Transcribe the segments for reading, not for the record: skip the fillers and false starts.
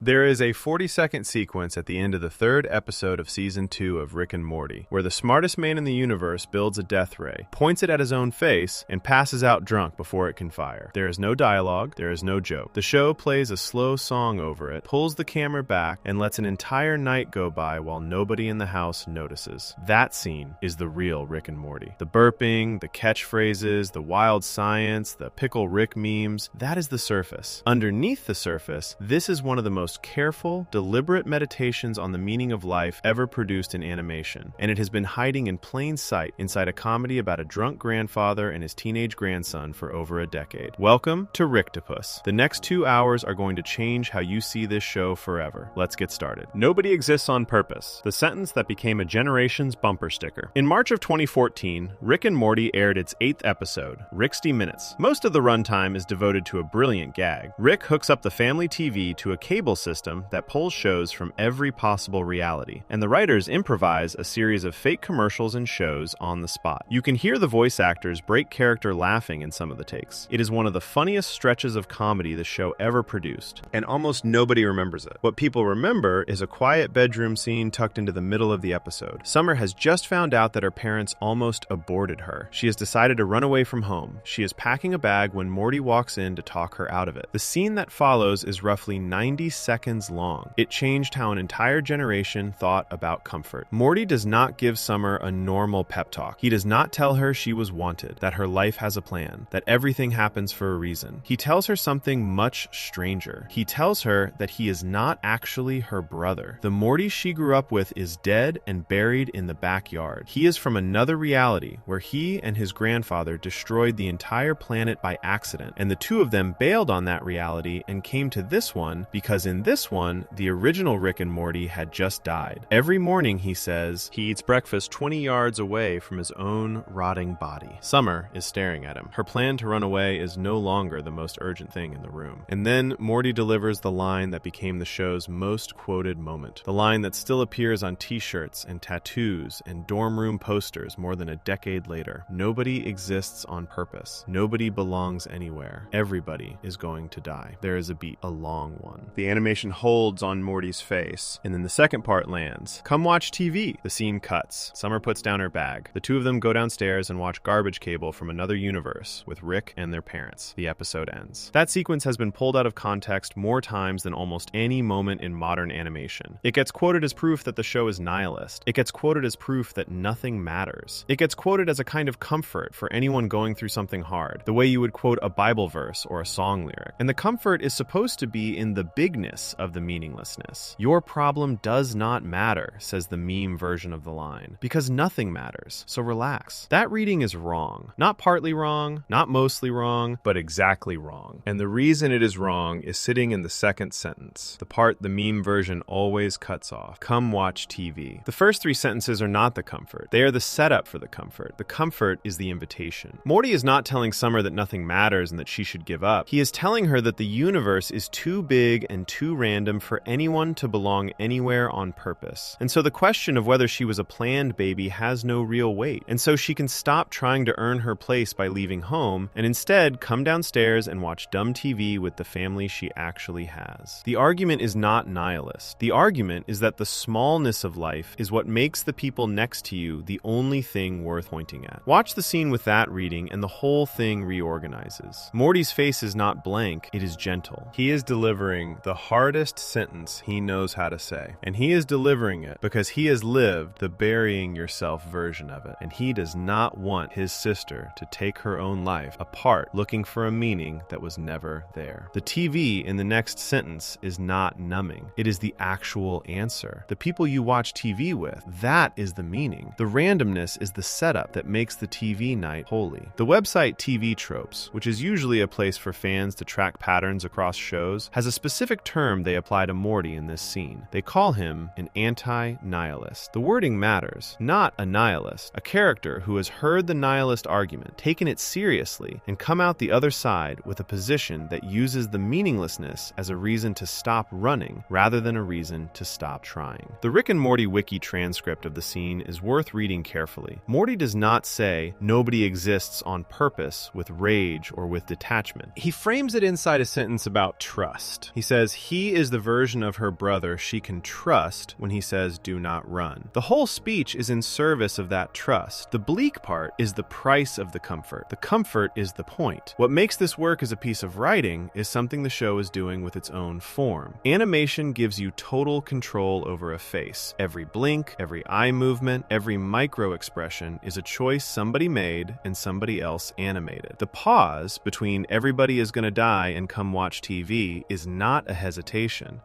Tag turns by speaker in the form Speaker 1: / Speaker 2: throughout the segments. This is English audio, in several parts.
Speaker 1: There is a 40-second sequence at the end of the third episode of Season 2 of Rick and Morty, where the smartest man in the universe builds a death ray, points it at his own face, and passes out drunk before it can fire. There is no dialogue, there is no joke. The show plays a slow song over it, pulls the camera back, and lets an entire night go by while nobody in the house notices. That scene is the real Rick and Morty. The burping, the catchphrases, the wild science, the Pickle Rick memes, that is the surface. Underneath the surface, this is one of the most careful, deliberate meditations on the meaning of life ever produced in animation, and it has been hiding in plain sight inside a comedy about a drunk grandfather and his teenage grandson for over a decade. Welcome to Ricktopus. The next 2 hours are going to change how you see this show forever. Let's get started. Nobody exists on purpose, the sentence that became a generation's bumper sticker. In March of 2014, Rick and Morty aired its 8th episode, Ricksty Minutes. Most of the runtime is devoted to a brilliant gag. Rick hooks up the family TV to a cable system that pulls shows from every possible reality, and the writers improvise a series of fake commercials and shows on the spot. You can hear the voice actors break character laughing in some of the takes. It is one of the funniest stretches of comedy the show ever produced, and almost nobody remembers it. What people remember is a quiet bedroom scene tucked into the middle of the episode. Summer has just found out that her parents almost aborted her. She has decided to run away from home. She is packing a bag when Morty walks in to talk her out of it. The scene that follows is roughly 90 seconds long. It changed how an entire generation thought about comfort. Morty does not give Summer a normal pep talk. He does not tell her she was wanted, that her life has a plan, that everything happens for a reason. He tells her something much stranger. He tells her that he is not actually her brother. The Morty she grew up with is dead and buried in the backyard. He is from another reality where he and his grandfather destroyed the entire planet by accident, and the two of them bailed on that reality and came to this one because in this one, the original Rick and Morty had just died. Every morning, he says, he eats breakfast 20 yards away from his own rotting body. Summer is staring at him. Her plan to run away is no longer the most urgent thing in the room. And then Morty delivers the line that became the show's most quoted moment. The line that still appears on t-shirts and tattoos and dorm room posters more than a decade later. Nobody exists on purpose. Nobody belongs anywhere. Everybody is going to die. There is a beat, a long one. The animation holds on Morty's face, and then the second part lands. Come watch TV. The scene cuts. Summer puts down her bag. The two of them go downstairs and watch Garbage Cable from another universe with Rick and their parents. The episode ends. That sequence has been pulled out of context more times than almost any moment in modern animation. It gets quoted as proof that the show is nihilist. It gets quoted as proof that nothing matters. It gets quoted as a kind of comfort for anyone going through something hard, the way you would quote a Bible verse or a song lyric. And the comfort is supposed to be in the bigness of the meaninglessness. Your problem does not matter, says the meme version of the line, because nothing matters, so relax. That reading is wrong. Not partly wrong, not mostly wrong, but exactly wrong. And the reason it is wrong is sitting in the second sentence, the part the meme version always cuts off. Come watch TV. The first 3 sentences are not the comfort. They are the setup for the comfort. The comfort is the invitation. Morty is not telling Summer that nothing matters and that she should give up. He is telling her that the universe is too big and too random for anyone to belong anywhere on purpose. And so the question of whether she was a planned baby has no real weight. And so she can stop trying to earn her place by leaving home and instead come downstairs and watch dumb TV with the family she actually has. The argument is not nihilist. The argument is that the smallness of life is what makes the people next to you the only thing worth pointing at. Watch the scene with that reading and the whole thing reorganizes. Morty's face is not blank, it is gentle. He is delivering the hardest sentence he knows how to say. And he is delivering it because he has lived the burying yourself version of it. And he does not want his sister to take her own life apart looking for a meaning that was never there. The TV in the next sentence is not numbing. It is the actual answer. The people you watch TV with, that is the meaning. The randomness is the setup that makes the TV night holy. The website TV Tropes, which is usually a place for fans to track patterns across shows, has a specific term they apply to Morty in this scene. They call him an anti-nihilist. The wording matters. Not a nihilist. A character who has heard the nihilist argument, taken it seriously, and come out the other side with a position that uses the meaninglessness as a reason to stop running rather than a reason to stop trying. The Rick and Morty wiki transcript of the scene is worth reading carefully. Morty does not say nobody exists on purpose with rage or with detachment. He frames it inside a sentence about trust. He says, He is the version of her brother she can trust when he says, "Do not run." The whole speech is in service of that trust. The bleak part is the price of the comfort. The comfort is the point. What makes this work as a piece of writing is something the show is doing with its own form. Animation gives you total control over a face. Every blink, every eye movement, every micro expression is a choice somebody made and somebody else animated. The pause between "everybody is gonna die" and "come watch TV" is not a hesitation.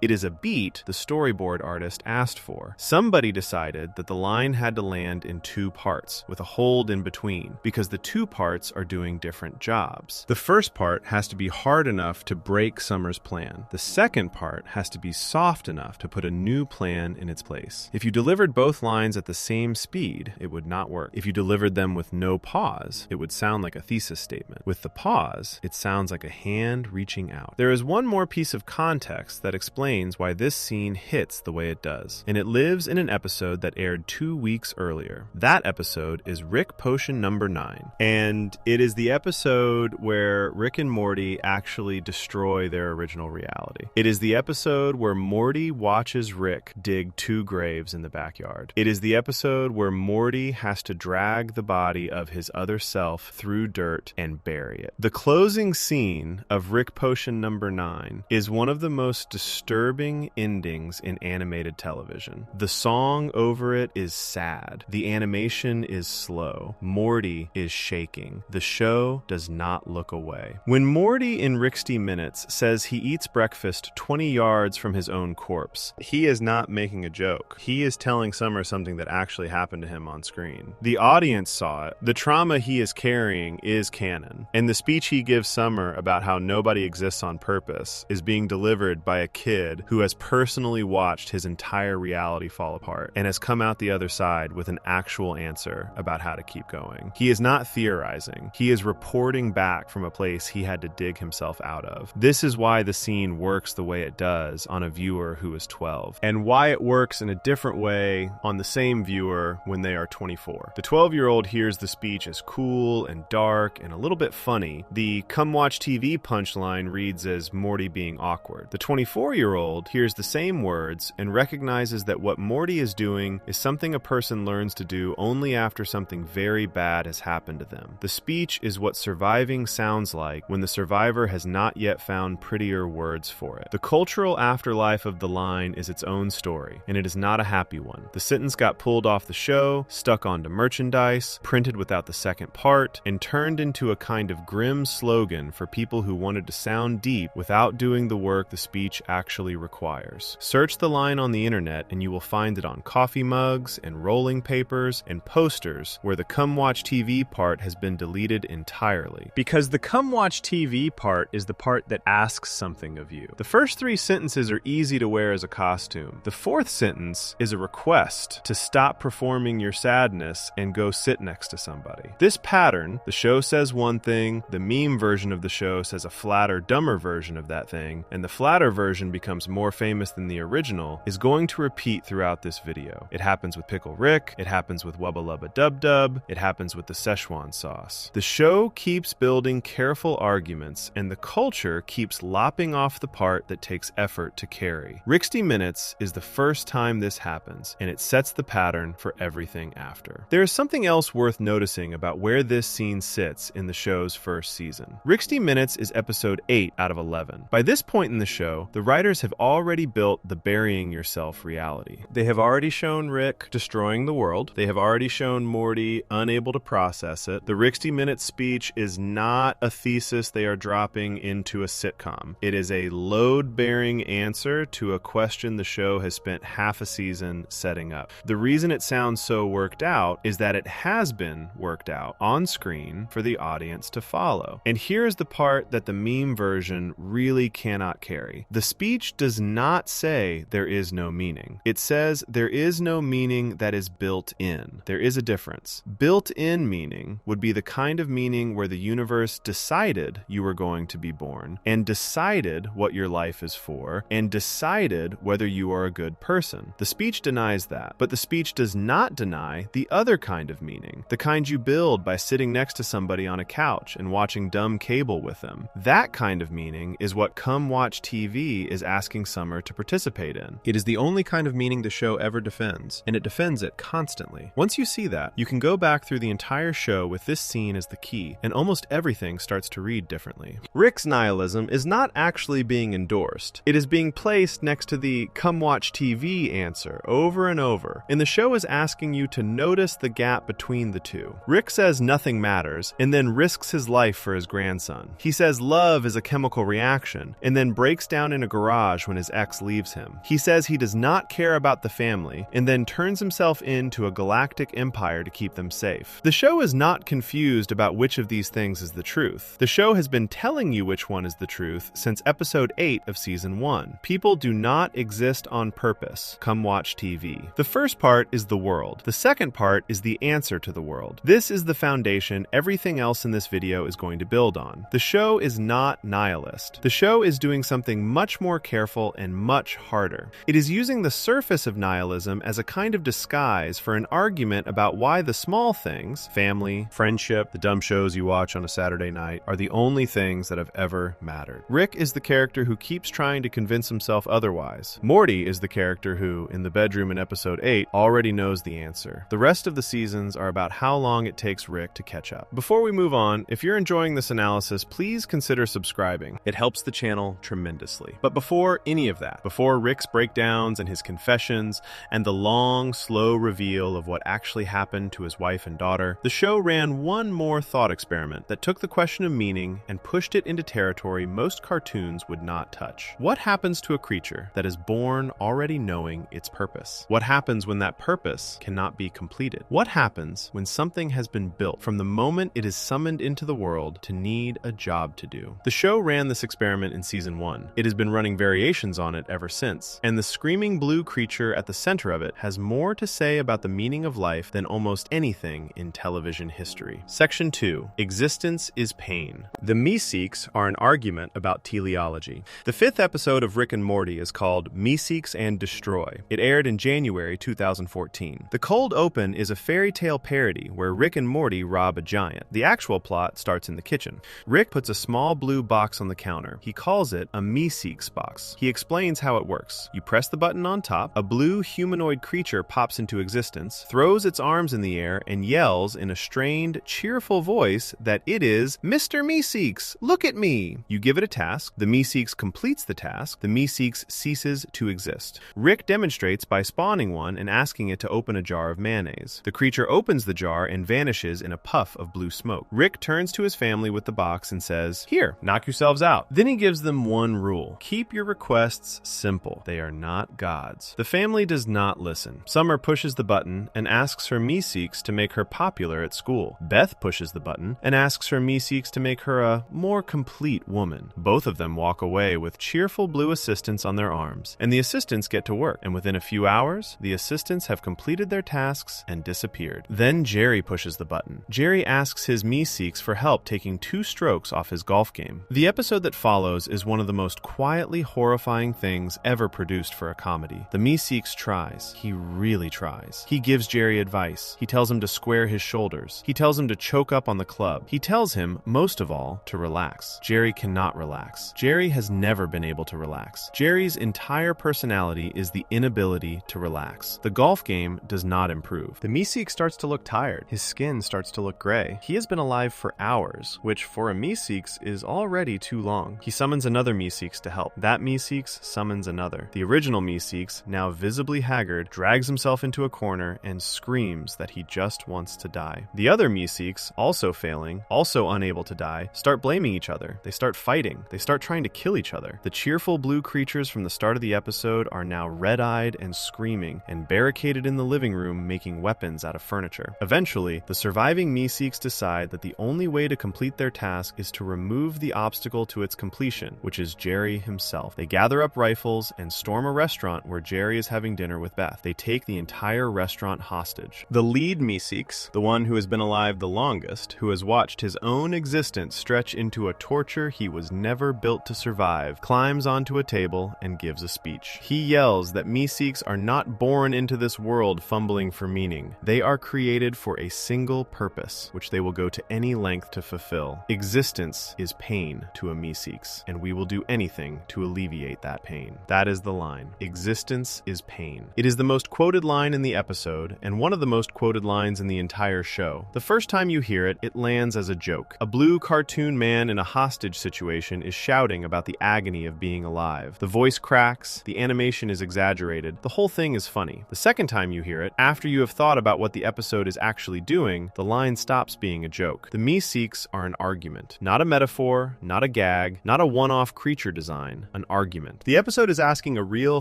Speaker 1: It is a beat the storyboard artist asked for. Somebody decided that the line had to land in two parts, with a hold in between, because the two parts are doing different jobs. The first part has to be hard enough to break Summer's plan. The second part has to be soft enough to put a new plan in its place. If you delivered both lines at the same speed, it would not work. If you delivered them with no pause, it would sound like a thesis statement. With the pause, it sounds like a hand reaching out. There is one more piece of context that explains why this scene hits the way it does, and it lives in an episode that aired 2 weeks earlier. That episode is Rick Potion number 9, and it is the episode where Rick and Morty actually destroy their original reality. It is the episode where Morty watches Rick dig 2 graves in the backyard. It is the episode where Morty has to drag the body of his other self through dirt and bury it. The closing scene of Rick Potion number 9 is one of the most disturbing endings in animated television. The song over it is sad. The animation is slow. Morty is shaking. The show does not look away. When Morty in 60 Minutes says he eats breakfast 20 yards from his own corpse, he is not making a joke. He is telling Summer something that actually happened to him on screen. The audience saw it. The trauma he is carrying is canon. And the speech he gives Summer about how nobody exists on purpose is being delivered by a kid who has personally watched his entire reality fall apart and has come out the other side with an actual answer about how to keep going. He is not theorizing. He is reporting back from a place he had to dig himself out of. This is why the scene works the way it does on a viewer who is 12, and why it works in a different way on the same viewer when they are 24. The 12-year-old hears the speech as cool and dark and a little bit funny. The "come watch TV" punchline reads as Morty being awkward. The 24-year-old hears the same words and recognizes that what Morty is doing is something a person learns to do only after something very bad has happened to them. The speech is what surviving sounds like when the survivor has not yet found prettier words for it. The cultural afterlife of the line is its own story, and it is not a happy one. The sentence got pulled off the show, stuck onto merchandise, printed without the second part, and turned into a kind of grim slogan for people who wanted to sound deep without doing the work the speech actually requires. Search the line on the internet and you will find it on coffee mugs and rolling papers and posters where the "come watch TV" part has been deleted entirely. Because the "come watch TV" part is the part that asks something of you. The first 3 sentences are easy to wear as a costume. The 4th sentence is a request to stop performing your sadness and go sit next to somebody. This pattern, the show says one thing, the meme version of the show says a flatter, dumber version of that thing, and the flatter version becomes more famous than the original, is going to repeat throughout this video. It happens with Pickle Rick, it happens with Wubba Lubba Dub Dub, it happens with the Szechuan sauce. The show keeps building careful arguments, and the culture keeps lopping off the part that takes effort to carry. 60 Minutes is the first time this happens, and it sets the pattern for everything after. There is something else worth noticing about where this scene sits in the show's first season. 60 Minutes is episode 8 out of 11. By this point in the show, the writers have already built the burying yourself reality. They have already shown Rick destroying the world. They have already shown Morty unable to process it. The 60 Minutes speech is not a thesis they are dropping into a sitcom. It is a load-bearing answer to a question the show has spent half a season setting up. The reason it sounds so worked out is that it has been worked out on screen for the audience to follow. And here's the part that the meme version really cannot carry. The speech does not say there is no meaning. It says there is no meaning that is built in. There is a difference. Built-in meaning would be the kind of meaning where the universe decided you were going to be born, and decided what your life is for, and decided whether you are a good person. The speech denies that, but the speech does not deny the other kind of meaning, the kind you build by sitting next to somebody on a couch and watching dumb cable with them. That kind of meaning is what "come watch TV" TV is asking Summer to participate in. It is the only kind of meaning the show ever defends, and it defends it constantly. Once you see that, you can go back through the entire show with this scene as the key, and almost everything starts to read differently. Rick's nihilism is not actually being endorsed. It is being placed next to the "come watch TV" answer over and over, and the show is asking you to notice the gap between the two. Rick says nothing matters, and then risks his life for his grandson. He says love is a chemical reaction, and then breaks down in a garage when his ex leaves him. He says he does not care about the family, and then turns himself into a galactic empire to keep them safe. The show is not confused about which of these things is the truth. The show has been telling you which one is the truth since episode 8 of season 1. People do not exist on purpose. Come watch TV. The first part is the world. The second part is the answer to the world. This is the foundation everything else in this video is going to build on. The show is not nihilist. The show is doing something much more careful and much harder. It is using the surface of nihilism as a kind of disguise for an argument about why the small things, family, friendship, the dumb shows you watch on a Saturday night, are the only things that have ever mattered. Rick is the character who keeps trying to convince himself otherwise. Morty is the character who, in the bedroom in episode 8, already knows the answer. The rest of the seasons are about how long it takes Rick to catch up. Before we move on, if you're enjoying this analysis, please consider subscribing. It helps the channel tremendously. But before any of that, before Rick's breakdowns and his confessions, and the long, slow reveal of what actually happened to his wife and daughter, the show ran one more thought experiment that took the question of meaning and pushed it into territory most cartoons would not touch. What happens to a creature that is born already knowing its purpose? What happens when that purpose cannot be completed? What happens when something has been built from the moment it is summoned into the world to need a job to do? The show ran this experiment in season 1. It has been running variations on it ever since, and the screaming blue creature at the center of it has more to say about the meaning of life than almost anything in television history. Section 2. Existence is pain. The Meeseeks are an argument about teleology. The 5th episode of Rick and Morty is called Meeseeks and Destroy. It aired in January 2014. The cold open is a fairy tale parody where Rick and Morty rob a giant. The actual plot starts in the kitchen. Rick puts a small blue box on the counter. He calls it a Meeseeks box. He explains how it works. You press the button on top, a blue humanoid creature pops into existence, throws its arms in the air, and yells in a strained, cheerful voice that it is Mr. Meeseeks, look at me! You give it a task, the Meeseeks completes the task, the Meeseeks ceases to exist. Rick demonstrates by spawning one and asking it to open a jar of mayonnaise. The creature opens the jar and vanishes in a puff of blue smoke. Rick turns to his family with the box and says, "Here, knock yourselves out." Then he gives them one rule. Keep your requests simple. They are not gods. The family does not listen. Summer pushes the button and asks her Meeseeks to make her popular at school. Beth pushes the button and asks her Meeseeks to make her a more complete woman. Both of them walk away with cheerful blue assistants on their arms, and the assistants get to work, and within a few hours, the assistants have completed their tasks and disappeared. Then Jerry pushes the button. Jerry asks his Meeseeks for help taking 2 strokes off his golf game. The episode that follows is one of the most quietly horrifying things ever produced for a comedy. The Meeseeks tries. He really tries. He gives Jerry advice. He tells him to square his shoulders. He tells him to choke up on the club. He tells him, most of all, to relax. Jerry cannot relax. Jerry has never been able to relax. Jerry's entire personality is the inability to relax. The golf game does not improve. The Meeseek starts to look tired. His skin starts to look gray. He has been alive for hours, which for a Meeseeks is already too long. He summons another Meeseeks to help. That Meeseeks summons another. The original Meeseeks, now visibly haggard, drags himself into a corner and screams that he just wants to die. The other Meeseeks, also failing, also unable to die, start blaming each other. They start fighting. They start trying to kill each other. The cheerful blue creatures from the start of the episode are now red-eyed and screaming and barricaded in the living room making weapons out of furniture. Eventually, the surviving Meeseeks decide that the only way to complete their task is to remove the obstacle to its completion, which is Jerry himself. They gather up rifles and storm a restaurant where Jerry is having dinner with Beth. They take the entire restaurant hostage. The lead Meeseeks, the one who has been alive the longest, who has watched his own existence stretch into a torture he was never built to survive, climbs onto a table and gives a speech. He yells that Meeseeks are not born into this world fumbling for meaning. They are created for a single purpose, which they will go to any length to fulfill. Existence is pain to a Meeseeks, and we will do anything anything to alleviate that pain. That is the line. Existence is pain. It is the most quoted line in the episode, and one of the most quoted lines in the entire show. The first time you hear it, it lands as a joke. A blue cartoon man in a hostage situation is shouting about the agony of being alive. The voice cracks, the animation is exaggerated, the whole thing is funny. The second time you hear it, after you have thought about what the episode is actually doing, the line stops being a joke. The Meeseeks are an argument. Not a metaphor, not a gag, not a one-off creature design, an argument. The episode is asking a real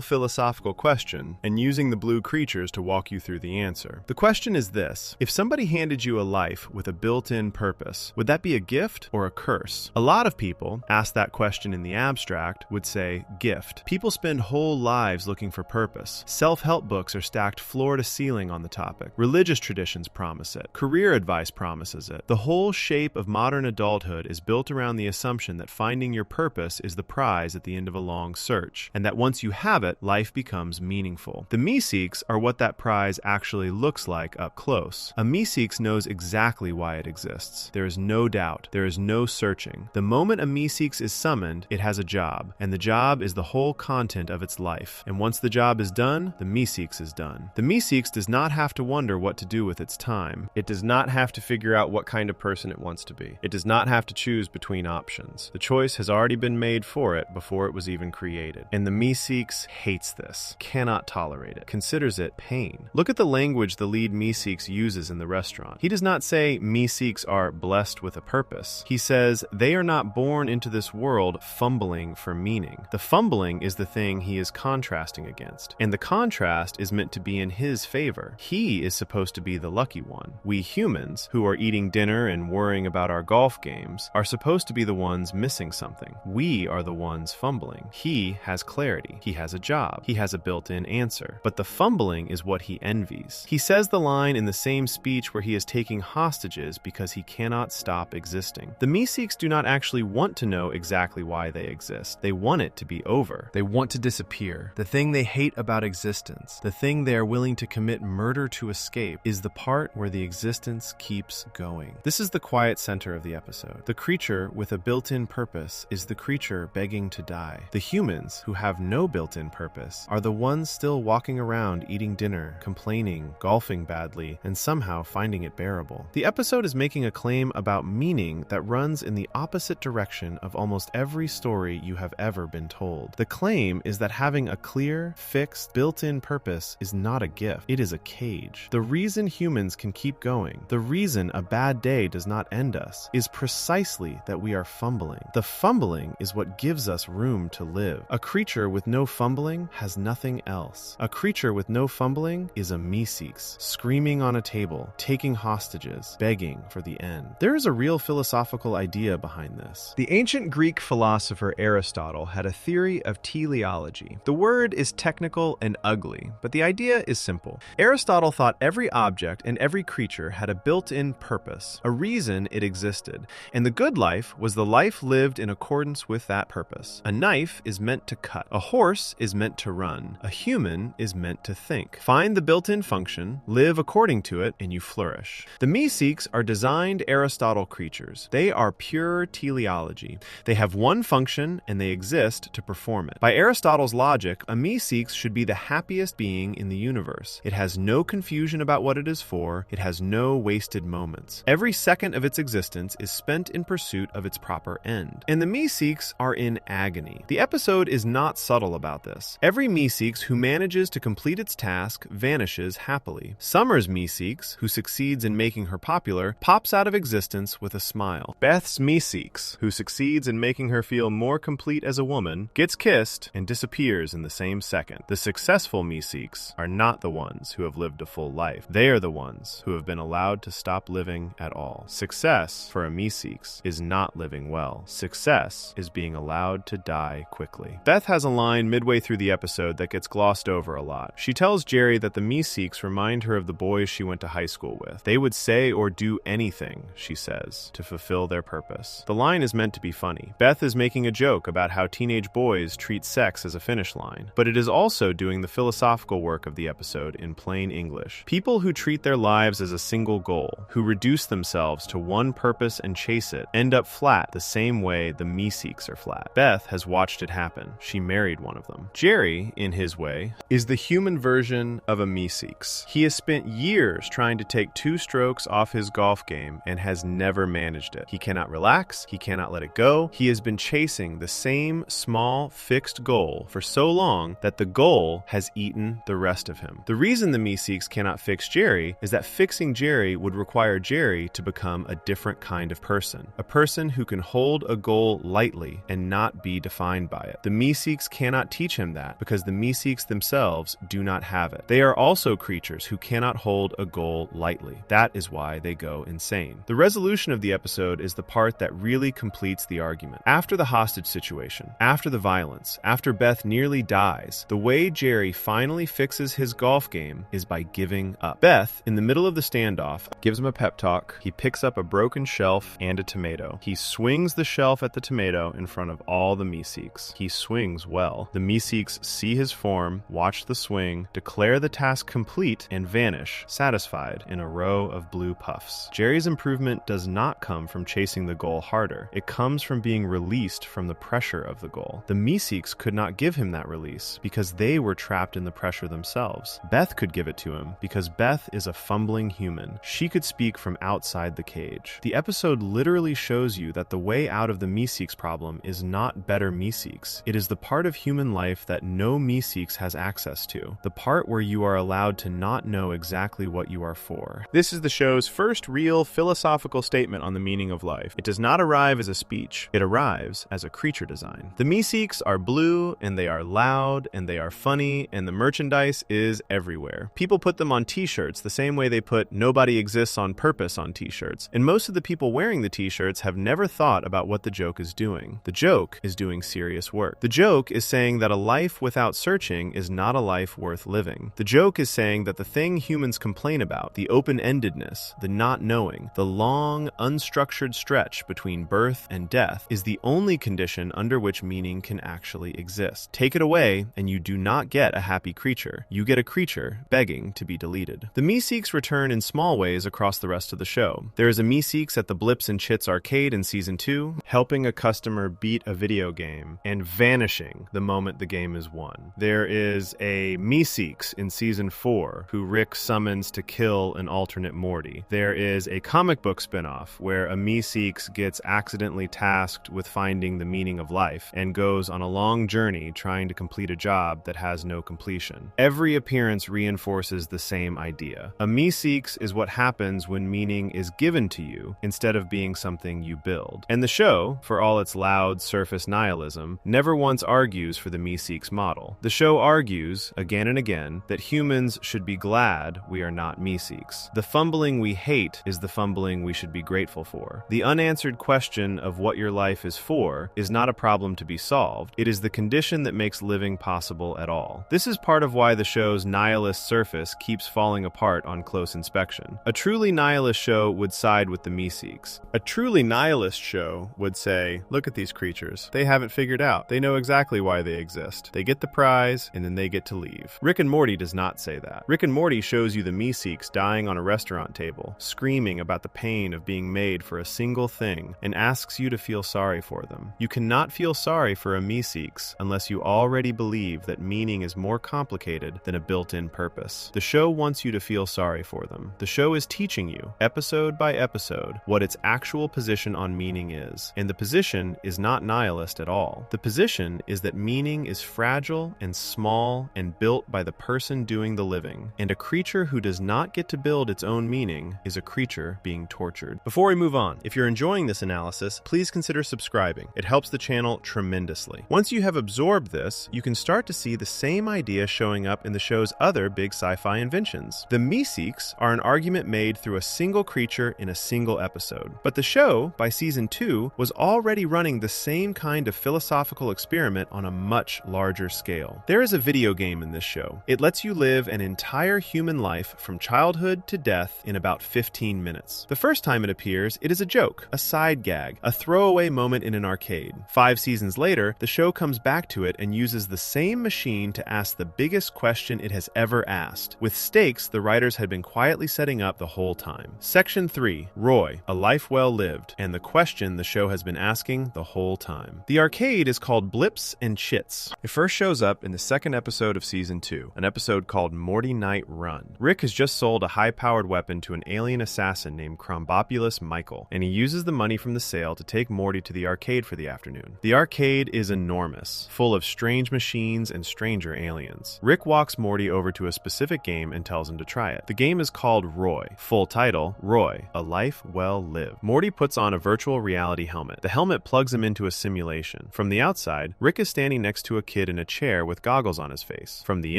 Speaker 1: philosophical question and using the blue creatures to walk you through the answer. The question is this: if somebody handed you a life with a built-in purpose, would that be a gift or a curse? A lot of people, asked that question in the abstract, would say gift. People spend whole lives looking for purpose. Self-help books are stacked floor to ceiling on the topic. Religious traditions promise it. Career advice promises it. The whole shape of modern adulthood is built around the assumption that finding your purpose is the prize at the end of a long search, and that once you have it, life becomes meaningful. The Meeseeks are what that prize actually looks like up close. A Meeseeks knows exactly why it exists. There is no doubt. There is no searching. The moment a Meeseeks is summoned, it has a job, and the job is the whole content of its life. And once the job is done, the Meeseeks is done. The Meeseeks does not have to wonder what to do with its time. It does not have to figure out what kind of person it wants to be. It does not have to choose between options. The choice has already been made for it before it was even created. And the Meeseeks hates this, cannot tolerate it, considers it pain. Look at the language the lead Meeseeks uses in the restaurant. He does not say Meeseeks are blessed with a purpose. He says they are not born into this world fumbling for meaning. The fumbling is the thing he is contrasting against, and the contrast is meant to be in his favor. He is supposed to be the lucky one. We humans, who are eating dinner and worrying about our golf games, are supposed to be the ones missing something. We are the ones fumbling. He has clarity. He has a job. He has a built-in answer. But the fumbling is what he envies. He says the line in the same speech where he is taking hostages because he cannot stop existing. The Meeseeks do not actually want to know exactly why they exist. They want it to be over. They want to disappear. The thing they hate about existence, the thing they are willing to commit murder to escape, is the part where the existence keeps going. This is the quiet center of the episode. The creature with a built-in purpose is the creature begging to die. The humans, who have no built-in purpose, are the ones still walking around eating dinner, complaining, golfing badly, and somehow finding it bearable. The episode is making a claim about meaning that runs in the opposite direction of almost every story you have ever been told. The claim is that having a clear, fixed, built-in purpose is not a gift. It is a cage. The reason humans can keep going, the reason a bad day does not end us, is precisely that we are fumbling. The fumbling is what gives us room to live. A creature with no fumbling has nothing else. A creature with no fumbling is a Meeseeks, screaming on a table, taking hostages, begging for the end. There is a real philosophical idea behind this. The ancient Greek philosopher Aristotle had a theory of teleology. The word is technical and ugly, but the idea is simple. Aristotle thought every object and every creature had a built-in purpose, a reason it existed, and the good life was the life lived in accordance with that purpose. A knife is meant to cut. A horse is meant to run. A human is meant to think. Find the built-in function, live according to it, and you flourish. The Meeseeks are designed Aristotle creatures. They are pure teleology. They have one function, and they exist to perform it. By Aristotle's logic, a Meeseeks should be the happiest being in the universe. It has no confusion about what it is for. It has no wasted moments. Every second of its existence is spent in pursuit of its proper end. And the Meeseeks are in agony. The episode is not subtle about this. Every Meeseeks who manages to complete its task vanishes happily. Summer's Meeseeks, who succeeds in making her popular, pops out of existence with a smile. Beth's Meeseeks, who succeeds in making her feel more complete as a woman, gets kissed and disappears in the same second. The successful Meeseeks are not the ones who have lived a full life. They are the ones who have been allowed to stop living at all. Success for a Meeseeks is not living well. Success is being allowed to die quickly. Beth has a line midway through the episode that gets glossed over a lot. She tells Jerry that the Meeseeks remind her of the boys she went to high school with. They would say or do anything, she says, to fulfill their purpose. The line is meant to be funny. Beth is making a joke about how teenage boys treat sex as a finish line, but it is also doing the philosophical work of the episode in plain English. People who treat their lives as a single goal, who reduce themselves to one purpose and chase it, end up flat the same way the Meeseeks are flat. Beth Beth has watched it happen. She married one of them. Jerry, in his way, is the human version of a Meeseeks. He has spent years trying to take 2 strokes off his golf game and has never managed it. He cannot relax. He cannot let it go. He has been chasing the same small, fixed goal for so long that the goal has eaten the rest of him. The reason the Meeseeks cannot fix Jerry is that fixing Jerry would require Jerry to become a different kind of person. A person who can hold a goal lightly and not be defined by it. The Meeseeks cannot teach him that because the Meeseeks themselves do not have it. They are also creatures who cannot hold a goal lightly. That is why they go insane. The resolution of the episode is the part that really completes the argument. After the hostage situation, after the violence, after Beth nearly dies, the way Jerry finally fixes his golf game is by giving up. Beth, in the middle of the standoff, gives him a pep talk. He picks up a broken shelf and a tomato. He swings the shelf at the tomato in front of all the Meeseeks. He swings well. The Meeseeks see his form, watch the swing, declare the task complete, and vanish, satisfied, in a row of blue puffs. Jerry's improvement does not come from chasing the goal harder. It comes from being released from the pressure of the goal. The Meeseeks could not give him that release because they were trapped in the pressure themselves. Beth could give it to him because Beth is a fumbling human. She could speak from outside the cage. The episode literally shows you that the way out of the Meeseeks problem is not better Meeseeks. It is the part of human life that no Meeseeks has access to. The part where you are allowed to not know exactly what you are for. This is the show's first real philosophical statement on the meaning of life. It does not arrive as a speech. It arrives as a creature design. The Meeseeks are blue, and they are loud, and they are funny, and the merchandise is everywhere. People put them on t-shirts the same way they put "Nobody Exists on Purpose" on t-shirts. And most of the people wearing the t-shirts have never thought about what the joke is doing. The joke is doing serious work. The joke is saying that a life without searching is not a life worth living. The joke is saying that the thing humans complain about, the open-endedness, the not knowing, the long, unstructured stretch between birth and death, is the only condition under which meaning can actually exist. Take it away, and you do not get a happy creature. You get a creature begging to be deleted. The Meeseeks return in small ways across the rest of the show. There is a Meeseeks at the Blips and Chits arcade in Season 2, helping a customer beat a video game and vanishing the moment the game is won. There is a Meeseeks in Season 4 who Rick summons to kill an alternate Morty. There is a comic book spinoff where a Meeseeks gets accidentally tasked with finding the meaning of life and goes on a long journey trying to complete a job that has no completion. Every appearance reinforces the same idea. A Meeseeks is what happens when meaning is given to you instead of being something you build. And the show, for all its loud surface nihilism, never once argues for the Meeseeks model. The show argues, again and again, that humans should be glad we are not Meeseeks. The fumbling we hate is the fumbling we should be grateful for. The unanswered question of what your life is for is not a problem to be solved. It is the condition that makes living possible at all. This is part of why the show's nihilist surface keeps falling apart on close inspection. A truly nihilist show would side with the Meeseeks. A truly nihilist show would say, look at these creatures. They haven't figured out. They know exactly why they exist. They get the prize, and then they get to leave. Rick and Morty does not say that. Rick and Morty shows you the Meeseeks dying on a restaurant table, screaming about the pain of being made for a single thing, and asks you to feel sorry for them. You cannot feel sorry for a Meeseeks unless you already believe that meaning is more complicated than a built-in purpose. The show wants you to feel sorry for them. The show is teaching you, episode by episode, what its actual position on meaning is. And the position is not nihilist at all. The position is that meaning is fragile and small and built by the person doing the living. And a creature who does not get to build its own meaning is a creature being tortured. Before we move on, if you're enjoying this analysis, please consider subscribing. It helps the channel tremendously. Once you have absorbed this, you can start to see the same idea showing up in the show's other big sci-fi inventions. The Meeseeks are an argument made through a single creature in a single episode. But the show, by Season 2, was already running the same kind of philosophical experiment on a much larger scale. There is a video game in this show. It lets you live an entire human life from childhood to death in about 15 minutes. The first time it appears, it is a joke, a side gag, a throwaway moment in an arcade. 5 seasons later, the show comes back to it and uses the same machine to ask the biggest question it has ever asked, with stakes the writers had been quietly setting up the whole time. Section 3, Roy, A Life Well Lived, and the question the show has been asking the whole time. time. The arcade is called Blips and Chits. It first shows up in the second episode of Season 2, an episode called Morty Night Run. Rick has just sold a high-powered weapon to an alien assassin named Crombopulus Michael, and he uses the money from the sale to take Morty to the arcade for the afternoon. The arcade is enormous, full of strange machines and stranger aliens. Rick walks Morty over to a specific game and tells him to try it. The game is called Roy. Full title, Roy, A Life Well Lived. Morty puts on a virtual reality helmet. The helmet plugs him into a simulation. From the outside, Rick is standing next to a kid in a chair with goggles on his face. From the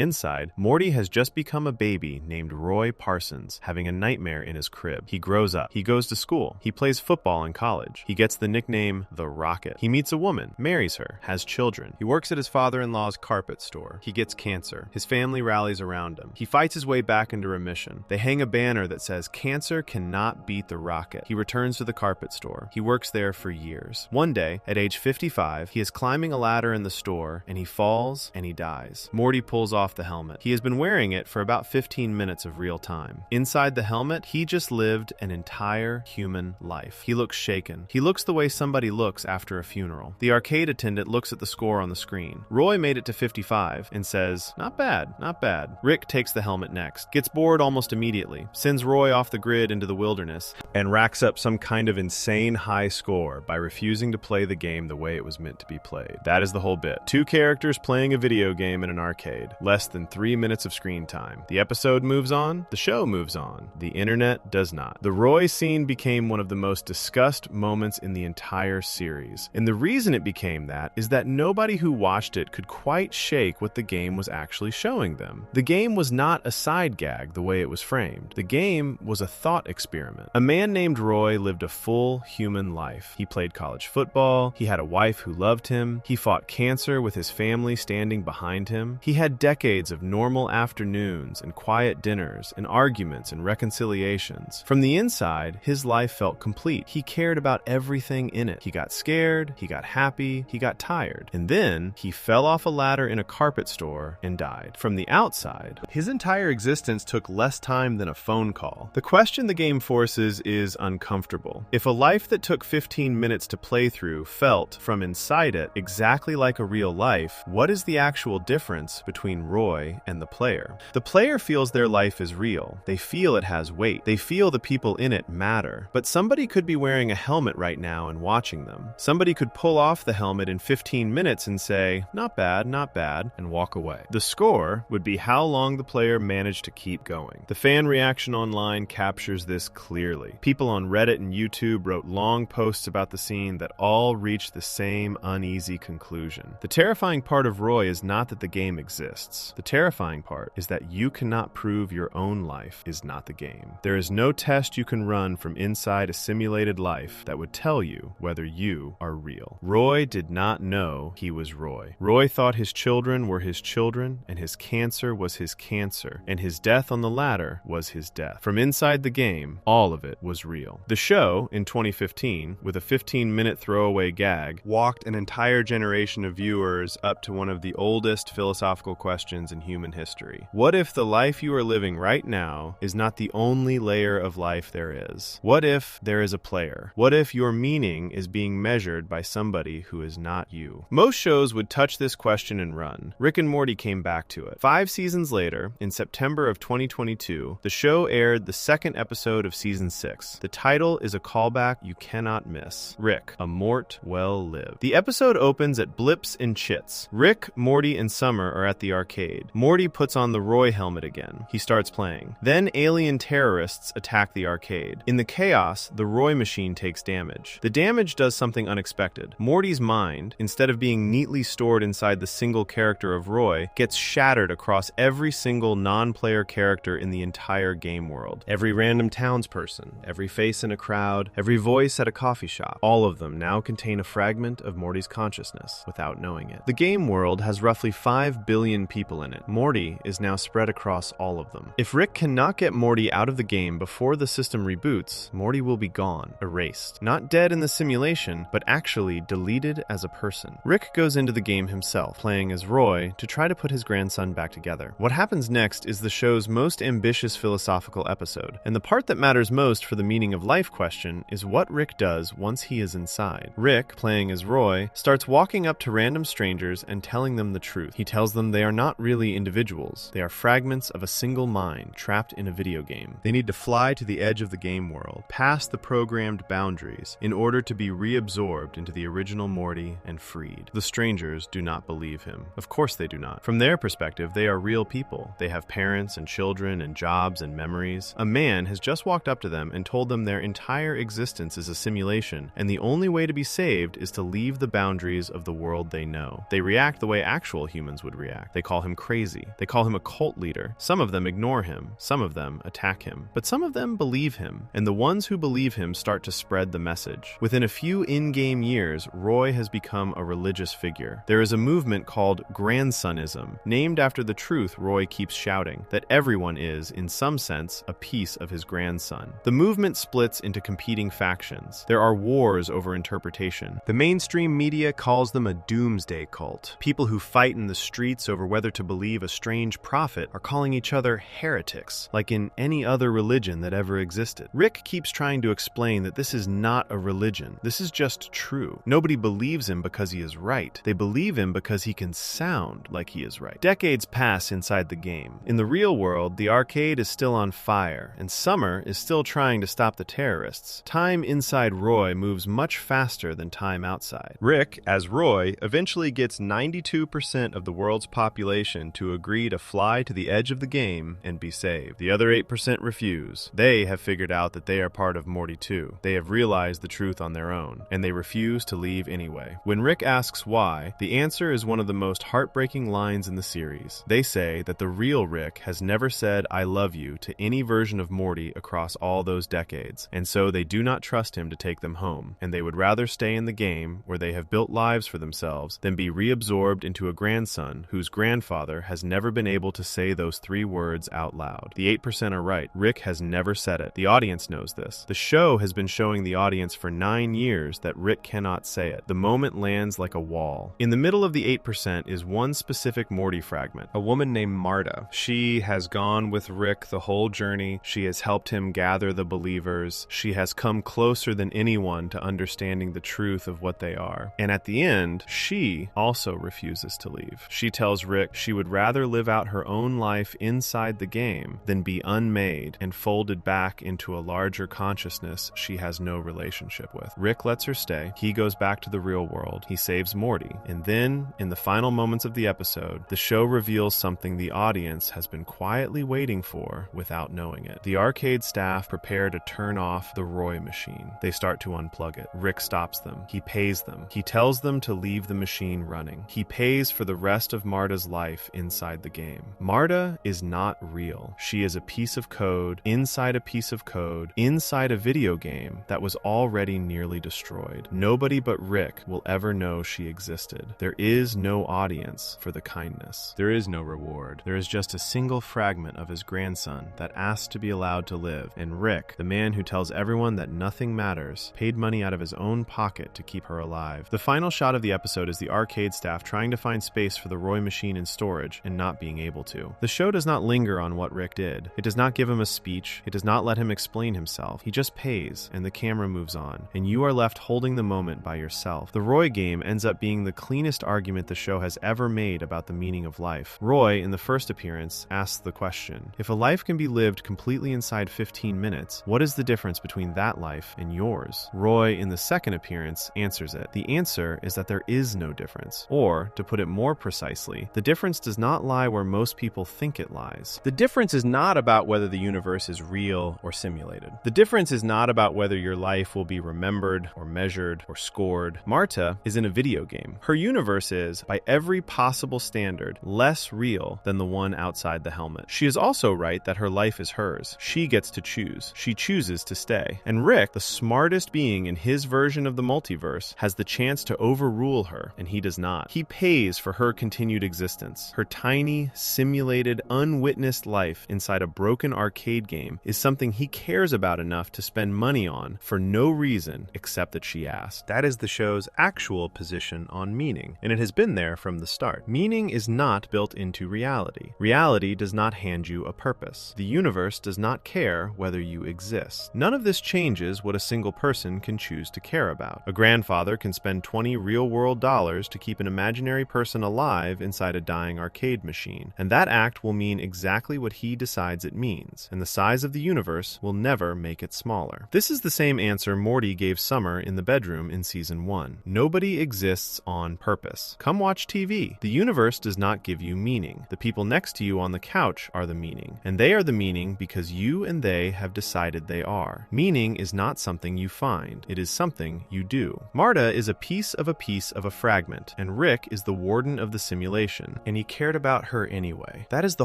Speaker 1: inside, Morty has just become a baby named Roy Parsons, having a nightmare in his crib. He grows up. He goes to school. He plays football in college. He gets the nickname The Rocket. He meets a woman, marries her, has children. He works at his father-in-law's carpet store. He gets cancer. His family rallies around him. He fights his way back into remission. They hang a banner that says, "Cancer cannot beat the rocket." He returns to the carpet store. He works there for years. One day, at age 55, he is climbing a ladder in the store, and he falls and he dies. Morty pulls off the helmet. He has been wearing it for about 15 minutes of real time. Inside the helmet, he just lived an entire human life. He looks shaken. He looks the way somebody looks after a funeral. The arcade attendant looks at the score on the screen. Roy made it to 55 and says, "Not bad, not bad." Rick takes the helmet next, gets bored almost immediately, sends Roy off the grid into the wilderness, and racks up some kind of insane high score by refusing to play the game the way it was meant to be played. That is the whole bit. Two characters playing a video game in an arcade. Less than 3 minutes of screen time. The episode moves on. The show moves on. The internet does not. The Roy scene became one of the most discussed moments in the entire series. And the reason it became that is that nobody who watched it could quite shake what the game was actually showing them. The game was not a side gag the way it was framed. The game was a thought experiment. A man named Roy lived a full human life. He played college football. He had a wife who loved him. He fought cancer with his family standing behind him. He had decades of normal afternoons and quiet dinners and arguments and reconciliations. From the inside, his life felt complete. He cared about everything in it. He got scared, he got happy, he got tired. And then he fell off a ladder in a carpet store and died. From the outside, his entire existence took less time than a phone call. The question the game forces is uncomfortable. If a life that took 15 minutes to play through felt, from inside it, exactly like a real life, what is the actual difference between Roy and the player? The player feels their life is real. They feel it has weight. They feel the people in it matter. But somebody could be wearing a helmet right now and watching them. Somebody could pull off the helmet in 15 minutes and say, "Not bad, not bad," and walk away. The score would be how long the player managed to keep going. The fan reaction online captures this clearly. People on Reddit and YouTube wrote long posts about the scene that all reached the same uneasy conclusion. The terrifying part of Roy is not that the game exists. The terrifying part is that you cannot prove your own life is not the game. There is no test you can run from inside a simulated life that would tell you whether you are real. Roy did not know he was Roy. Roy thought his children were his children, and his cancer was his cancer, and his death on the ladder was his death. From inside the game, all of it was real. The show, in 2015, with a 15-minute throwaway gag, walked an entire generation of viewers up to one of the oldest philosophical questions in human history. What if the life you are living right now is not the only layer of life there is? What if there is a player? What if your meaning is being measured by somebody who is not you? Most shows would touch this question and run. Rick and Morty came back to it. 5 seasons later, in September of 2022, the show aired the second episode of season 6. The title is a callback you cannot miss. Rick, a mort well lived. The episode opens at Blips and Chits. Rick, Morty, and Summer are at the arcade. Morty puts on the Roy helmet again. He starts playing. Then alien terrorists attack the arcade. In the chaos, the Roy machine takes damage. The damage does something unexpected. Morty's mind, instead of being neatly stored inside the single character of Roy, gets shattered across every single non-player character in the entire game world. Every random townsperson, every face in a crowd, every voice at a coffee shop, all of them now contain a fragment of Morty's consciousness without knowing it. The game world has roughly 5 billion people in it. Morty is now spread across all of them. If Rick cannot get Morty out of the game before the system reboots, Morty will be gone, erased. Not dead in the simulation, but actually deleted as a person. Rick goes into the game himself, playing as Roy, to try to put his grandson back together. What happens next is the show's most ambitious philosophical episode, and the part that matters most for the meaning of life question is what Rick does once he is inside. Rick, playing morning as Roy starts walking up to random strangers and telling them the truth. He tells them they are not really individuals. They are fragments of a single mind trapped in a video game. They need to fly to the edge of the game world, past the programmed boundaries, in order to be reabsorbed into the original Morty and freed. The strangers do not believe him. Of course they do not. From their perspective, they are real people. They have parents and children and jobs and memories. A man has just walked up to them and told them their entire existence is a simulation, and the only way to be saved is to leave the boundaries of the world they know. They react the way actual humans would react. They call him crazy. They call him a cult leader. Some of them ignore him. Some of them attack him. But some of them believe him, and the ones who believe him start to spread the message. Within a few in-game years, Roy has become a religious figure. There is a movement called grandsonism, named after the truth Roy keeps shouting, that everyone is, in some sense, a piece of his grandson. The movement splits into competing factions. There are wars over interpretation. The mainstream media calls them a doomsday cult. People who fight in the streets over whether to believe a strange prophet are calling each other heretics, like in any other religion that ever existed. Rick keeps trying to explain that this is not a religion. This is just true. Nobody believes him because he is right. They believe him because he can sound like he is right. Decades pass inside the game. In the real world, the arcade is still on fire, and Summer is still trying to stop the terrorists. Time inside Roy moves much faster than time outside. Rick, as Roy, eventually gets 92% of the world's population to agree to fly to the edge of the game and be saved. The other 8% refuse. They have figured out that they are part of Morty too. They have realized the truth on their own, and they refuse to leave anyway. When Rick asks why, the answer is one of the most heartbreaking lines in the series. They say that the real Rick has never said "I love you" to any version of Morty across all those decades, and so they do not trust him to take them home, and they would rather stay in the game where they have built lives for themselves than be reabsorbed into a grandson whose grandfather has never been able to say those 3 words out loud. The 8% are right. Rick has never said it. The audience knows this. The show has been showing the audience for 9 years that Rick cannot say it. The moment lands like a wall. In the middle of the 8% is one specific Morty fragment, a woman named Marta. She has gone with Rick the whole journey. She has helped him gather the believers. She has come closer than anyone to understanding the truth of what they are. And at the end, she also refuses to leave. She tells Rick she would rather live out her own life inside the game than be unmade and folded back into a larger consciousness she has no relationship with. Rick lets her stay. He goes back to the real world. He saves Morty. And then, in the final moments of the episode, the show reveals something the audience has been quietly waiting for without knowing it. The arcade staff prepare to turn off the Roy machine. They start to unplug it. Rick stops them. He pays them. He tells them to leave the machine running. He pays for the rest of Marta's life inside the game. Marta is not real. She is a piece of code inside a piece of code inside a video game that was already nearly destroyed. Nobody but Rick will ever know she existed. There is no audience for the kindness. There is no reward. There is just a single fragment of his grandson that asks to be allowed to live, and Rick, the man who tells everyone that nothing matters, paid money out of his own pocket to keep her alive. The final shot of the episode is the arcade staff trying to find space for the Roy machine in storage and not being able to. The show does not linger on what Rick did. It does not give him a speech. It does not let him explain himself. He just pays, and the camera moves on, and you are left holding the moment by yourself. The Roy game ends up being the cleanest argument the show has ever made about the meaning of life. Roy, in the first appearance, asks the question, if a life can be lived completely inside 15 minutes, what is the difference between that life and yours? Roy, in the second appearance, answers it. The answer is that there is no difference. Or, to put it more precisely, the difference does not lie where most people think it lies. The difference is not about whether the universe is real or simulated. The difference is not about whether your life will be remembered or measured or scored. Marta is in a video game. Her universe is, by every possible standard, less real than the one outside the helmet. She is also right that her life is hers. She gets to choose. She chooses to stay. And Rick, the smartest being in his version of the multiverse, has the chance to overrule her, and he does not. He pays for her continued existence. Her tiny, simulated, unwitnessed life inside a broken arcade game is something he cares about enough to spend money on for no reason except that she asked. That is the show's actual position on meaning, and it has been there from the start. Meaning is not built into reality. Reality does not hand you a purpose. The universe does not care whether you exist. None of this changes what a single person can choose to care about. A grandfather grandfather can spend 20 real-world dollars to keep an imaginary person alive inside a dying arcade machine, and that act will mean exactly what he decides it means, and the size of the universe will never make it smaller. This is the same answer Morty gave Summer in the bedroom in Season 1. Nobody exists on purpose. Come watch TV. The universe does not give you meaning. The people next to you on the couch are the meaning, and they are the meaning because you and they have decided they are. Meaning is not something you find. It is something you do. Marta is a piece of a fragment, and Rick is the warden of the simulation, and he cared about her anyway. That is the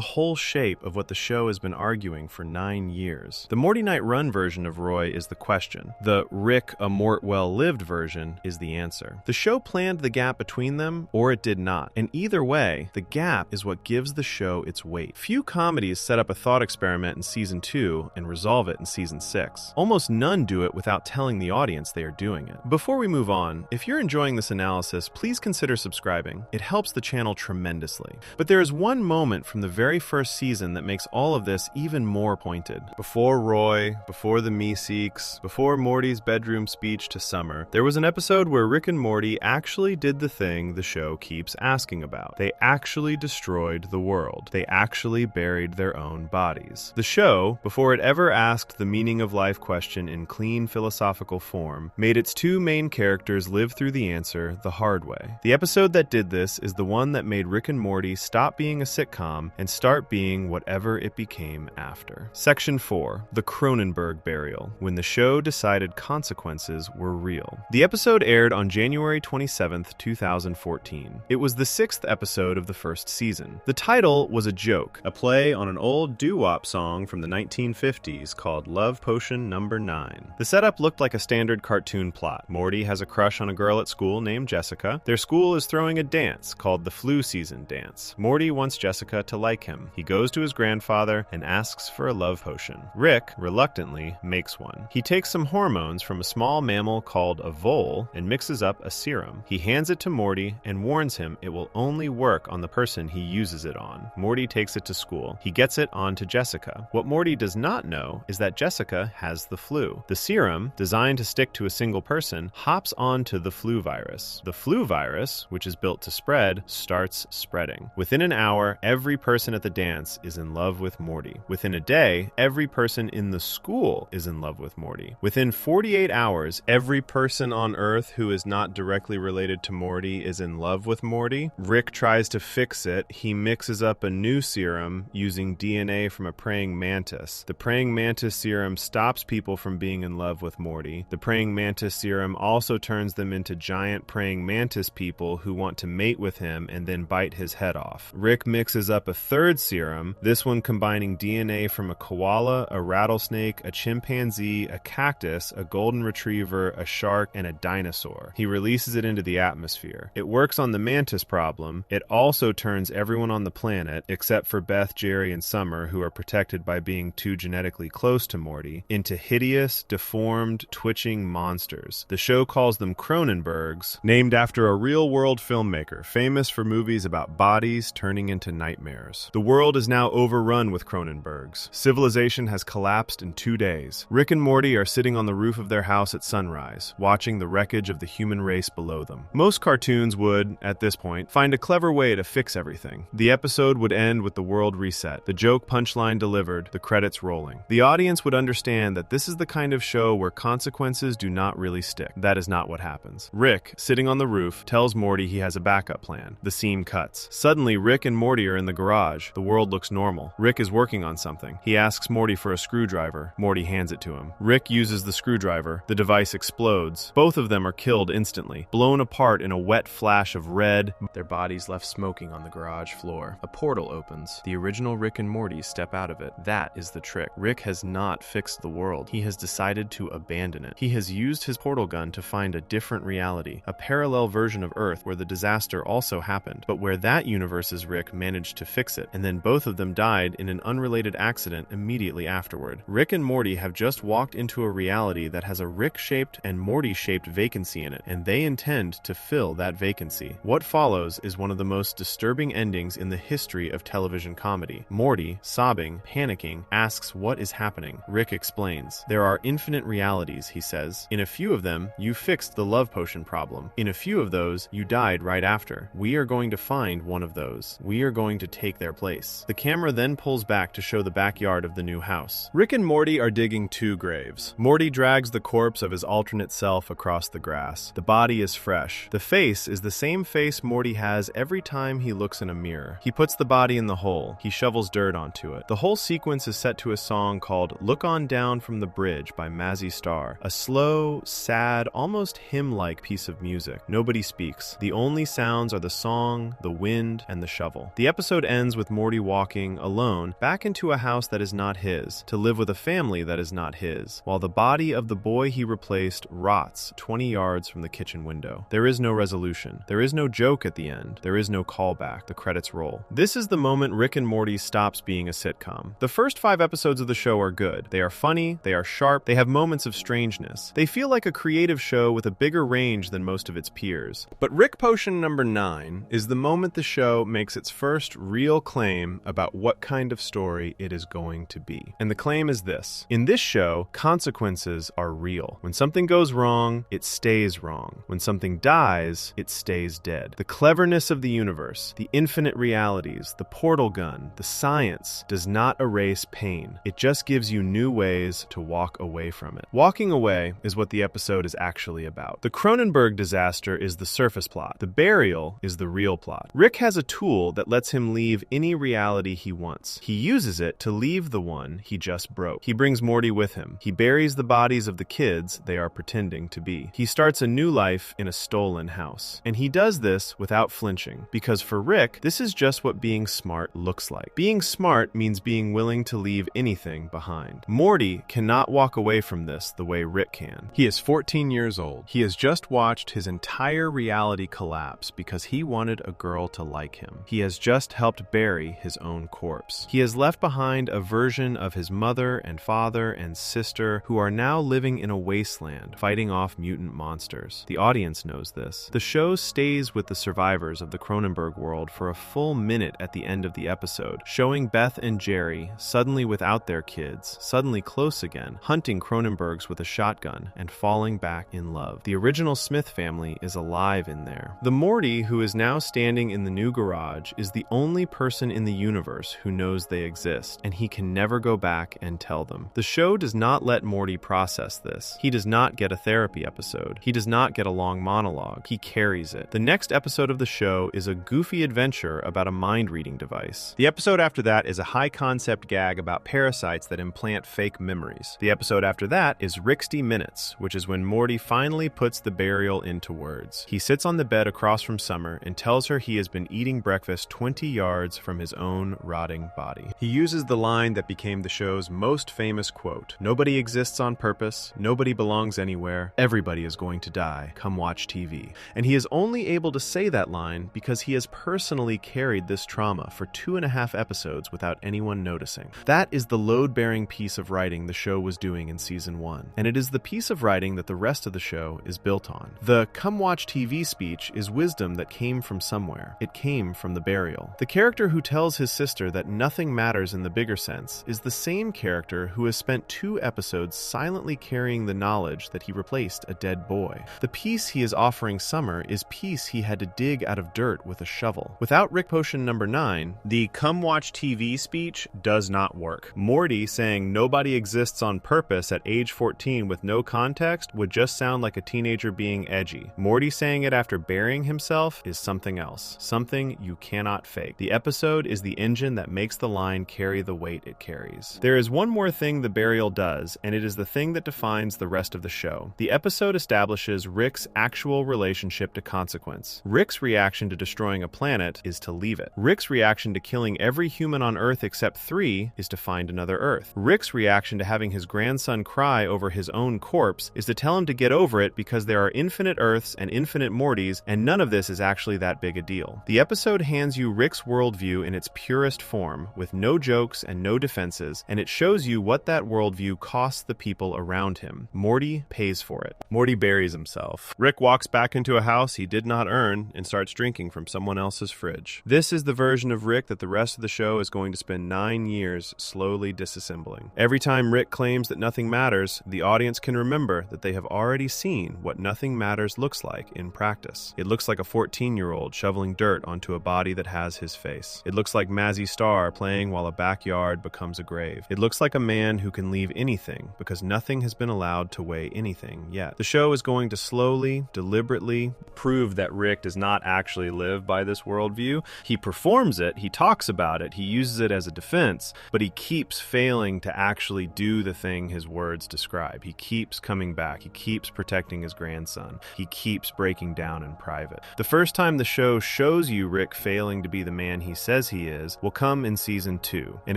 Speaker 1: whole shape of what the show has been arguing for 9 years. The Morty Night Run version of Roy is the question. The Rick, a Mort well-lived version is the answer. The show planned the gap between them, or it did not. And either way, the gap is what gives the show its weight. Few comedies set up a thought experiment in Season 2 and resolve it in Season 6. Almost none do it without telling the audience they are doing it. Before we move on, if you're enjoying this analysis, please consider subscribing. It helps the channel tremendously. But there is one moment from the very first season that makes all of this even more pointed. Before Roy, before the Meeseeks, before Morty's bedroom speech to Summer, there was an episode where Rick and Morty actually did the thing the show keeps asking about. They actually destroyed the world. They actually buried their own bodies. The show, before it ever asked the meaning of life question in clean philosophical form, made its two main characters live through the answer the hard way. The episode that did this is the one that made Rick and Morty stop being a sitcom and start being whatever it became after. Section 4, The Cronenberg Burial, when the show decided consequences were real. The episode aired on January 27th, 2014. It was the 6th episode of the first season. The title was a joke, a play on an old doo-wop song from the 1950s called Love Potion No. 9. The setup looked like a standard cartoon plot. Morty has a crush on a girl at school named Jessica. Their school is throwing a dance called the Flu Season Dance. Morty wants Jessica to like him. He goes to his grandfather and asks for a love potion. Rick, reluctantly, makes one. He takes some hormones from a small mammal called a vole and mixes up a serum. He hands it to Morty and warns him it will only work on the person he uses it on. Morty takes it to school. He gets it on to Jessica. What Morty does not know is that Jessica has the flu. The serum, designed to stick to a single person, hops onto the flu virus. The flu virus, which is built to spread, starts spreading. Within an hour, every person at the dance is in love with Morty. Within a day, every person in the school is in love with Morty. Within 48 hours, every person on Earth who is not directly related to Morty is in love with Morty. Rick tries to fix it. He mixes up a new serum using DNA from a praying mantis. The praying mantis serum stops people from being in love with Morty. The praying mantis serum also turns them into giant praying mantis people who want to mate with him and then bite his head off. Rick mixes up a third serum, this one combining DNA from a koala, a rattlesnake, a chimpanzee, a cactus, a golden retriever, a shark, and a dinosaur. He releases it into the atmosphere. It works on the mantis problem. It also turns everyone on the planet, except for Beth, Jerry, and Summer, who are protected by being too genetically close to Morty, into hideous, deformed, twitching monsters. The show calls them Cronenbergs, named after a real-world filmmaker famous for movies about bodies turning into nightmares. The world is now overrun with Cronenbergs. Civilization has collapsed in 2 days. Rick and Morty are sitting on the roof of their house at sunrise, watching the wreckage of the human race below them. Most cartoons would, at this point, find a clever way to fix everything. The episode would end with the world reset, the joke punchline delivered, the credits rolling. The audience would understand that this is the kind of show where consequences do not really stick. That is not what happens. Rick, sitting on the roof, tells Morty he has a backup plan. The scene cuts. Suddenly, Rick and Morty are in the garage. The world looks normal. Rick is working on something. He asks Morty for a screwdriver. Morty hands it to him. Rick uses the screwdriver. The device explodes. Both of them are killed instantly, blown apart in a wet flash of red, their bodies left smoking on the garage floor. A portal opens. The original Rick and Morty step out of it. That is the trick. Rick has not fixed the world. He has decided to abandon it. He has used his portal gun to find a different reality, a parallel version of Earth where the disaster also happened, but where that universe's Rick managed to fix it, and then both of them died in an unrelated accident immediately afterward. Rick and Morty have just walked into a reality that has a Rick-shaped and Morty-shaped vacancy in it, and they intend to fill that vacancy. What follows is one of the most disturbing endings in the history of television comedy. Morty, sobbing, panicking, asks what is happening. Rick explains. There are infinite realities, he says. In a few of them, you fix fixed the love potion problem. In a few of those, you died right after. We are going to find one of those. We are going to take their place. The camera then pulls back to show the backyard of the new house. Rick and Morty are digging 2 graves. Morty drags the corpse of his alternate self across the grass. The body is fresh. The face is the same face Morty has every time he looks in a mirror. He puts the body in the hole. He shovels dirt onto it. The whole sequence is set to a song called Look On Down from the Bridge by Mazzy Star, a slow, sad, almost hymn-like piece of music. Nobody speaks. The only sounds are the song, the wind, and the shovel. The episode ends with Morty walking, alone, back into a house that is not his, to live with a family that is not his, while the body of the boy he replaced rots 20 yards from the kitchen window. There is no resolution. There is no joke at the end. There is no callback. The credits roll. This is the moment Rick and Morty stops being a sitcom. The first 5 episodes of the show are good. They are funny, they are sharp, they have moments of strangeness. They feel like a creative show with a bigger range than most of its peers. But Rick Potion number 9 is the moment the show makes its first real claim about what kind of story it is going to be. And the claim is this: in this show, consequences are real. When something goes wrong, it stays wrong. When something dies, it stays dead. The cleverness of the universe, the infinite realities, the portal gun, the science does not erase pain. It just gives you new ways to walk away from it. Walking away is what the episode is actually about. The Cronenberg disaster is the surface plot. The burial is the real plot. Rick has a tool that lets him leave any reality he wants. He uses it to leave the one he just broke. He brings Morty with him. He buries the bodies of the kids they are pretending to be. He starts a new life in a stolen house. And he does this without flinching, because for Rick, this is just what being smart looks like. Being smart means being willing to leave anything behind. Morty cannot walk away from this the way Rick can. He is 14 years old. He has just watched his entire reality collapse because he wanted a girl to like him. He has just helped bury his own corpse. He has left behind a version of his mother and father and sister who are now living in a wasteland, fighting off mutant monsters. The audience knows this. The show stays with the survivors of the Cronenberg world for a full minute at the end of the episode, showing Beth and Jerry, suddenly without their kids, suddenly close again, hunting Cronenbergs with a shotgun and falling back in love. The original Smith family is alive in there. The Morty who is now standing in the new garage is the only person in the universe who knows they exist, and he can never go back and tell them. The show does not let Morty process this. He does not get a therapy episode. He does not get a long monologue. He carries it. The next episode of the show is a goofy adventure about a mind-reading device. The episode after that is a high-concept gag about parasites that implant fake memories. The episode after that is Rixty Minutes, which is when Morty finally puts the burial into words. He sits on the bed across from Summer and tells her he has been eating breakfast 20 yards from his own rotting body. He uses the line that became the show's most famous quote: "Nobody exists on purpose, nobody belongs anywhere, everybody is going to die, come watch TV." And he is only able to say that line because he has personally carried this trauma for 2.5 episodes without anyone noticing. That is the load-bearing piece of writing the show was doing in season 1, and it is the piece of writing that the rest of the show is built on. The "come watch TV" speech is wisdom that came from somewhere. It came from the burial. The character who tells his sister that nothing matters in the bigger sense is the same character who has spent 2 episodes silently carrying the knowledge that he replaced a dead boy. The peace he is offering Summer is peace he had to dig out of dirt with a shovel. Without Rick Potion number 9, the "come watch TV" speech does not work. Morty saying nobody exists on purpose at age 14 with no context would just sound like a teenager being edgy. Morty saying it after burying himself is something else, something you cannot fake. The episode is the engine that makes the line carry the weight it carries. There is one more thing the burial does, and it is the thing that defines the rest of the show. The episode establishes Rick's actual relationship to consequence. Rick's reaction to destroying a planet is to leave it. Rick's reaction to killing every human on Earth except 3 is to find another Earth. Rick's reaction to having his grandson cry over his own corpse is to tell him to get over it because there are infinite Earths and infinite Mortys, and none of this is actually that big a deal. The episode hands you Rick's worldview in its purest form, with no jokes and no defenses, and it shows you what that worldview costs the people around him. Morty pays for it. Morty buries himself. Rick walks back into a house he did not earn and starts drinking from someone else's fridge. This is the version of Rick that the rest of the show is going to spend 9 years slowly disassembling. Every time Rick claims that nothing matters, the audience can remember that they have already seen seen what nothing matters looks like in practice. It looks like a 14-year-old shoveling dirt onto a body that has his face. It looks like Mazzy Star playing while a backyard becomes a grave. It looks like a man who can leave anything because nothing has been allowed to weigh anything yet. The show is going to slowly, deliberately prove that Rick does not actually live by this worldview. He performs it, he talks about it, he uses it as a defense, but he keeps failing to actually do the thing his words describe. He keeps coming back. He keeps protecting his grandson. He keeps breaking down in private. The first time the show shows you Rick failing to be the man he says he is will come in season 2, and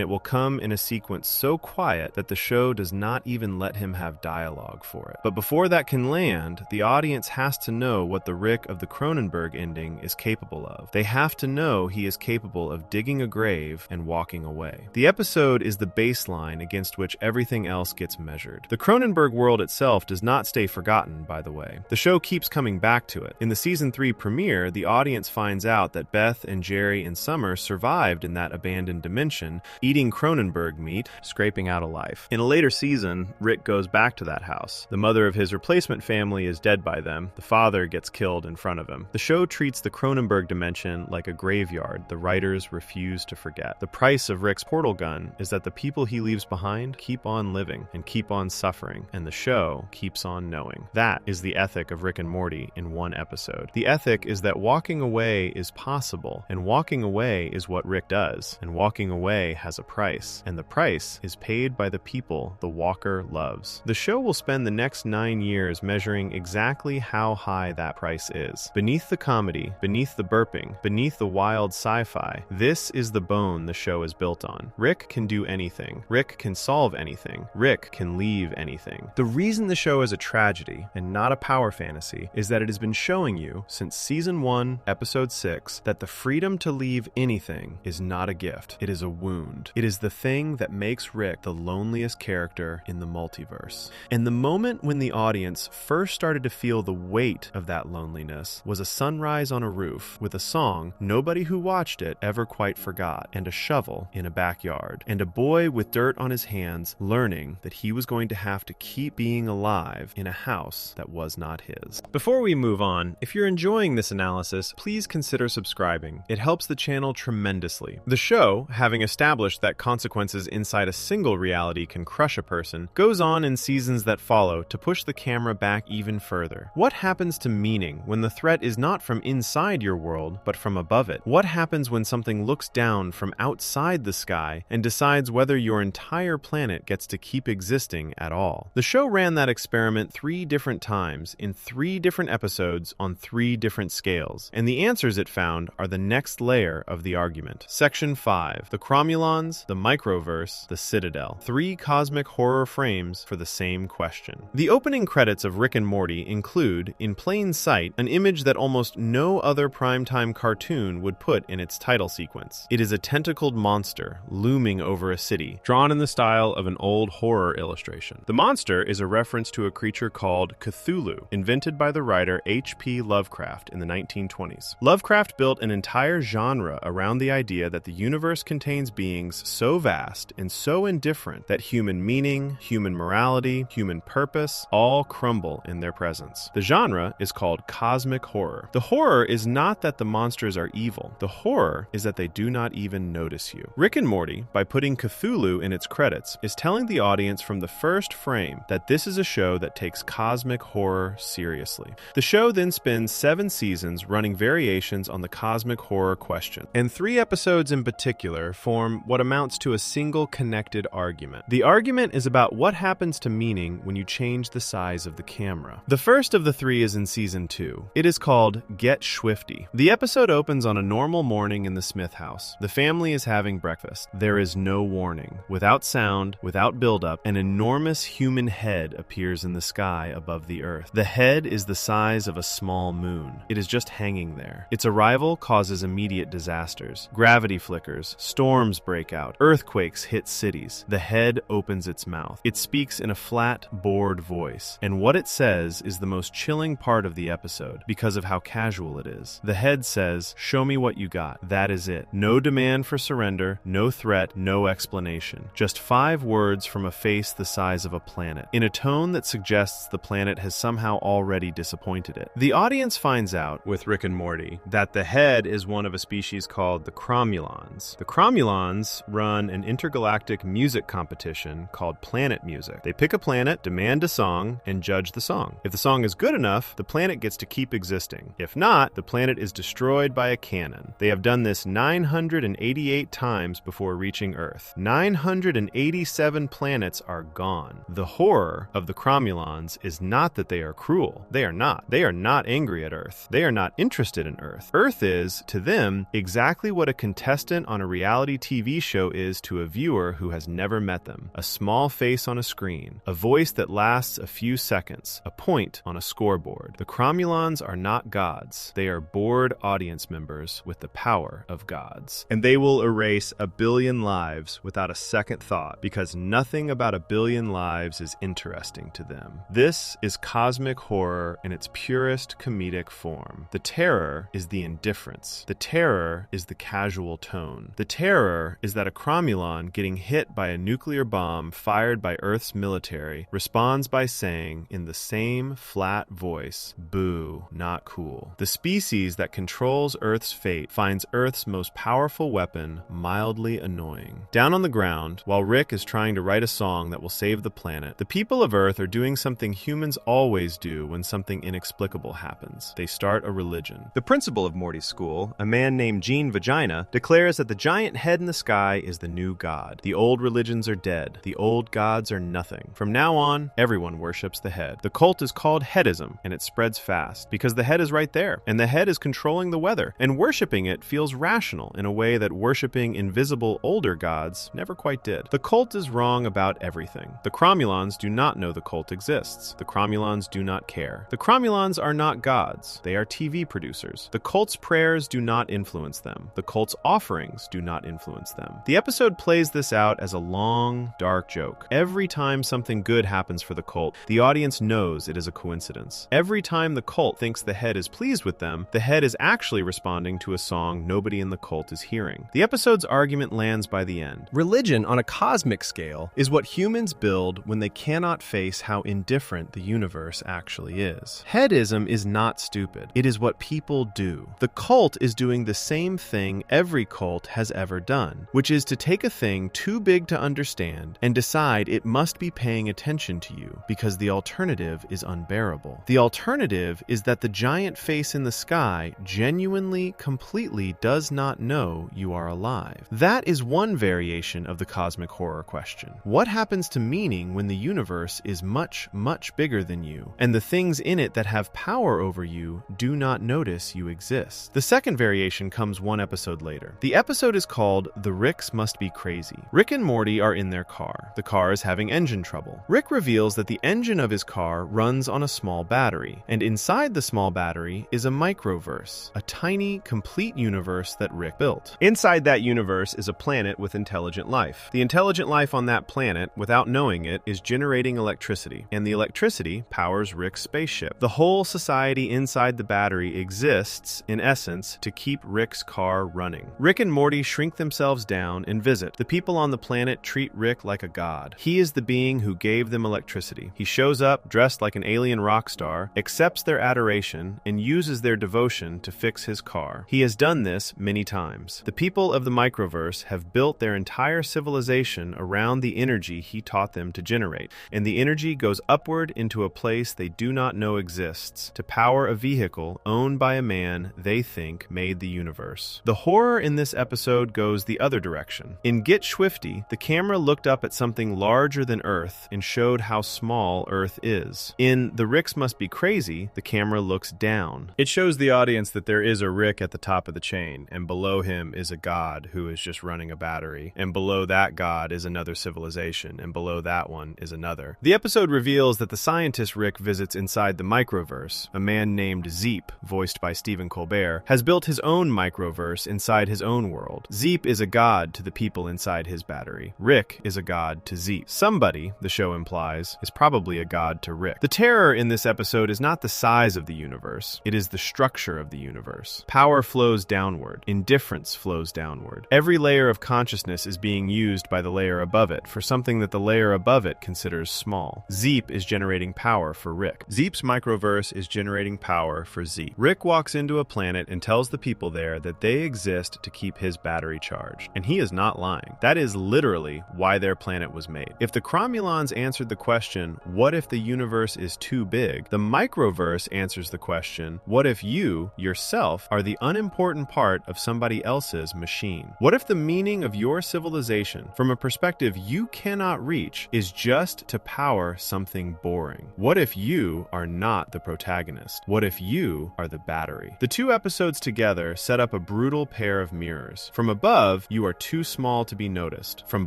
Speaker 1: it will come in a sequence so quiet that the show does not even let him have dialogue for it. But before that can land, the audience has to know what the Rick of the Cronenberg ending is capable of. They have to know he is capable of digging a grave and walking away. The episode is the baseline against which everything else gets measured. The Cronenberg world itself does not stay forgotten, by the way. The show keeps coming back to it. In the season 3 premiere, the audience finds out that Beth and Jerry and Summer survived in that abandoned dimension, eating Cronenberg meat, scraping out a life. In a later season, Rick goes back to that house. The mother of his replacement family is dead by them. The father gets killed in front of him. The show treats the Cronenberg dimension like a graveyard the writers refuse to forget. The price of Rick's portal gun is that the people he leaves behind keep on living and keep on suffering, and the show keeps on knowing. That is the ethic of Rick and Morty in one episode. The ethic is that walking away is possible, and walking away is what Rick does, and walking away has a price, and the price is paid by the people the walker loves. The show will spend the next 9 years measuring exactly how high that price is. Beneath the comedy, beneath the burping, beneath the wild sci-fi, this is the bone the show is built on. Rick can do anything. Rick can solve anything. Rick can leave anything. The reason the show is a tragedy and not a power fantasy is that it has been showing you since season 1, episode 6, that the freedom to leave anything is not a gift. It is a wound. It is the thing that makes Rick the loneliest character in the multiverse. And the moment when the audience first started to feel the weight of that loneliness was a sunrise on a roof with a song nobody who watched it ever quite forgot, and a shovel in a backyard, and a boy with dirt on his hands learning that he was going to have to keep being alive in a house that was not his. Before we move on, if you're enjoying this analysis, please consider subscribing. It helps the channel tremendously. The show, having established that consequences inside a single reality can crush a person, goes on in seasons that follow to push the camera back even further. What happens to meaning when the threat is not from inside your world, but from above it? What happens when something looks down from outside the sky and decides whether your entire planet gets to keep existing at all? The show ran that experiment 3 different times in 3 different episodes on 3 different scales, and the answers it found are the next layer of the argument. Section 5. The Cromulons, the Microverse, the Citadel. 3 cosmic horror frames for the same question. The opening credits of Rick and Morty include, in plain sight, an image that almost no other primetime cartoon would put in its title sequence. It is a tentacled monster looming over a city, drawn in the style of an old horror illustration. The monster is a reference to a creature called Cthulhu, invented by the writer H.P. Lovecraft in the 1920s. Lovecraft built an entire genre around the idea that the universe contains beings so vast and so indifferent that human meaning, human morality, human purpose all crumble in their presence. The genre is called cosmic horror. The horror is not that the monsters are evil. The horror is that they do not even notice you. Rick and Morty, by putting Cthulhu in its credits, is telling the audience from the first frame that this is a show that takes cosmic horror seriously. The show then spends 7 seasons running variations on the cosmic horror question, and 3 episodes in particular form what amounts to a single connected argument. The argument is about what happens to meaning when you change the size of the camera. The first of the 3 is in season 2. It is called Get Schwifty. The episode opens on a normal morning in the Smith house. The family is having breakfast. There is no warning. Without sound, without buildup, an enormous human head appears in the sky above the earth. The head is the size of a small moon. It is just hanging there. Its arrival causes immediate disasters. Gravity flickers, storms break out, earthquakes hit cities. The head opens its mouth. It speaks in a flat, bored voice, and what it says is the most chilling part of the episode because of how casual it is. The head says, "Show me what you got." That is it. No demand for surrender, no threat, no explanation. Just 5 words from a face the size of a planet, in a tone that suggests the planet planet has somehow already disappointed it. The audience finds out, with Rick and Morty, that the head is one of a species called the Cromulons. The Cromulons run an intergalactic music competition called Planet Music. They pick a planet, demand a song, and judge the song. If the song is good enough, the planet gets to keep existing. If not, the planet is destroyed by a cannon. They have done this 988 times before reaching Earth. 987 planets are gone. The horror of the Cromulons is not that they are cruel. They are not. They are not angry at Earth. They are not interested in Earth. Earth is, to them, exactly what a contestant on a reality TV show is to a viewer who has never met them. A small face on a screen, a voice that lasts a few seconds, a point on a scoreboard. The Cromulons are not gods. They are bored audience members with the power of gods. And they will erase 1 billion lives without a second thought, because nothing about 1 billion lives is interesting to them. This is cosmic horror in its purest comedic form. The terror is the indifference. The terror is the casual tone. The terror is that a Cromulon getting hit by a nuclear bomb fired by Earth's military responds by saying, in the same flat voice, "Boo, not cool." The species that controls Earth's fate finds Earth's most powerful weapon mildly annoying. Down on the ground, while Rick is trying to write a song that will save the planet, the people of Earth are doing something humans always do when something inexplicable happens. They start a religion. The principal of Morty's school, a man named Gene Vagina, declares that the giant head in the sky is the new god. The old religions are dead. The old gods are nothing. From now on, everyone worships the head. The cult is called headism, and it spreads fast, because the head is right there, and the head is controlling the weather, and worshipping it feels rational in a way that worshipping invisible older gods never quite did. The cult is wrong about everything. The Cromulons do not know the cult exists. The Cromulons do not care. The Cromulons are not gods. They are TV producers. The cult's prayers do not influence them. The cult's offerings do not influence them. The episode plays this out as a long, dark joke. Every time something good happens for the cult, the audience knows it is a coincidence. Every time the cult thinks the head is pleased with them, the head is actually responding to a song nobody in the cult is hearing. The episode's argument lands by the end. Religion on a cosmic scale is what humans build when they cannot face how indifferent the universe actually is. Headism is not stupid. It is what people do. The cult is doing the same thing every cult has ever done, which is to take a thing too big to understand and decide it must be paying attention to you because the alternative is unbearable. The alternative is that the giant face in the sky genuinely, completely does not know you are alive. That is one variation of the cosmic horror question. What happens to meaning when the universe is much, much bigger than you, and the things in it that have power over you do not notice you exist? The second variation comes one episode later. The episode is called The Ricks Must Be Crazy. Rick and Morty are in their car. The car is having engine trouble. Rick reveals that the engine of his car runs on a small battery, and inside the small battery is a microverse, a tiny, complete universe that Rick built. Inside that universe is a planet with intelligent life. The intelligent life on that planet, without knowing it, is generating electricity, and the electricity powers Rick's spaceship. The whole society inside the battery exists, in essence, to keep Rick's car running. Rick and Morty shrink themselves down and visit. The people on the planet treat Rick like a god. He is the being who gave them electricity. He shows up dressed like an alien rock star, accepts their adoration, and uses their devotion to fix his car. He has done this many times. The people of the microverse have built their entire civilization around the energy he taught them to generate, and the energy goes upward into a place they do not know exists, to power a vehicle owned by a man they think made the universe. The horror in this episode goes the other direction. In Get Swifty, the camera looked up at something larger than Earth and showed how small Earth is. In The Ricks Must Be Crazy, the camera looks down. It shows the audience that there is a Rick at the top of the chain, and below him is a god who is just running a battery, and below that god is another civilization, and below that one is another. The episode reveals that the scientist Rick visits inside the microverse, a man named Zeep, voiced by Stephen Colbert, has built his own microverse inside his own world. Zeep is a god to the people inside his battery. Rick is a god to Zeep. Somebody, the show implies, is probably a god to Rick. The terror in this episode is not the size of the universe, it is the structure of the universe. Power flows downward. Indifference flows downward. Every layer of consciousness is being used by the layer above it for something that the layer above it considers small. Zeep is generating generating power for Rick. Zeep's microverse is generating power for Zeep. Rick walks into a planet and tells the people there that they exist to keep his battery charged. And he is not lying. That is literally why their planet was made. If the Cromulons answered the question, what if the universe is too big? The microverse answers the question, what if you, yourself, are the unimportant part of somebody else's machine? What if the meaning of your civilization, from a perspective you cannot reach, is just to power something boring? What if you are not the protagonist? What if you are the battery? The two episodes together set up a brutal pair of mirrors. From above, you are too small to be noticed. From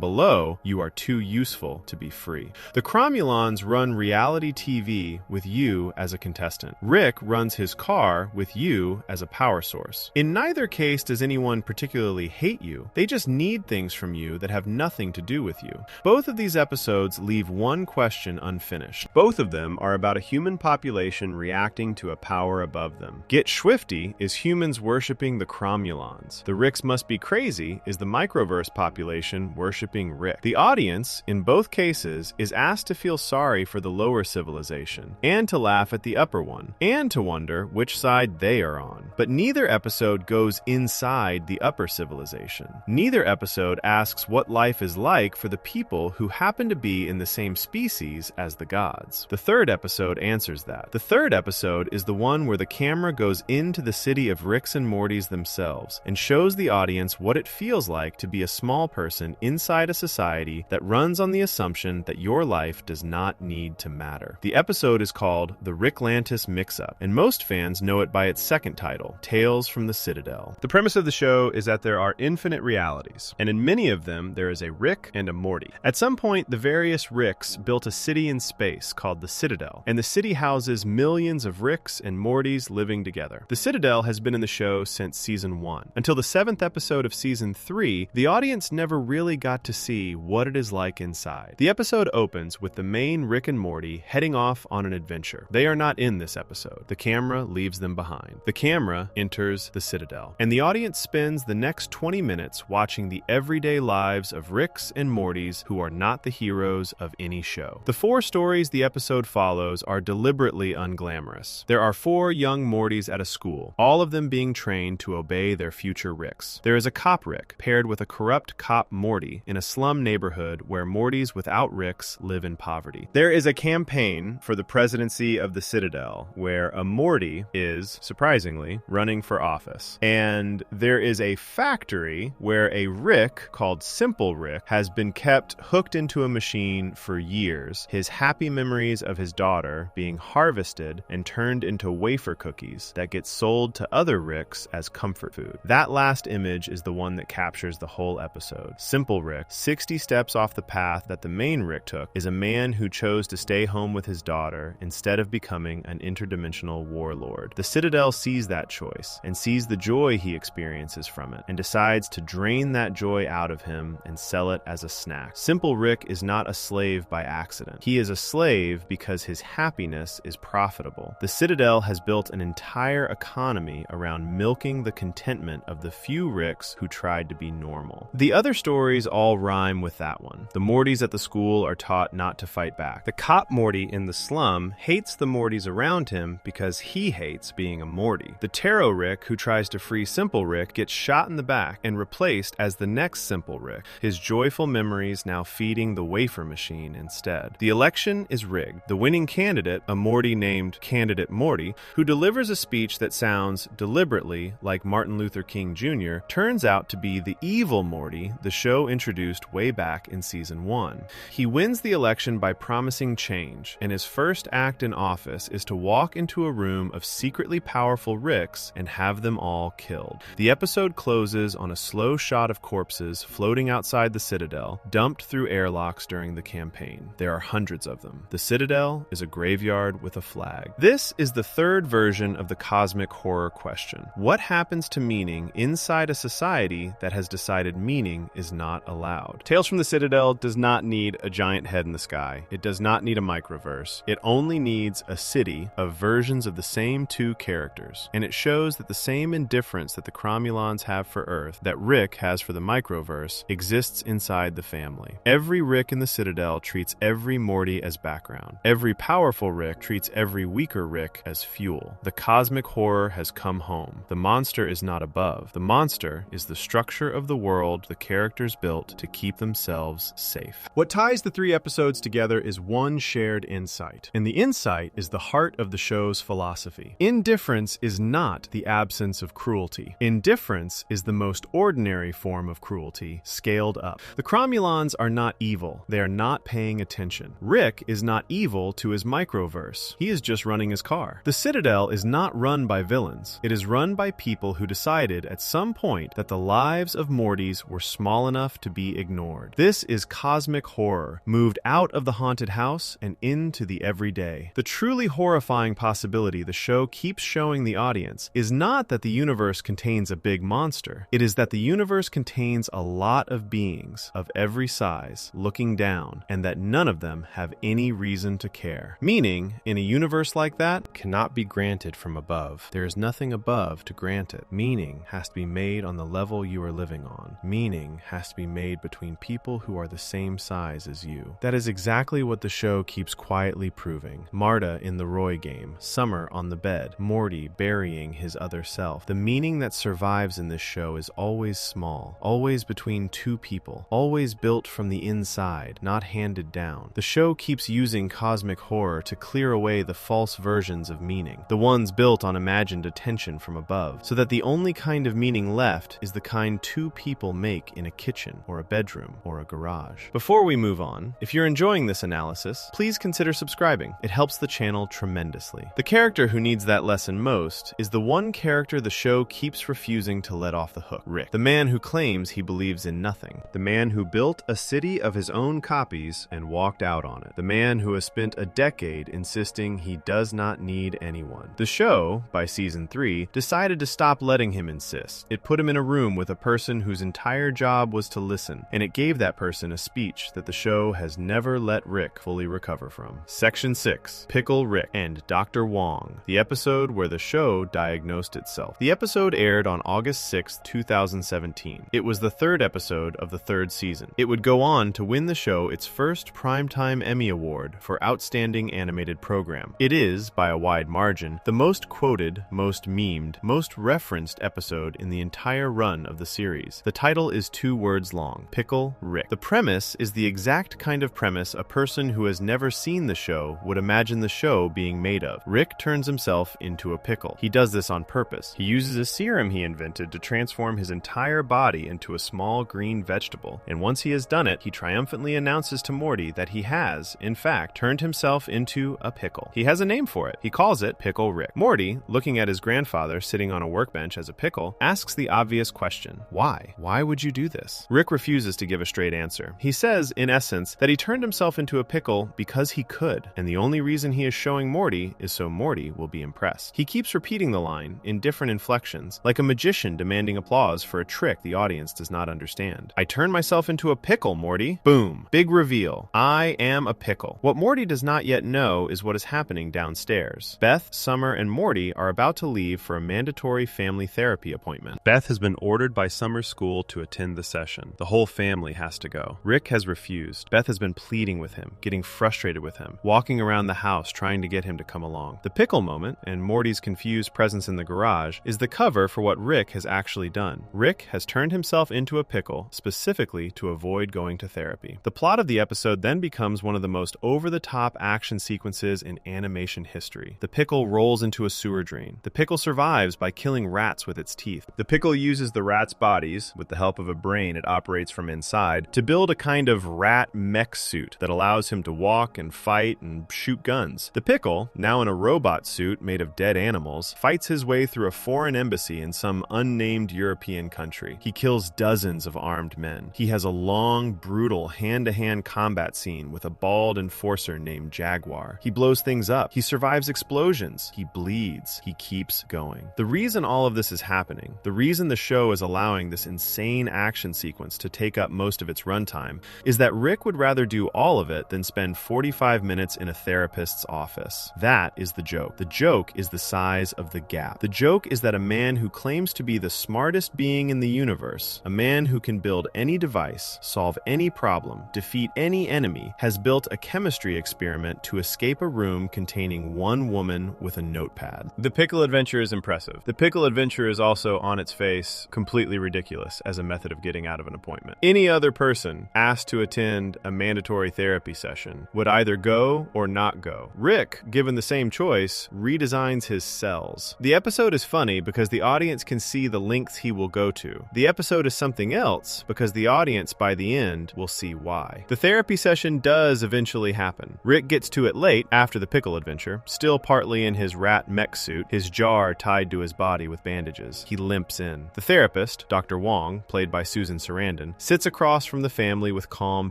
Speaker 1: below, you are too useful to be free. The Cromulons run reality TV with you as a contestant. Rick runs his car with you as a power source. In neither case does anyone particularly hate you. They just need things from you that have nothing to do with you. Both of these episodes leave one question unfinished. Both of them are about a human population reacting to a power above them. Get Swifty is humans worshipping the Cromulons. The Ricks Must Be Crazy is the microverse population worshipping Rick. The audience, in both cases, is asked to feel sorry for the lower civilization, and to laugh at the upper one, and to wonder which side they are on. But neither episode goes inside the upper civilization. Neither episode asks what life is like for the people who happen to be in the same species as the gods. The third episode answers that. The third episode is the one where the camera goes into the city of Ricks and Mortys themselves and shows the audience what it feels like to be a small person inside a society that runs on the assumption that your life does not need to matter. The episode is called The Ricklantis Mix-Up, and most fans know it by its second title, Tales from the Citadel. The premise of the show is that there are infinite realities, and in many of them there is a Rick and a Morty. At some point, the various Ricks built a city in space called the Citadel, and the city houses millions of Ricks and Mortys living together. The Citadel has been in the show since season 1. Until the 7th episode of season 3, the audience never really got to see what it is like inside. The episode opens with the main Rick and Morty heading off on an adventure. They are not in this episode. The camera leaves them behind. The camera enters the Citadel, and the audience spends the next 20 minutes watching the everyday lives of Ricks and Mortys who are not the heroes of any show. The 4 stories the episode follows are deliberately unglamorous. There are 4 young Mortys at a school, all of them being trained to obey their future Ricks. There is a cop Rick paired with a corrupt cop Morty in a slum neighborhood where Mortys without Ricks live in poverty. There is a campaign for the presidency of the Citadel where a Morty is, surprisingly, running for office. And there is a factory where a Rick called Simple Rick has been kept hooked into a machine for years, his happy memories of his daughter being harvested and turned into wafer cookies that get sold to other Ricks as comfort food. That last image is the one that captures the whole episode. Simple Rick, 60 steps off the path that the main Rick took, is a man who chose to stay home with his daughter instead of becoming an interdimensional warlord. The Citadel sees that choice and sees the joy he experiences from it and decides to drain that joy out of him and sell it as a snack. Simple Rick is not a slave by accident. He is a slave because his happiness is profitable. The Citadel has built an entire economy around milking the contentment of the few Ricks who tried to be normal. The other stories all rhyme with that one. The Mortys at the school are taught not to fight back. The cop Morty in the slum hates the Mortys around him because he hates being a Morty. The Taro Rick who tries to free Simple Rick gets shot in the back and replaced as the next Simple Rick, his joyful memories now feeding the wafer machine instead. The election is rigged. The winning candidate, a Morty named Candidate Morty, who delivers a speech that sounds deliberately like Martin Luther King Jr., turns out to be the evil Morty the show introduced way back in season 1. He wins the election by promising change, and his first act in office is to walk into a room of secretly powerful Ricks and have them all killed. The episode closes on a slow shot of corpses floating outside the Citadel, dumped through airlocks during the campaign. There are hundreds of them. The Citadel is a graveyard with a flag. This is the third version of the cosmic horror question. What happens to meaning inside a society that has decided meaning is not allowed? Tales from the Citadel does not need a giant head in the sky. It does not need a microverse. It only needs a city of versions of the same 2 characters. And it shows that the same indifference that the Cromulons have for Earth, that Rick has for the microverse, exists inside the family. Every Rick in the Citadel treats every Morty as background. down. Every powerful Rick treats every weaker Rick as fuel. The cosmic horror has come home. The monster is not above. The monster is the structure of the world the characters built to keep themselves safe. What ties the 3 episodes together is one shared insight, and the insight is the heart of the show's philosophy. Indifference is not the absence of cruelty. Indifference is the most ordinary form of cruelty, scaled up. The Cromulons are not evil. They are not paying attention. Rick is not evil to his microverse. He is just running his car. The Citadel is not run by villains. It is run by people who decided at some point that the lives of Mortys were small enough to be ignored. This is cosmic horror, moved out of the haunted house and into the everyday. The truly horrifying possibility the show keeps showing the audience is not that the universe contains a big monster. It is that the universe contains a lot of beings of every size looking down, and that none of them have any reason to care. Meaning, in a universe like that, cannot be granted from above. There is nothing above to grant it. Meaning has to be made on the level you are living on. Meaning has to be made between people who are the same size as you. That is exactly what the show keeps quietly proving. Marta in the Roy game, Summer on the bed, Morty burying his other self. The meaning that survives in this show is always small, always between 2 people, always built from the inside, not handed down. The show keeps using cosmic horror to clear away the false versions of meaning, the ones built on imagined attention from above, so that the only kind of meaning left is the kind 2 people make in a kitchen or a bedroom or a garage. Before we move on, if you're enjoying this analysis, please consider subscribing. It helps the channel tremendously. The character who needs that lesson most is the one character the show keeps refusing to let off the hook, Rick. The man who claims he believes in nothing. The man who built a city of his own copies and walked out on it. The man who has spent a decade insisting he does not need anyone. The show, by season 3, decided to stop letting him insist. It put him in a room with a person whose entire job was to listen, and it gave that person a speech that the show has never let Rick fully recover from. Section 6, Pickle Rick and Dr. Wong, the episode where the show diagnosed itself. The episode aired on August 6, 2017. It was the 3rd episode of the 3rd season. It would go on to win the show its first Primetime Emmy Award for Outstanding Animated Program. It is, by a wide margin, the most quoted, most memed, most referenced episode in the entire run of the series. The title is 2 words long, Pickle Rick. The premise is the exact kind of premise a person who has never seen the show would imagine the show being made of. Rick turns himself into a pickle. He does this on purpose. He uses a serum he invented to transform his entire body into a small green vegetable, and once he has done it, he triumphantly announces to Morty that he has, in fact, turned himself into a pickle. He has a name for it. He calls it Pickle Rick. Morty, looking at his grandfather sitting on a workbench as a pickle, asks the obvious question, why? Why would you do this? Rick refuses to give a straight answer. He says, in essence, that he turned himself into a pickle because he could, and the only reason he is showing Morty is so Morty will be impressed. He keeps repeating the line in different inflections, like a magician demanding applause for a trick the audience does not understand. I turned myself into a pickle, Morty. Boom. Big reveal. I am a pickle. What Morty does not yet know is what is happening downstairs. Beth, Summer, and Morty are about to leave for a mandatory family therapy appointment. Beth has been ordered by Summer's school to attend the session. The whole family has to go. Rick has refused. Beth has been pleading with him, getting frustrated with him, walking around the house trying to get him to come along. The pickle moment, and Morty's confused presence in the garage, is the cover for what Rick has actually done. Rick has turned himself into a pickle specifically to avoid going to therapy. The plot of the episode then becomes one of the most over-the-top action sequences in animation history. The pickle rolls into a sewer drain. The pickle survives by killing rats with its teeth. The pickle uses the rats' bodies, with the help of a brain it operates from inside, to build a kind of rat mech suit that allows him to walk and fight and shoot guns. The pickle, now in a robot suit made of dead animals, fights his way through a foreign embassy in some unnamed European country. He kills dozens of armed men. He has a long, brutal hand-to-hand combat scene with a bald enforcer named Jaguar. He blows things up. He survives explosions. He bleeds. He keeps going. The reason all of this is happening, the reason the show is allowing this insane action sequence to take up most of its runtime, is that Rick would rather do all of it than spend 45 minutes in a therapist's office. That is the joke. The joke is the size of the gap. The joke is that a man who claims to be the smartest being in the universe, a man who can build any device, solve any problem, defeat any enemy, has built a chemistry experiment to escape a room containing one woman with a notepad. The Pickle Adventure is impressive. The Pickle Adventure is also, on its face, completely ridiculous as a method of getting out of an appointment. Any other person asked to attend a mandatory therapy session would either go or not go. Rick, given the same choice, redesigns his cells. The episode is funny because the audience can see the lengths he will go to. The episode is something else because the audience, by the end, will see why. The therapy session does eventually happen. Rick gets to it late after the Pickle Adventure, still partly in his rat mech suit, his jar tied to his body with bandages. He limps in. The therapist, Dr. Wong, played by Susan Sarandon, sits across from the family with calm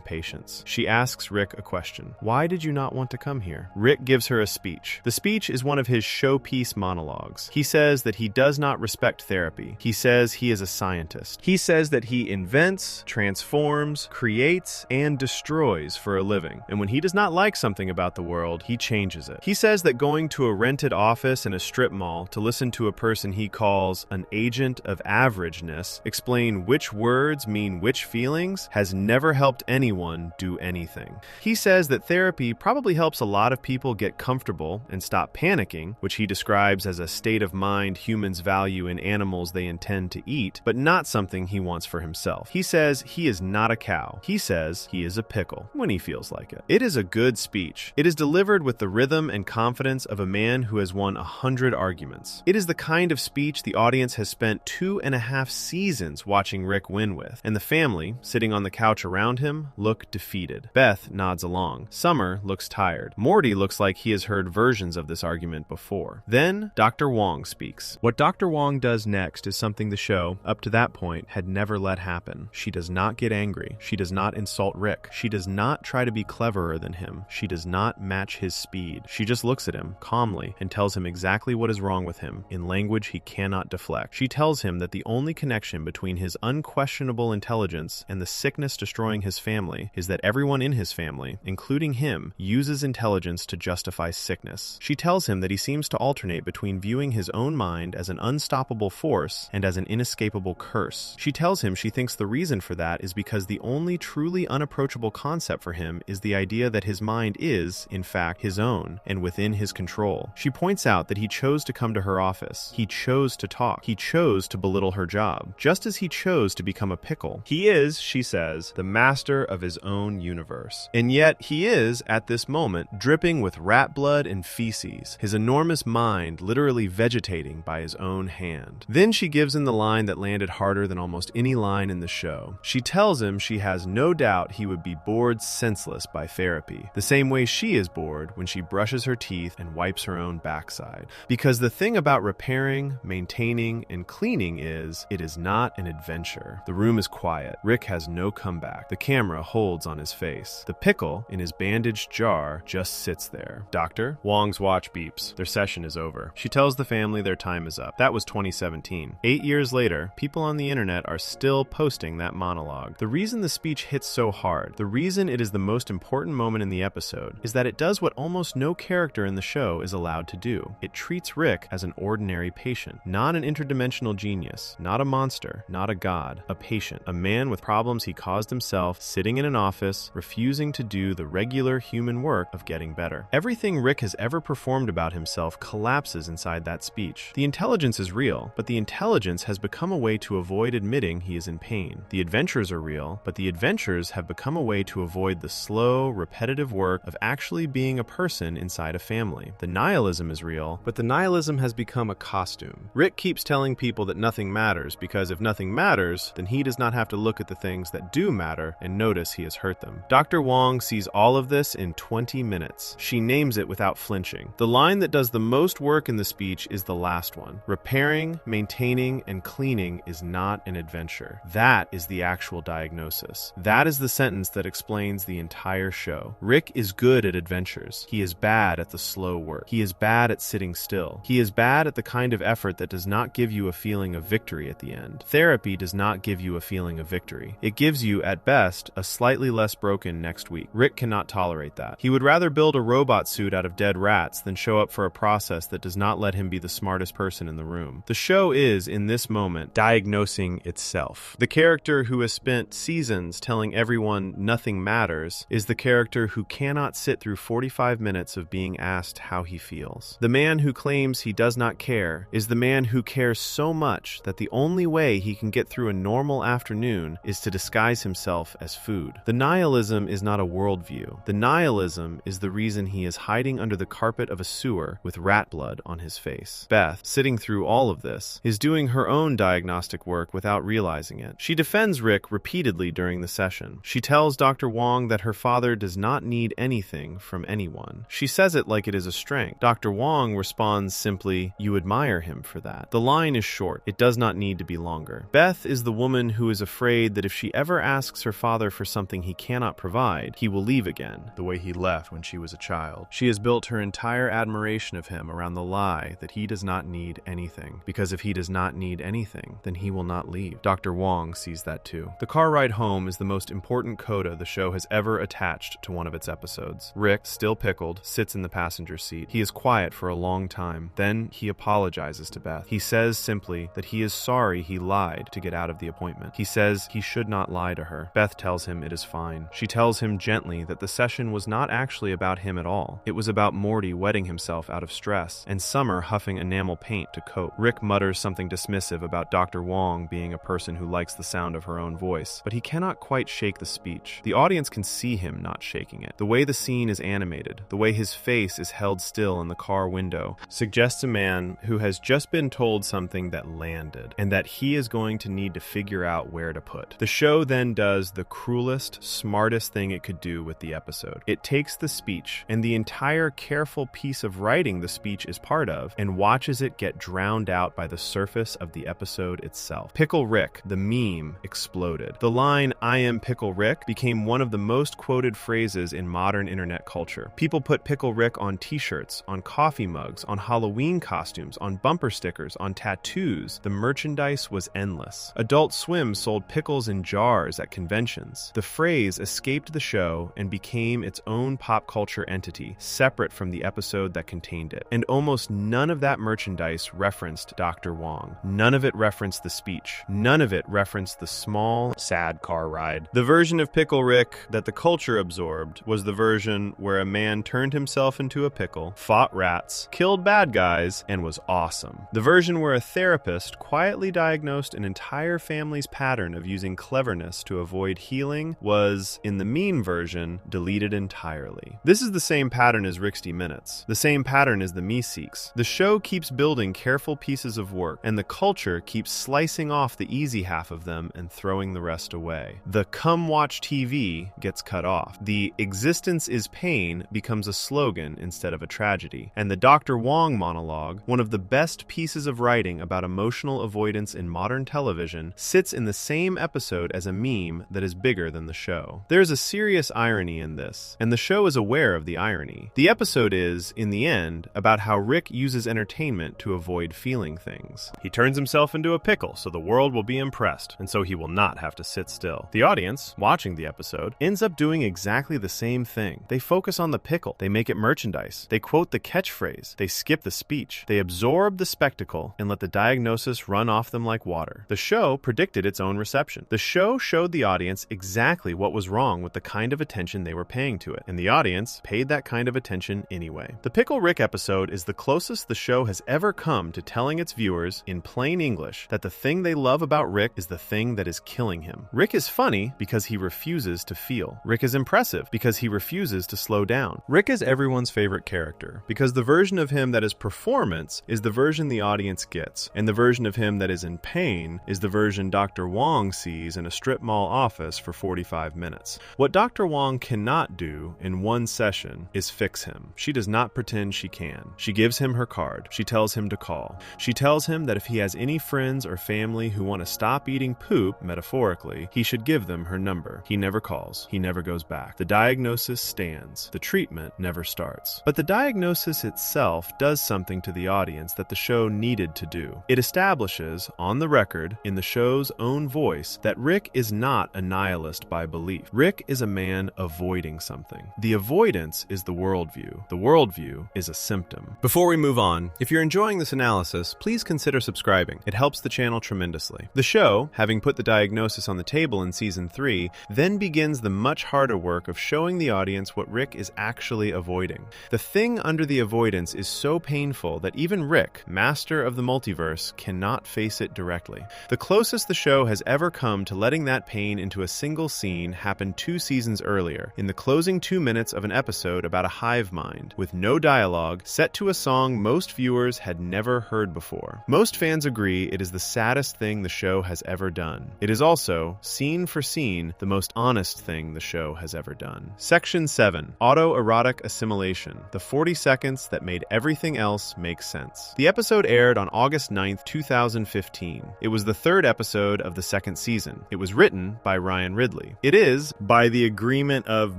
Speaker 1: patience. She asks Rick a question. Why did you not want to come here? Rick gives her a speech. The speech is one of his showpiece monologues. He says that he does not respect therapy. He says he is a scientist. He says that he invents, transforms, creates, and destroys for a living. And when he does not like something about the world, he changes it. He says that going to a rented office in a strip mall to listen to a person he calls an agent of averageness explain which words mean which feelings has never helped anyone do anything. He says that therapy probably helps a lot of people get comfortable and stop panicking, which he describes as a state of mind humans value in animals they intend to eat, but not something he wants for himself. He says he is not a cow. He says he is a pickle when he feels like it. It is a good speech. It is delivered with the rhythm and confidence of a man who has won 100 arguments. It is the kind of speech the audience has spent 2.5 seasons watching Rick win with, and the family, sitting on the couch around him, look defeated. Beth nods along. Summer looks tired. Morty looks like he has heard versions of this argument before. Then, Dr. Wong speaks. What Dr. Wong does next is something the show, up to that point, had never let happen. She does not get angry. She does not insult Rick. She does not try to be cleverer than him. She does not match his speed. She just looks at him calmly and tells him exactly what is wrong with him in language he cannot deflect. She tells him that the only connection between his unquestionable intelligence and the sickness destroying his family is that everyone in his family, including him, uses intelligence to justify sickness. She tells him that he seems to alternate between viewing his own mind as an unstoppable force and as an inescapable curse. She tells him she thinks the reason for that is because the only truly unapproachable concept for him is the idea that his mind is, in fact, his own and within his control. She points out that he chose to come to her office. He chose to talk. He chose to belittle her job, just as he chose to become a pickle. He is, she says, the master of his own universe. And yet he is, at this moment, dripping with rat blood and feces, his enormous mind literally vegetating by his own hand. Then she gives him the line that landed harder than almost any line in the show. She tells him she has no doubt he would be bored senseless by therapy, the same way she is bored when she brushes her teeth and wipes her own backside. Because the thing about repairing, maintaining, and cleaning is, it is not an adventure. The room is quiet. Rick has no comeback. The camera holds on his face. The pickle in his bandaged jar just sits there. Doctor? Wong's watch beeps. Their session is over. She tells the family their time is up. That was 2017. 8 years later, people on the internet are still posting that monologue. The reason the speech hits so hard, the reason it is the most important moment in the episode, is that it does what almost no character in the show is allowed to do. It treats Rick as an ordinary patient, not an interdimensional genius, not a monster, not a god, a patient, a man with problems he caused himself, sitting in an office, refusing to do the regular human work of getting better. Everything Rick has ever performed about himself collapses inside that speech. The intelligence is real, but the intelligence has become a way to avoid admitting he is in pain. The adventures are real, but the adventures have become a way to avoid the slow, repetitive work of actually being a person inside a family. The nihilism is real, but the nihilism has become a costume. Rick keeps telling people that nothing matters because if nothing matters, then he does not have to look at the things that do matter and notice he has hurt them. Dr. Wong sees all of this in 20 minutes. She names it without flinching. The line that does the most work in the speech is the last one. Repairing, maintaining, and cleaning is not an adventure. That is the actual diagnosis. That is the sentence that explains the entire show. Rick is good at adventures. He is bad at the slow work. He is bad at sitting still. He is bad at the kind of effort that does not give you a feeling of victory at the end. Therapy does not give you a feeling of victory. It gives you, at best, a slightly less broken next week. Rick cannot tolerate that. He would rather build a robot suit out of dead rats than show up for a process that does not let him be the smartest person in the room. The show is, in this moment, diagnosing itself. The character who has spent seasons telling everyone nothing matters is the character who cannot sit through 45 minutes of being asked how he feels. The man who claims he does not care is the man who cares so much that the only way he can get through a normal afternoon is to disguise himself as food. The nihilism is not a worldview. The nihilism is the reason he is hiding under the carpet of a sewer with rat blood on his face. Beth, sitting through all of this, is doing her own diagnostic work without realizing it. She defends Rick repeatedly during the session. She tells Dr. Wong that her father does not need anything from anyone. She says it like it is a strength. Dr. Wong responds simply, "You admire him for that." The line is short. It does not need to be longer. Beth is the woman who is afraid that if she ever asks her father for something he cannot provide, he will leave again, the way he left when she was a child. She has built her entire admiration of him around the lie that he does not need anything, because if he does not need anything, then he will not leave. Dr. Wong sees that too. The car ride home is the most important coda the show has ever attached to one of its episodes. Rick, still pickled, sits in the passenger seat. He is quiet for a long time. Then he apologizes to Beth. He says simply that he is sorry he lied to get out of the appointment. He says he should not lie to her. Beth tells him it is fine. She tells him gently that the session was not actually about him at all. It was about Morty wetting himself out of stress and Summer huffing enamel paint to cope. Rick mutters something dismissive about Dr. Wong being a person who likes the sound of her own voice, but he cannot quite shake the speech. The audience can see him not shaking it. The way the scene is animated, the way his face is held still in the car window, suggests a man who has just been told something that landed, and that he is going to need to figure out where to put. The show then does the cruelest, smartest thing it could do with the episode. It takes the speech, and the entire careful piece of writing the speech is part of, and watches it get drowned out by the surface of the episode itself. Pickle Rick, the meme, exploded. The line, "I am Pickle Rick," became one of the most quoted phrases in modern internet culture. People put Pickle Rick on t-shirts, on coffee mugs, on Halloween costumes, on bumper stickers, on tattoos. The merchandise was endless. Adult Swim sold pickles in jars at conventions. The phrase escaped the show and became its own pop culture entity, separate from the episode that contained it. And almost none of that merchandise referenced Dr. Wong. None of it referenced the speech. None of it referenced the small, sad car ride. The version of Pickle Rick that the culture absorbed was the version where a man turned himself into a pickle, fought rats, killed bad guys, and was awesome. The version where a therapist quietly diagnosed an entire family's pattern of using cleverness to avoid healing was, in the meme version, deleted entirely. This is the same pattern as Ricksty Minutes, the same pattern as the Me-Seeks. The show keeps building careful pieces of work, and the culture keeps slicing off the easy half of them and throwing the rest away. The "come watch TV" gets cut off. The "existence is pain" becomes a slogan instead of a tragedy. And the Dr. Wong monologue, one of the best pieces of writing about emotional avoidance in modern television, sits in the same episode as a meme that is bigger than the show. There is a serious irony in this, and the show is aware of the irony. The episode is, in the end, about how Rick uses entertainment to avoid feeling things. He turns himself into a pickle so the world will be impressed, and so he will not have to sit still. The audience, watching the episode, ends up doing exactly the same thing. They focus on the pickle. They make it merchandise. They quote the catchphrase. They skip the speech. They absorb the spectacle and let the diagnosis run off them like water. The show predicted its own reception. The show showed the audience exactly what was wrong with the kind of attention they were paying to it, and the audience paid that kind of attention anyway. The Pickle Rick episode is the closest the show has ever come to telling its viewers, in plain English, that the thing they love about Rick is the thing that is killing him. Rick is funny because he refuses to feel. Rick is impressive because he refuses to slow down. Rick is everyone's favorite character because the version of him that is performance is the version the audience gets, and the version of him that is in pain is the version Dr. Wong sees in a strip mall office for 45 minutes. What Dr. Wong cannot do in one session is fix him. She does not pretend she can. She gives him her card. She tells him to call. She tells him that if he has any friends or family who want to stop eating poop, metaphorically, he should give them her number. He never calls. He never goes back. The diagnosis stands. The treatment never starts. But the diagnosis itself does something to the audience that the show needed to do. It establishes, on the record, in the show's own voice, that Rick is not a nihilist by belief. Rick is a man avoiding something. The avoidance is the worldview. The worldview is a symptom. Before we move on, if you're enjoying this analysis, please consider subscribing. It helps the channel tremendously. The show, having put the diagnosis on the table in season 3, then begins the much harder work of showing the audience what Rick is actually avoiding. The thing under the avoidance is so painful that even Rick, master of the multiverse, cannot face it directly. The closest the show has ever come to letting that pain into a single scene happened 2 seasons earlier, in the closing 2 minutes of an episode about a hive mind, with no dialogue, set to a song most viewers had never heard before. Most fans agree it is the saddest thing the show has ever done. It is also, scene for scene, the most honest thing the show has ever done. Section 7. Autoerotic Assimilation. The 40 seconds that made everything else make sense. The episode aired on August 9th, 2015. It was the 3rd episode of the 2nd season. It was written by Ryan Ridley. It is, by the agreement of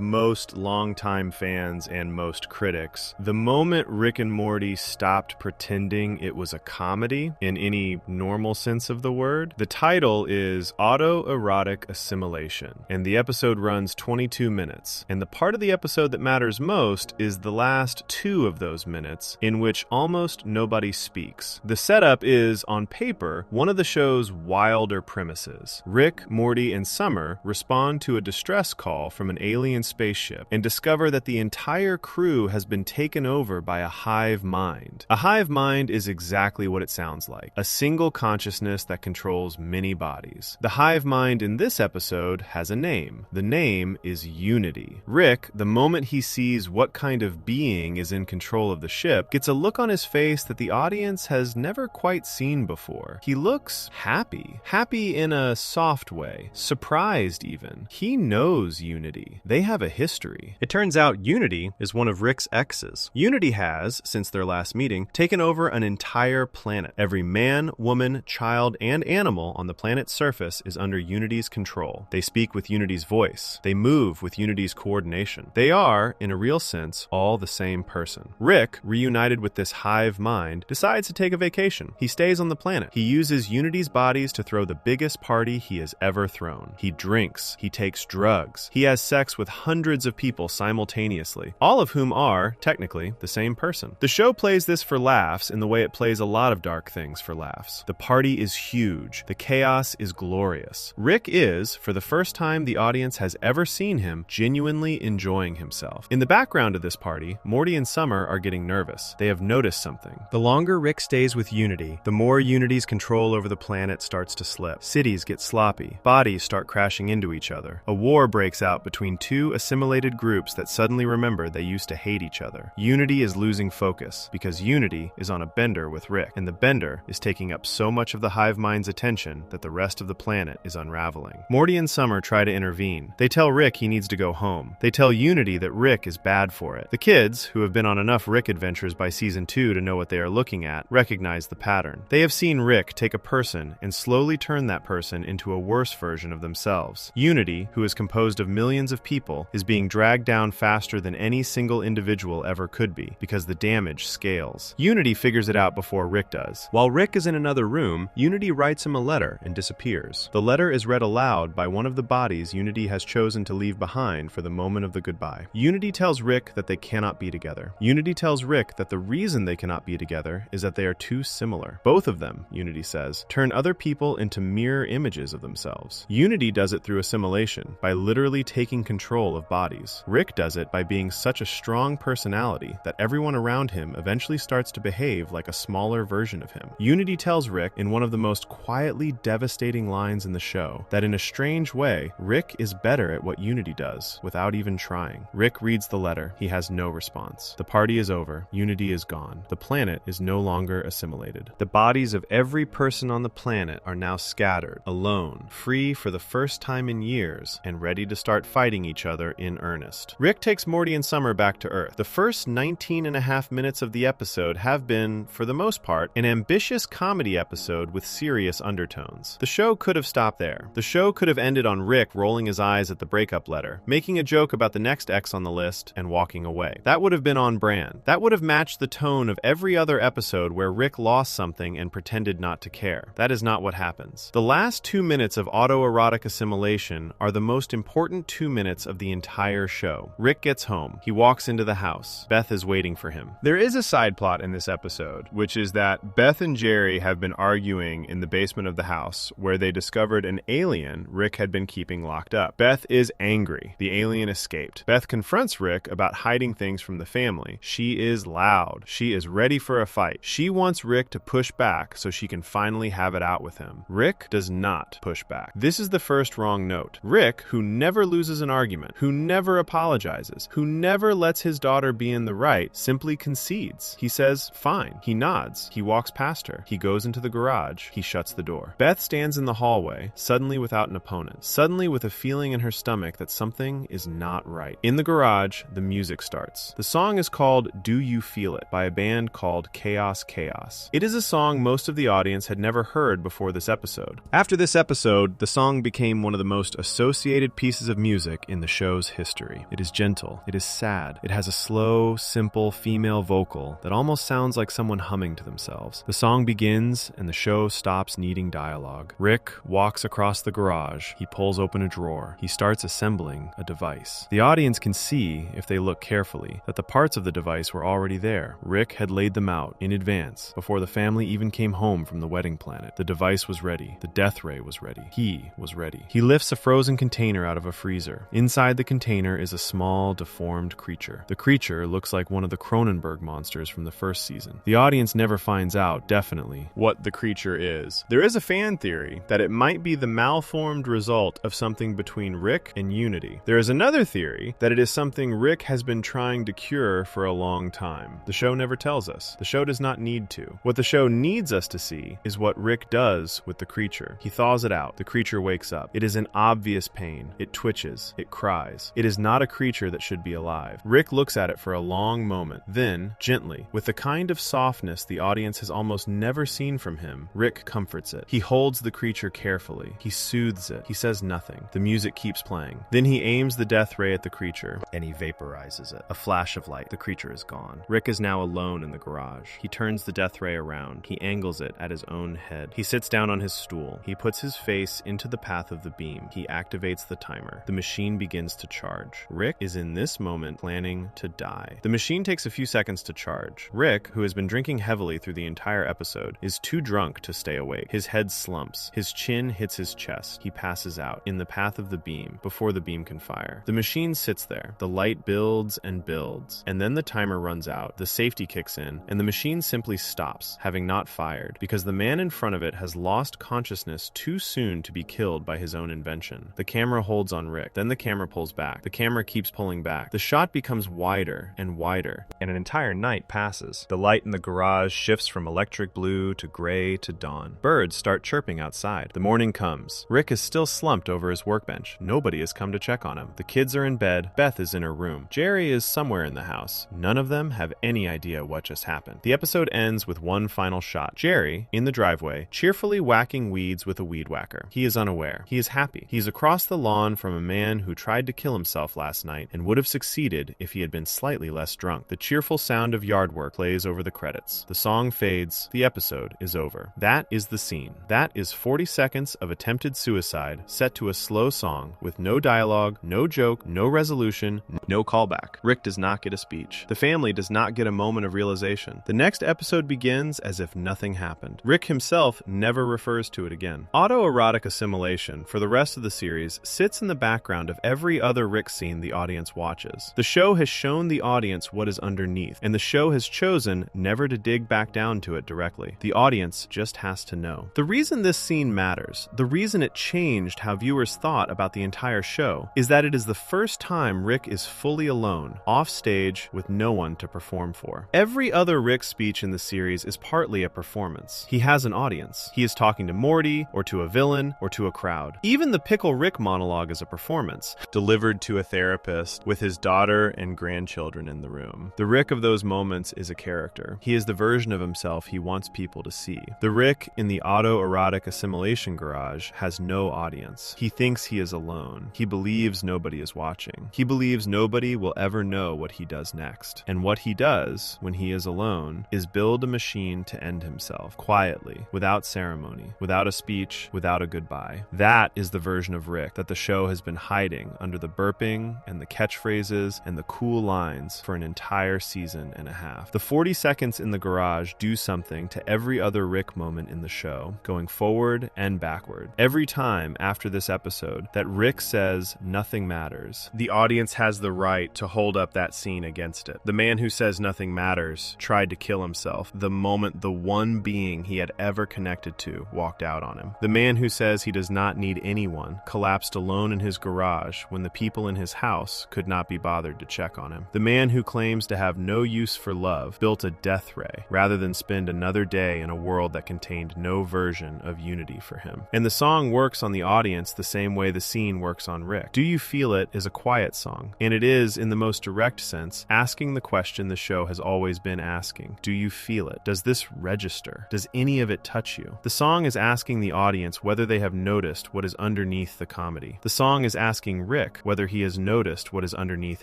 Speaker 1: most longtime fans and most critics, the moment Rick and Morty stopped pretending it was a comedy in any normal sense of the word. The title is Autoerotic Assimilation, and the episode runs 22 minutes. And the part of the episode that matters most is the last 2 of those minutes, in which almost nobody speaks. The setup is, on paper, one of the show's wilder premises. Rick, Morty, and Summer respond to a distress call from an alien spaceship and discover that the entire crew has been taken over by a hive mind. A hive mind is exactly what it sounds like, a single consciousness that controls many bodies. The hive mind in this episode has a name. The name is Unity. Rick, the moment he sees what kind of being is in control of the ship, gets a look on his face that the audience has never quite seen before. He looks happy. Happy in a soft way. Surprised even. He knows Unity. They have a history. It turns out Unity is one of Rick's exes. Unity has, since their last meeting, taken over an entire planet. Every man, woman, child, and animal on the planet's surface is under Unity's control. They speak with Unity's voice. They move with Unity's coordination. They are, in a real sense, all the same person. Rick, reunited with this hive mind, decides to take a vacation. He stays on the planet. He uses Unity's bodies to throw the biggest party he has ever thrown. He drinks. He takes drugs. He has sex with hundreds of people simultaneously, all of whom are, technically, the same person. The show plays this for laughs in the way it plays a lot of dark things for laughs. The party is huge. The chaos is glorious. Rick is, for the first time the audience has ever seen him, genuinely enjoying himself. In the background of this party, Morty and Summer are getting nervous. They have noticed something. The longer Rick stays with Unity, the more Unity's control over the planet starts to slip. Cities get sloppy. Bodies start crashing into each other. A war breaks out between 2 assimilated groups that suddenly remember they used to hate each other. Unity is losing focus because Unity is on a bender with Rick, and the bender is taking up so much of the hive mind's attention that the rest of the planet is unraveling. Morty and Summer try to intervene. They tell Rick he needs to go home. They tell Unity that Rick is bad for it. The kids, who have been on enough Rick adventures by season 2 to know what they are looking at, recognize the pattern. They have seen Rick take a person and slowly turn that person into a worse version of themselves. Unity, who is composed of millions of people, is being dragged down faster than any single individual ever could be, because the damage scales. Unity figures it out before Rick does. While Rick is in another room, Unity writes him a letter and disappears. The letter is read aloud by one of the bodies Unity has chosen to leave behind for the moment of the goodbye. Unity tells Rick that they cannot be together. Unity tells Rick that the reason they cannot be together is that they are too similar. Both of them, Unity says, turn other people into mirror images of themselves. Unity does it through assimilation, by literally taking control of bodies. Rick does it by being such a strong personality that everyone around him eventually starts to behave like a smaller version of him. Unity tells Rick, in one of the most quietly devastating lines in the show, that in a strange way, Rick is better at what Unity does, without even trying. Rick reads the letter. He has no response. The party is over. Unity is gone. The planet is no longer assimilated. The bodies of every person on the planet are now scattered, alone, free for the first time in years, and ready to start fighting each other in earnest. Rick takes Morty and Summer back to Earth. The first 19 and a half minutes of the episode have been, for the most part, an ambitious comedy episode with serious undertones. The show could have stopped there. The show could have ended on Rick rolling his eyes at the breakup letter, making a joke about the next X on the list, and walking away. That would have been on brand. That would have matched the tone of every other episode where Rick lost something and pretended not to care. That is not what happens. The last 2 minutes of autoerotic assimilation are the most important 2 minutes of the entire show. Rick gets home. He walks into the house. Beth is waiting for him. There is a side plot in this episode, which is that Beth and Jerry have been arguing in the basement of the house, where they discovered an alien Rick had been keeping locked up. Beth is angry. The alien escaped. Beth confronts Rick about hiding things from the family. She is loud. She is ready for a fight. She wants Rick to push back so she can finally have it out with him. Rick does not push back. This is the first wrong note. Rick, who never loses an argument, who never apologizes, who never lets his daughter be in the right, simply concedes. He says, fine. He nods. He walks past her. He goes into the garage. He shuts the door. Beth stands in the hallway, suddenly without an opponent, suddenly with a feeling in her stomach that something is not right. In the garage, the music starts. The song is called Do You Feel It by a band called Chaos Chaos. It is a song most of the audience had never heard before this episode. After this episode, the song became one of the most associated pieces of music in the show's history. It is gentle. It is sad. It has a slow, simple female vocal that almost sounds like someone humming to themselves. The song begins and the show stops needing dialogue. Rick walks across the garage. He pulls open a drawer. He starts assembling a device. The audience can see, if they look carefully, that the parts of the device were already there. Rick had laid them out in advance before the family even came home from the wedding planet. The device was ready. The death ray was ready. He was ready. He lifts a frozen container out of a freezer. Inside the container is a small, deformed creature. The creature looks like one of the Cronenberg monsters from the first season. The audience never finds out, definitely, what the creature is. There is a fan theory that it might be the malformed result of something between Rick and Unity. There is another theory that it is something Rick has been trying to cure for a long time. The show never tells us. The show does not need to. What the show needs us to see is what Rick does with the creature. He thaws it out. The creature wakes up. It is in obvious pain. It twitches. It cries. It is not a creature that should be alive. Rick looks at it for a long moment. Then, gently, with the kind of softness the audience has almost never seen from him, Rick comforts it. He holds the creature carefully. He soothes it. He says nothing. The music keeps playing. Then he aims the death ray at the creature, and he vaporizes it. A flash of light. The creature is gone. Rick is now alone in the garage. He turns the death ray around. He angles it at his own head. He sits down on his stool. He puts his face into the path of the beam. He activates the timer. The machine begins to charge. Rick is in this moment planning to die. The machine takes a few seconds to charge. Rick, who has been drinking heavily through the entire episode, is too drunk to stay awake. His head slumps. His chin hits his chest. He passes out in the path of the beam before the beam can fire. The machine sits there. The light builds and builds, and then the timer runs out. The safety kicks in, and the machine simply stops, having not fired, because the man in front of it has lost consciousness too soon to be killed by his own invention. The camera holds on Rick. Then the camera pulls back. The camera keeps pulling back. The shot becomes wider and wider, and an entire night passes. The light in the garage shifts from electric blue to gray to dawn. Birds start chirping outside. The morning comes. Rick is still slumped over his workbench. Nobody has come to check on him. The kids are in bed. Beth is in her room. Jerry is somewhere in the house. None of them have any idea what just happened. The episode ends with one final shot. Jerry, in the driveway, cheerfully whacking weeds with a weed whacker. He is unaware. He is happy. He is across the lawn from a man who tried to kill himself last night and would have succeeded if he had been slightly less drunk. The cheerful sound of yard work plays over the credits. The song fades. The episode is over. That is the scene. That is 40 seconds of attempted suicide set to a slow song with no dialogue, no joke, no resolution, no callback. Rick does not get a speech. The family does not get a moment of realization. The next episode begins as if nothing happened. Rick himself never refers to it again. Autoerotic assimilation for the rest of the series sits in the background of every other Rick scene the audience watches. The show has shown the audience what is underneath, and the show has chosen never to dig back down to it directly. The audience just has to know. The reason this scene matters, the reason it changed how viewers thought about the entire show, is that it is the first time Rick is fully alone, off stage, with no one to perform for. Every other Rick speech in the series is partly a performance. He has an audience. He is talking to Morty, or to a villain, or to a crowd. Even the Pickle Rick monologue is a performance, delivered to a therapist with his daughter and grandchildren in the room. The Rick of those moments is a character. He is the version of himself he wants people to see. The Rick in the autoerotic assimilation garage has no audience. He thinks he is alone. He believes nobody is watching. He believes nobody will ever know what he does next. And what he does, when he is alone, is build a machine to end himself, quietly, without ceremony, without a speech, without a goodbye. That is the version of Rick that the show has been hiding under the burping and the catchphrases and the cool lines for an entire season and a half. The 40 seconds in the garage do something to every other Rick moment in the show, going forward and backward. Every time after this episode that Rick says nothing matters, matters. The audience has the right to hold up that scene against it. The man who says nothing matters tried to kill himself the moment the one being he had ever connected to walked out on him. The man who says he does not need anyone collapsed alone in his garage when the people in his house could not be bothered to check on him. The man who claims to have no use for love built a death ray rather than spend another day in a world that contained no version of unity for him. And the song works on the audience the same way the scene works on Rick. Do You Feel It is a quiet song, and it is, in the most direct sense, asking the question the show has always been asking. Do you feel it? Does this register? Does any of it touch you? The song is asking the audience whether they have noticed what is underneath the comedy. The song is asking Rick whether he has noticed what is underneath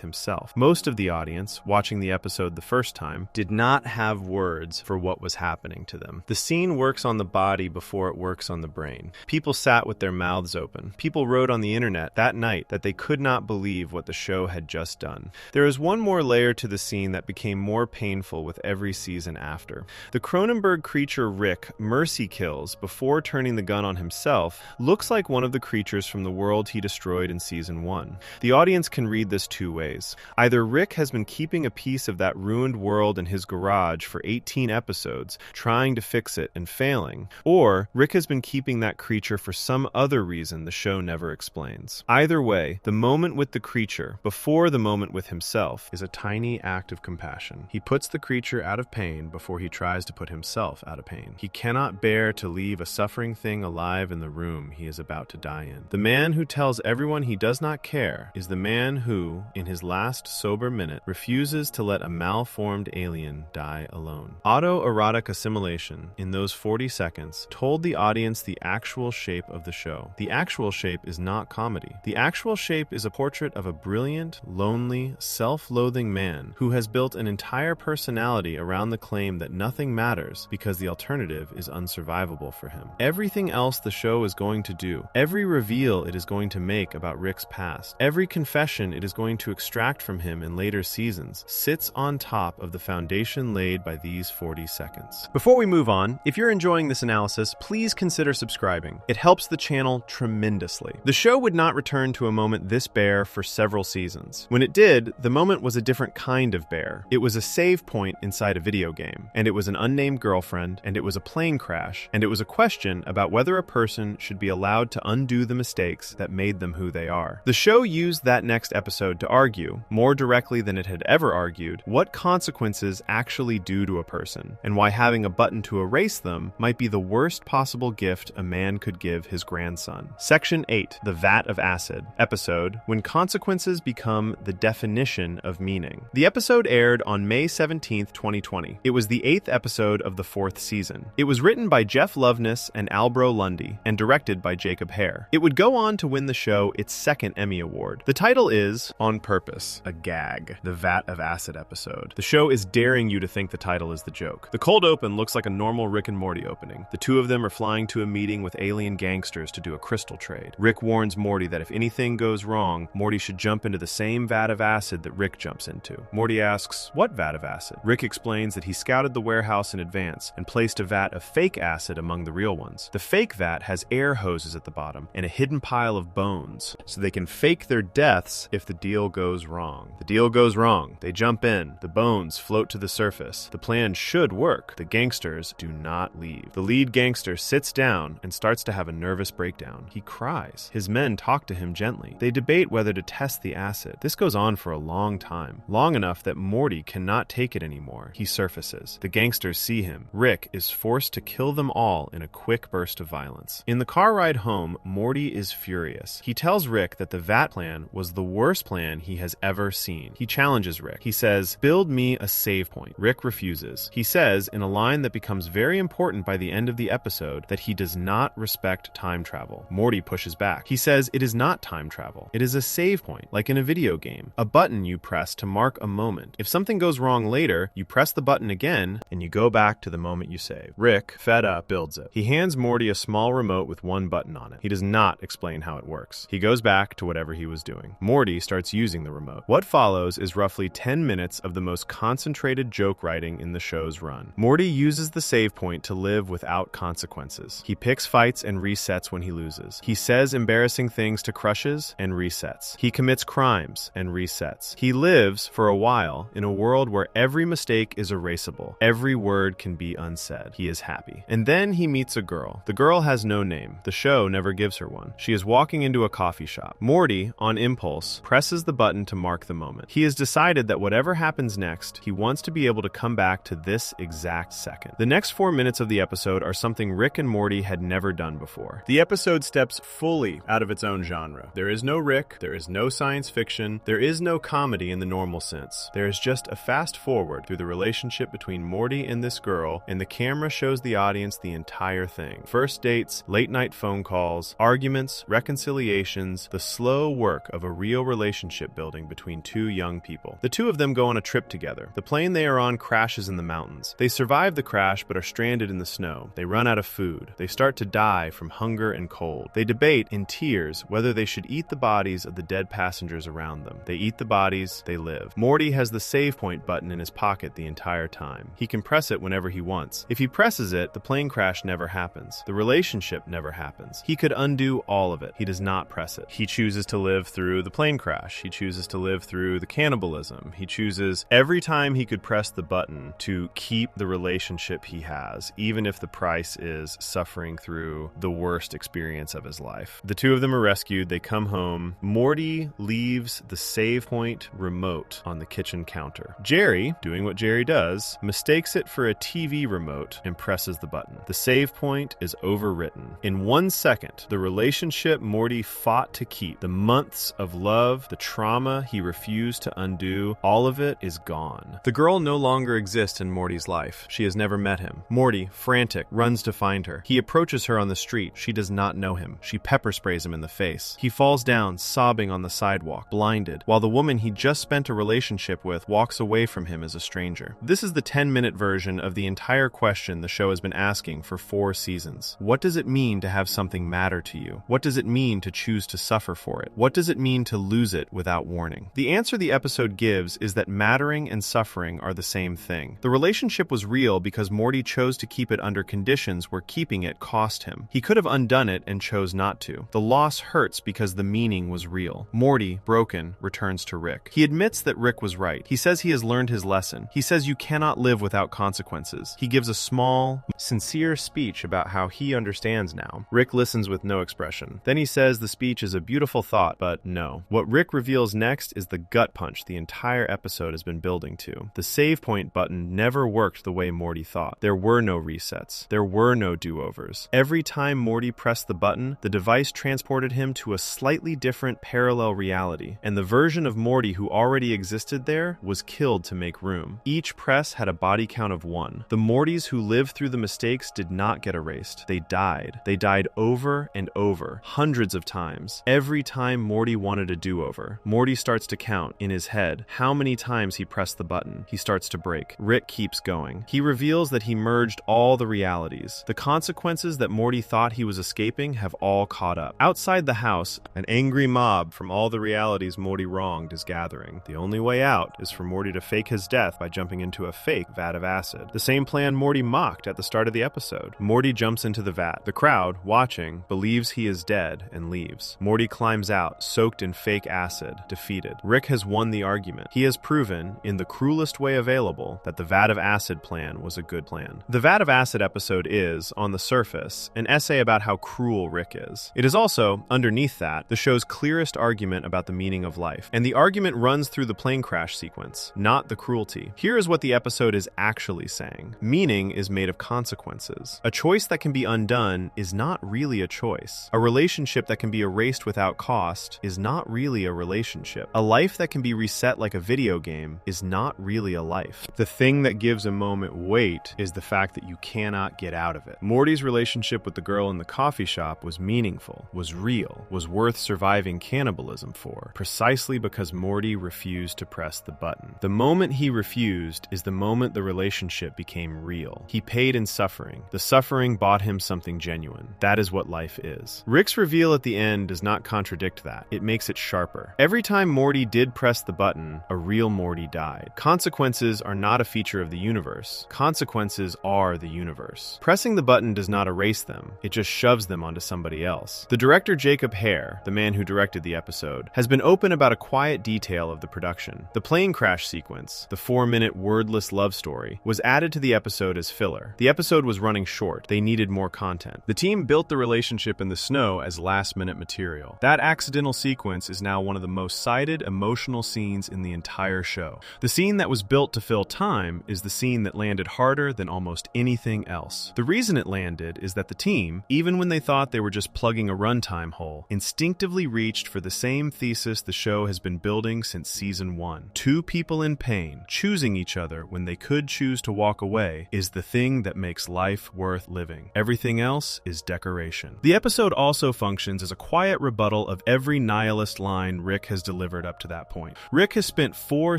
Speaker 1: himself. Most of the audience, watching the episode the first time, did not have words for what was happening to them. The scene works on the body before it works on the brain. People sat with their mouths open. People wrote on the internet that night that they could not believe what the show had just done. There is one more layer to the scene that became more painful with every season after. The Cronenberg creature Rick mercy kills before turning the gun on himself looks like one of the creatures from the world he destroyed in season 1. The audience can read this two ways. Either Rick has been keeping a piece of that ruined world in his garage for 18 episodes, trying to fix it and failing, or Rick has been keeping that creature for some other reason the show never explains. Either way, the moment with the creature, before the moment with himself, is a tiny act of compassion. He puts the creature out of pain before he tries to put himself out of pain. He cannot bear to leave a suffering thing alive in the room he is about to die in. The man who tells everyone he does not care is the man who, in his last sober minute, refuses to let a malformed alien die alone. Autoerotic assimilation, in those 40 seconds, told the audience the actual shape of the show. The actual shape is not comedy. The actual shape is a portrait of a brilliant, lonely, self-loathing man who has built an entire personality around the claim that nothing matters because the alternative is unsurvivable for him. Everything else the show is going to do, every reveal it is going to make about Rick's past, every confession it is going to extract from him in later seasons, sits on top of the foundation laid by these 40 seconds. Before we move on, if you're enjoying this analysis, please consider subscribing. It helps the channel tremendously. The show would not return to a moment this bare for several seasons. When it did, the moment was a different kind of bare. It was a save point inside a video game, and it was an unnamed girlfriend, and it was a plane crash, and it was a question about whether a person should be allowed to undo the mistakes that made them who they are. The show used that next episode to argue, more directly than it had ever argued, what consequences actually do to a person, and why having a button to erase them might be the worst possible gift a man could give his grandson. Section 8, The Vat of Acid, episode, When Consequences Become the Definition of Meaning. The episode aired on May 17th, 2020. It was the 8th episode of the 4th season. It was written by Jeff Loveness and Albro Lundy, and directed by Jacob Hare. It would go on to win the show its second Emmy Award. The title is, on purpose, a gag, The Vat of Acid episode. The show is daring you to think the title is the joke. The cold open looks like a normal Rick and Morty opening. The two of them are flying to a meeting with alien gangsters to do a crystal trade. Rick warns Morty that if anything goes wrong, Morty should jump into the same vat of acid that Rick jumps into. Morty asks, what vat of acid? Rick explains that he scouted the warehouse in advance and placed a vat of fake acid among the real ones. The fake vat has air hoses at the bottom and a hidden pile of bones, so they can fake their deaths if the deal goes wrong. The deal goes wrong. They jump in. The bones float to the surface. The plan should work. The gangsters do not leave. The lead gangster sits down and starts to have a nervous breakdown. He cries. His men talk to him gently. They debate whether to test the acid. This goes on for a long time. Long enough that Morty cannot take it anymore. He surfaces. The gangsters see him. Rick is forced to kill them all in a quick burst of violence. In the car ride home, Morty is furious. He tells Rick that the vat plan was the worst plan he has ever seen. He challenges Rick. He says, build me a save point. Rick refuses. He says, in a line that becomes very important by the end of the episode, that he does not respect time travel. Morty pushes back. He says it is not time travel. It is a save point, like in a video game. A button you press to mark a moment. If something goes wrong later, you press the button again, and you go back to the moment you save. Rick, fed up, builds it. He hands Morty a small remote with one button on it. He does not explain how it works. He goes back to whatever he was doing. Morty starts using the remote. What follows is roughly 10 minutes of the most concentrated joke writing in the show's run. Morty uses the save point to live without consequences. He picks fights and resets when he loses. He says embarrassing things to crushes and resets. resets. He commits crimes and resets. He lives, for a while, in a world where every mistake is erasable. Every word can be unsaid. He is happy. And then he meets a girl. The girl has no name. The show never gives her one. She is walking into a coffee shop. Morty, on impulse, presses the button to mark the moment. He has decided that whatever happens next, he wants to be able to come back to this exact second. The next 4 minutes of the episode are something Rick and Morty had never done before. The episode steps fully out of its own genre. There is no Rick, there is no science fiction, there is no comedy in the normal sense. There is just a fast forward through the relationship between Morty and this girl, and the camera shows the audience the entire thing. First dates, late night phone calls, arguments, reconciliations, the slow work of a real relationship building between two young people. The two of them go on a trip together. The plane they are on crashes in the mountains. They survive the crash but are stranded in the snow. They run out of food. They start to die from hunger and cold. They debate in tears whether they should eat the bodies of the dead passengers around them. They eat the bodies, they live. Morty has the save point button in his pocket the entire time. He can press it whenever he wants. If he presses it, the plane crash never happens. The relationship never happens. He could undo all of it. He does not press it. He chooses to live through the plane crash. He chooses to live through the cannibalism. He chooses every time he could press the button to keep the relationship he has, even if the price is suffering through the worst experience of his life. The two of them are rescued. They come home. Morty leaves the save point remote on the kitchen counter. Jerry, doing what Jerry does, mistakes it for a TV remote and presses the button. The save point is overwritten. In 1 second, the relationship Morty fought to keep, the months of love, the trauma he refused to undo, all of it is gone. The girl no longer exists in Morty's life. She has never met him. Morty, frantic, runs to find her. He approaches her on the street. She does not know him. She pepper sprays him in the face. He falls down, sobbing on the sidewalk, blinded, while the woman he just spent a relationship with walks away from him as a stranger. This is the 10-minute version of the entire question the show has been asking for 4 seasons. What does it mean to have something matter to you? What does it mean to choose to suffer for it? What does it mean to lose it without warning? The answer the episode gives is that mattering and suffering are the same thing. The relationship was real because Morty chose to keep it under conditions where keeping it cost him. He could have undone it and chose not to. The loss hurts because the meaning was real. Morty, broken, returns to Rick. He admits that Rick was right. He says he has learned his lesson. He says you cannot live without consequences. He gives a small, sincere speech about how he understands now. Rick listens with no expression. Then he says the speech is a beautiful thought, but no. What Rick reveals next is the gut punch the entire episode has been building to. The save point button never worked the way Morty thought. There were no resets. There were no do-overs. Every time Morty pressed the button, the device transported him to a slightly different parallel reality, and the version of Morty who already existed there was killed to make room. Each press had a body count of 1. The Mortys who lived through the mistakes did not get erased. They died. They died over and over, hundreds of times. Every time Morty wanted a do-over, Morty starts to count in his head how many times he pressed the button. He starts to break. Rick keeps going. He reveals that he merged all the realities. The consequences that Morty thought he was escaping have all caught up. Outside the house, an angry mob from all the realities Morty wronged is gathering. The only way out is for Morty to fake his death by jumping into a fake vat of acid. The same plan Morty mocked at the start of the episode. Morty jumps into the vat. The crowd, watching, believes he is dead and leaves. Morty climbs out, soaked in fake acid, defeated. Rick has won the argument. He has proven, in the cruelest way available, that the vat of acid plan was a good plan. The vat of acid episode is, on the surface, an essay about how cruel Rick is. It is also, underneath that, the show's clearest argument about the meaning of life. And the argument runs through the plane crash sequence, not the cruelty. Here is what the episode is actually saying. Meaning is made of consequences. A choice that can be undone is not really a choice. A relationship that can be erased without cost is not really a relationship. A life that can be reset like a video game is not really a life. The thing that gives a moment weight is the fact that you cannot get out of it. Morty's relationship with the girl in the coffee shop was meaningful, was real, was worth surviving cannibalism for, precisely because Morty refused to press the button. The moment he refused is the moment the relationship became real. He paid in suffering. The suffering bought him something genuine. That is what life is. Rick's reveal at the end does not contradict that. It makes it sharper. Every time Morty did press the button, a real Morty died. Consequences are not a feature of the universe. Consequences are the universe. Pressing the button does not erase them. It just shoves them onto somebody else. The director Jacob Hare, the man who directed directed the episode, has been open about a quiet detail of the production. The plane crash sequence, the 4-minute wordless love story, was added to the episode as filler. The episode was running short. They needed more content. The team built the relationship in the snow as last-minute material. That accidental sequence is now one of the most cited emotional scenes in the entire show. The scene that was built to fill time is the scene that landed harder than almost anything else. The reason it landed is that the team, even when they thought they were just plugging a runtime hole, instinctively reached for the same thesis the show has been building since season 1. Two people in pain, choosing each other when they could choose to walk away, is the thing that makes life worth living. Everything else is decoration. The episode also functions as a quiet rebuttal of every nihilist line Rick has delivered up to that point. Rick has spent 4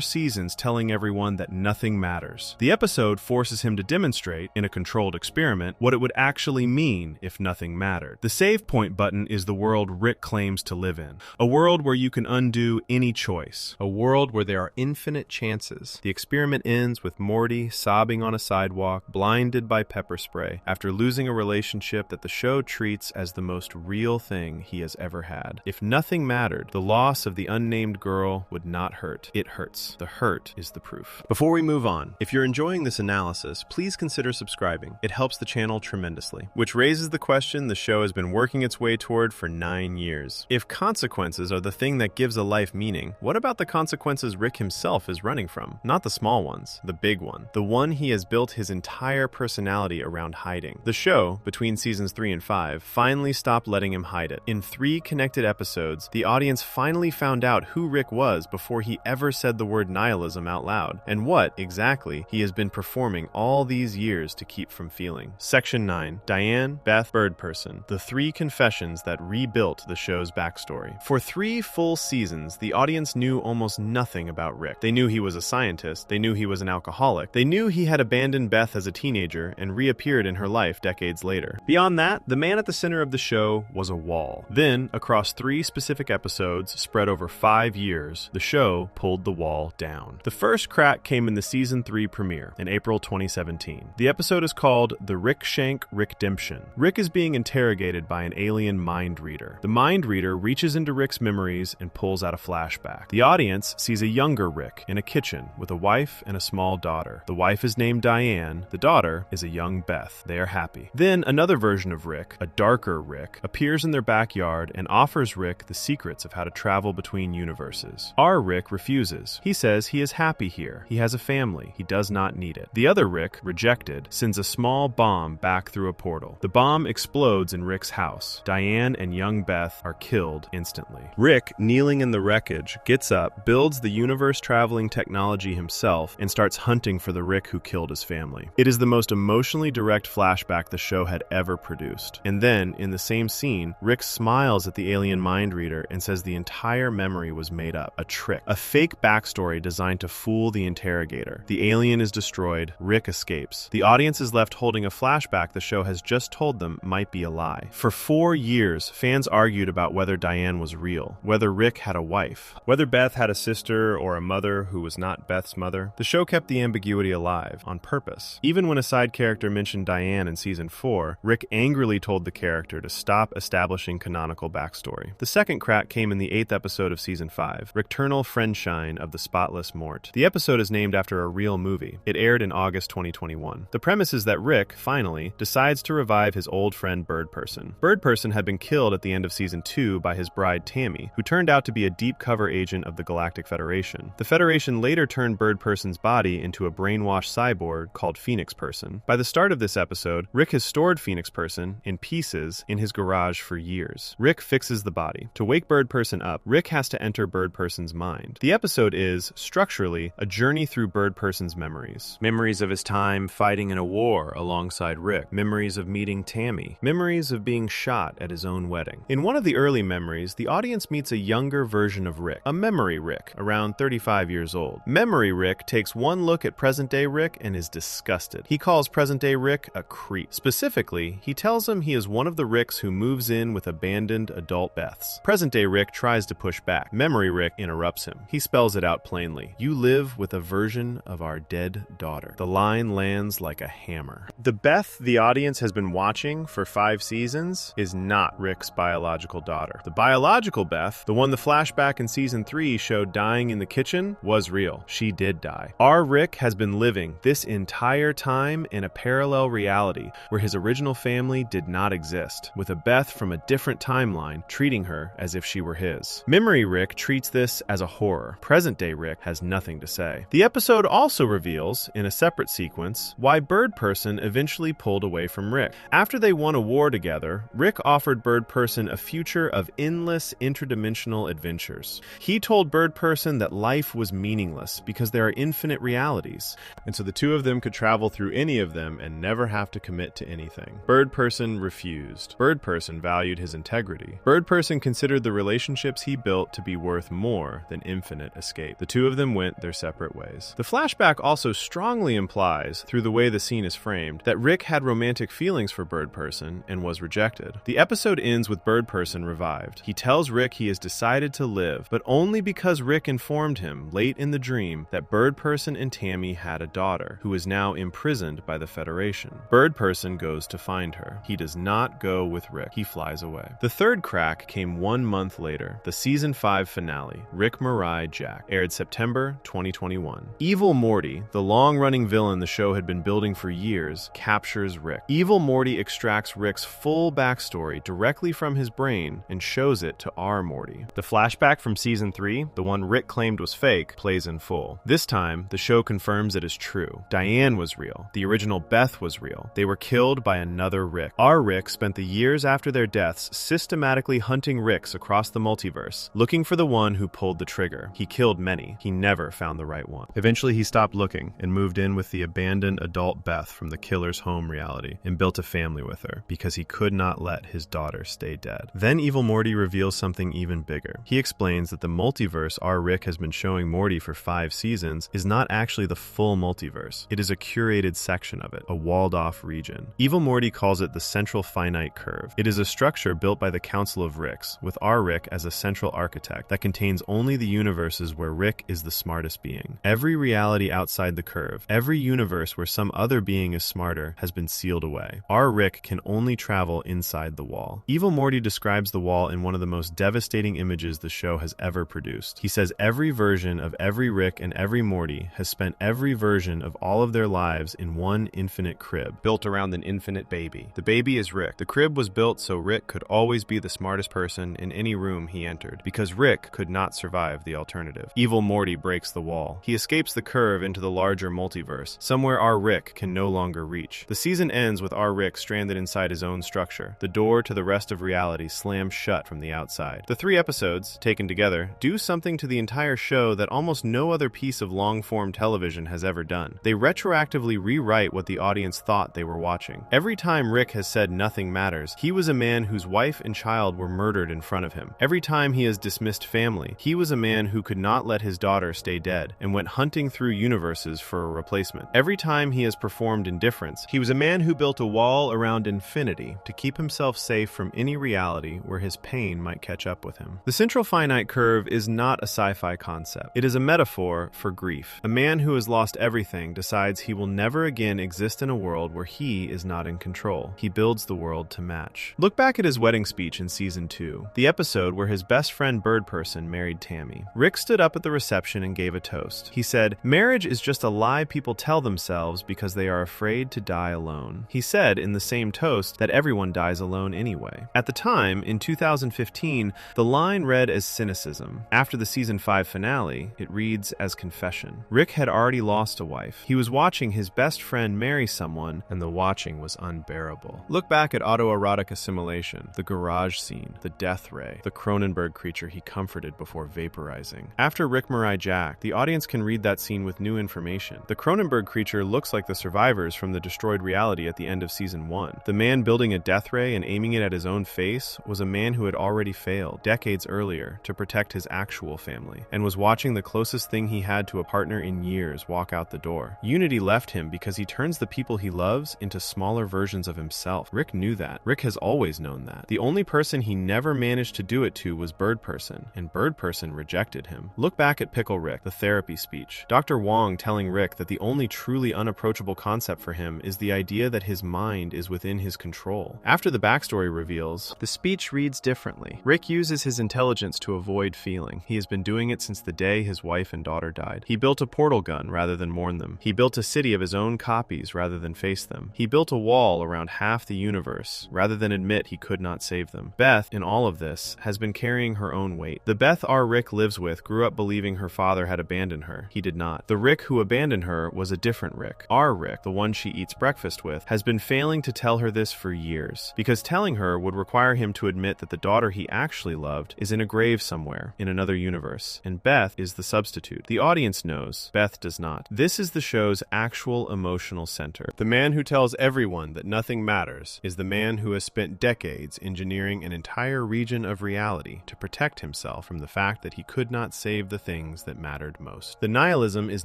Speaker 1: seasons telling everyone that nothing matters. The episode forces him to demonstrate, in a controlled experiment, what it would actually mean if nothing mattered. The save point button is the world Rick claims to live in. A world where you can undo any choice. A world where there are infinite chances. The experiment ends with Morty sobbing on a sidewalk, blinded by pepper spray, after losing a relationship that the show treats as the most real thing he has ever had. If nothing mattered, the loss of the unnamed girl would not hurt. It hurts. The hurt is the proof. Before we move on, if you're enjoying this analysis, please consider subscribing. It helps the channel tremendously. Which raises the question the show has been working its way toward for 9 years. If consequences are the thing that gives a life meaning, what about the consequences Rick himself is running from? Not the small ones, the big one. The one he has built his entire personality around hiding. The show, between seasons 3 and 5, finally stopped letting him hide it. In 3 connected episodes, the audience finally found out who Rick was before he ever said the word nihilism out loud, and what, exactly, he has been performing all these years to keep from feeling. Section 9. Diane, Beth, Bird Person. The 3 confessions that rebuilt the show's backstory. For 3 full seasons, the audience knew almost nothing about Rick. They knew he was a scientist, they knew he was an alcoholic, they knew he had abandoned Beth as a teenager and reappeared in her life decades later. Beyond that, the man at the center of the show was a wall. Then, across 3 specific episodes spread over 5 years, the show pulled the wall down. The first crack came in the season 3 premiere in April 2017. The episode is called The Rick Shank Rickdemption. Rick is being interrogated by an alien mind reader. The mind reader reaches into Rick's memories and pulls out a flashback. The audience sees a younger Rick in a kitchen with a wife and a small daughter. The wife is named Diane. The daughter is a young Beth. They are happy. Then another version of Rick, a darker Rick, appears in their backyard and offers Rick the secrets of how to travel between universes. Our Rick refuses. He says he is happy here. He has a family. He does not need it. The other Rick, rejected, sends a small bomb back through a portal. The bomb explodes in Rick's house. Diane and young Beth are killed instantly. Rick, kneeling in the wreckage, gets up, builds the universe-traveling technology himself, and starts hunting for the Rick who killed his family. It is the most emotionally direct flashback the show had ever produced. And then, in the same scene, Rick smiles at the alien mind reader and says the entire memory was made up, a trick, a fake backstory designed to fool the interrogator. The alien is destroyed, Rick escapes. The audience is left holding a flashback the show has just told them might be a lie. For 4 years, fans argued about whether Diane was real, whether Rick had a wife, whether Beth had a sister or a mother who was not Beth's mother. The show kept the ambiguity alive, on purpose. Even when a side character mentioned Diane in season 4, Rick angrily told the character to stop establishing canonical backstory. The second crack came in the 8th episode of season 5, Rickternal Friendshine of the Spotless Mort. The episode is named after a real movie. It aired in August 2021. The premise is that Rick, finally, decides to revive his old friend Bird Person. Bird Person had been killed at the end of season 2 by his bride Tammy, who turned out to be a deep cover agent of the Galactic Federation. The Federation later turned Bird Person's body into a brainwashed cyborg called Phoenix Person. By the start of this episode, Rick has stored Phoenix Person in pieces in his garage for years. Rick fixes the body. To wake Bird Person up, Rick has to enter Bird Person's mind. The episode is, structurally, a journey through Bird Person's memories. Memories of his time fighting in a war alongside Rick. Memories of meeting Tammy. Memories of being shot at his own wedding. In one of the early memories, the audience meets a younger version of Rick, a memory Rick, around 35 years old. Memory Rick takes one look at present-day Rick and is disgusted. He calls present-day Rick a creep. Specifically, he tells him he is one of the Ricks who moves in with abandoned adult Beths. Present-day Rick tries to push back. Memory Rick interrupts him. He spells it out plainly. You live with a version of our dead daughter. The line lands like a hammer. The Beth the audience has been watching for 5 seasons is not Rick's biological daughter. The biological biological Beth, the one the flashback in Season 3 showed dying in the kitchen, was real. She did die. Our Rick has been living this entire time in a parallel reality where his original family did not exist, with a Beth from a different timeline treating her as if she were his. Memory Rick treats this as a horror. Present-day Rick has nothing to say. The episode also reveals, in a separate sequence, why Bird Person eventually pulled away from Rick. After they won a war together, Rick offered Bird Person a future of endless interdimensional adventures. He told Bird Person that life was meaningless because there are infinite realities, and so the two of them could travel through any of them and never have to commit to anything. Bird Person refused. Bird Person valued his integrity. Bird Person considered the relationships he built to be worth more than infinite escape. The two of them went their separate ways. The flashback also strongly implies, through the way the scene is framed, that Rick had romantic feelings for Bird Person and was rejected. The episode ends with Bird Person revived. He tells Rick he has decided to live, but only because Rick informed him, late in the dream, that Bird Person and Tammy had a daughter, who is now imprisoned by the Federation. Bird Person goes to find her. He does not go with Rick. He flies away. The third crack came 1 month later. The Season 5 finale, Rick, Mirai, Jack, aired September 2021. Evil Morty, the long-running villain the show had been building for years, captures Rick. Evil Morty extracts Rick's full backstory directly from his brain and shows it to our Morty. The flashback from Season 3, the one Rick claimed was fake, plays in full. This time, the show confirms it is true. Diane was real. The original Beth was real. They were killed by another Rick. Our Rick spent the years after their deaths systematically hunting Ricks across the multiverse, looking for the one who pulled the trigger. He killed many. He never found the right one. Eventually, he stopped looking and moved in with the abandoned adult Beth from the killer's home reality and built a family with her because he could not let his daughter stay dead. Then Evil Morty reveals something even bigger. He explains that the multiverse our Rick has been showing Morty for 5 seasons is not actually the full multiverse. It is a curated section of it, a walled-off region. Evil Morty calls it the Central Finite Curve. It is a structure built by the Council of Ricks, with our Rick as a central architect that contains only the universes where Rick is the smartest being. Every reality outside the curve, every universe where some other being is smarter, has been sealed away. Our Rick can only travel inside the wall. Evil Morty describes the wall in one of the most devastating images the show has ever produced. He says every version of every Rick and every Morty has spent every version of all of their lives in one infinite crib, built around an infinite baby. The baby is Rick. The crib was built so Rick could always be the smartest person in any room he entered, because Rick could not survive the alternative. Evil Morty breaks the wall. He escapes the curve into the larger multiverse, somewhere our Rick can no longer reach. The season ends with our Rick stranded inside his own structure. The door to the rest of reality slams shut from the outside. The 3 episodes, taken together, do something to the entire show that almost no other piece of long-form television has ever done. They retroactively rewrite what the audience thought they were watching. Every time Rick has said nothing matters, he was a man whose wife and child were murdered in front of him. Every time he has dismissed family, he was a man who could not let his daughter stay dead and went hunting through universes for a replacement. Every time he has performed indifference, he was a man who built a wall around infinity to keep himself safe from any reality where his pain might catch up with him. The Central Finite Curve is not a sci-fi concept. It is a metaphor for grief. A man who has lost everything decides he will never again exist in a world where he is not in control. He builds the world to match. Look back at his wedding speech in Season 2, the episode where his best friend Bird Person married Tammy. Rick stood up at the reception and gave a toast. He said, "Marriage is just a lie people tell themselves because they are afraid to die alone." He said in the same toast that everyone dies alone anyway. At the time, in 2015, the line read as cynicism. After the Season 5 finale, it reads as confession. Rick had already lost a wife. He was watching his best friend marry someone, and the watching was unbearable. Look back at autoerotic assimilation, the garage scene, the death ray, the Cronenberg creature he comforted before vaporizing. After Rick, Mirai, Jack, the audience can read that scene with new information. The Cronenberg creature looks like the survivors from the destroyed reality at the end of Season 1. The man building a death ray and aiming it at his own face was a man who had already failed, decades earlier, to protect his actual family, and was watching the closest thing he had to a partner in years walk out the door. Unity left him because he turns the people he loves into smaller versions of himself. Rick knew that. Rick has always known that. The only person he never managed to do it to was Bird Person, and Bird Person rejected him. Look back at Pickle Rick, the therapy speech. Dr. Wong telling Rick that the only truly unapproachable concept for him is the idea that his mind is within his control. After the backstory reveals, the speech reads differently. family. Rick uses his intelligence to avoid feeling. He has been doing it since the day his wife and daughter died. He built a portal gun rather than mourn them. He built a city of his own copies rather than face them. He built a wall around half the universe rather than admit he could not save them. Beth, in all of this, has been carrying her own weight. The Beth our Rick lives with grew up believing her father had abandoned her. He did not. The Rick who abandoned her was a different Rick. Our Rick, the one she eats breakfast with, has been failing to tell her this for years, because telling her would require him to admit that the daughter he actually loved is in a grave somewhere, in another universe, and Beth is the substitute. The audience knows. Beth does not. This is the show's actual emotional center. The man who tells everyone that nothing matters is the man who has spent decades engineering an entire region of reality to protect himself from the fact that he could not save the things that mattered most. The nihilism is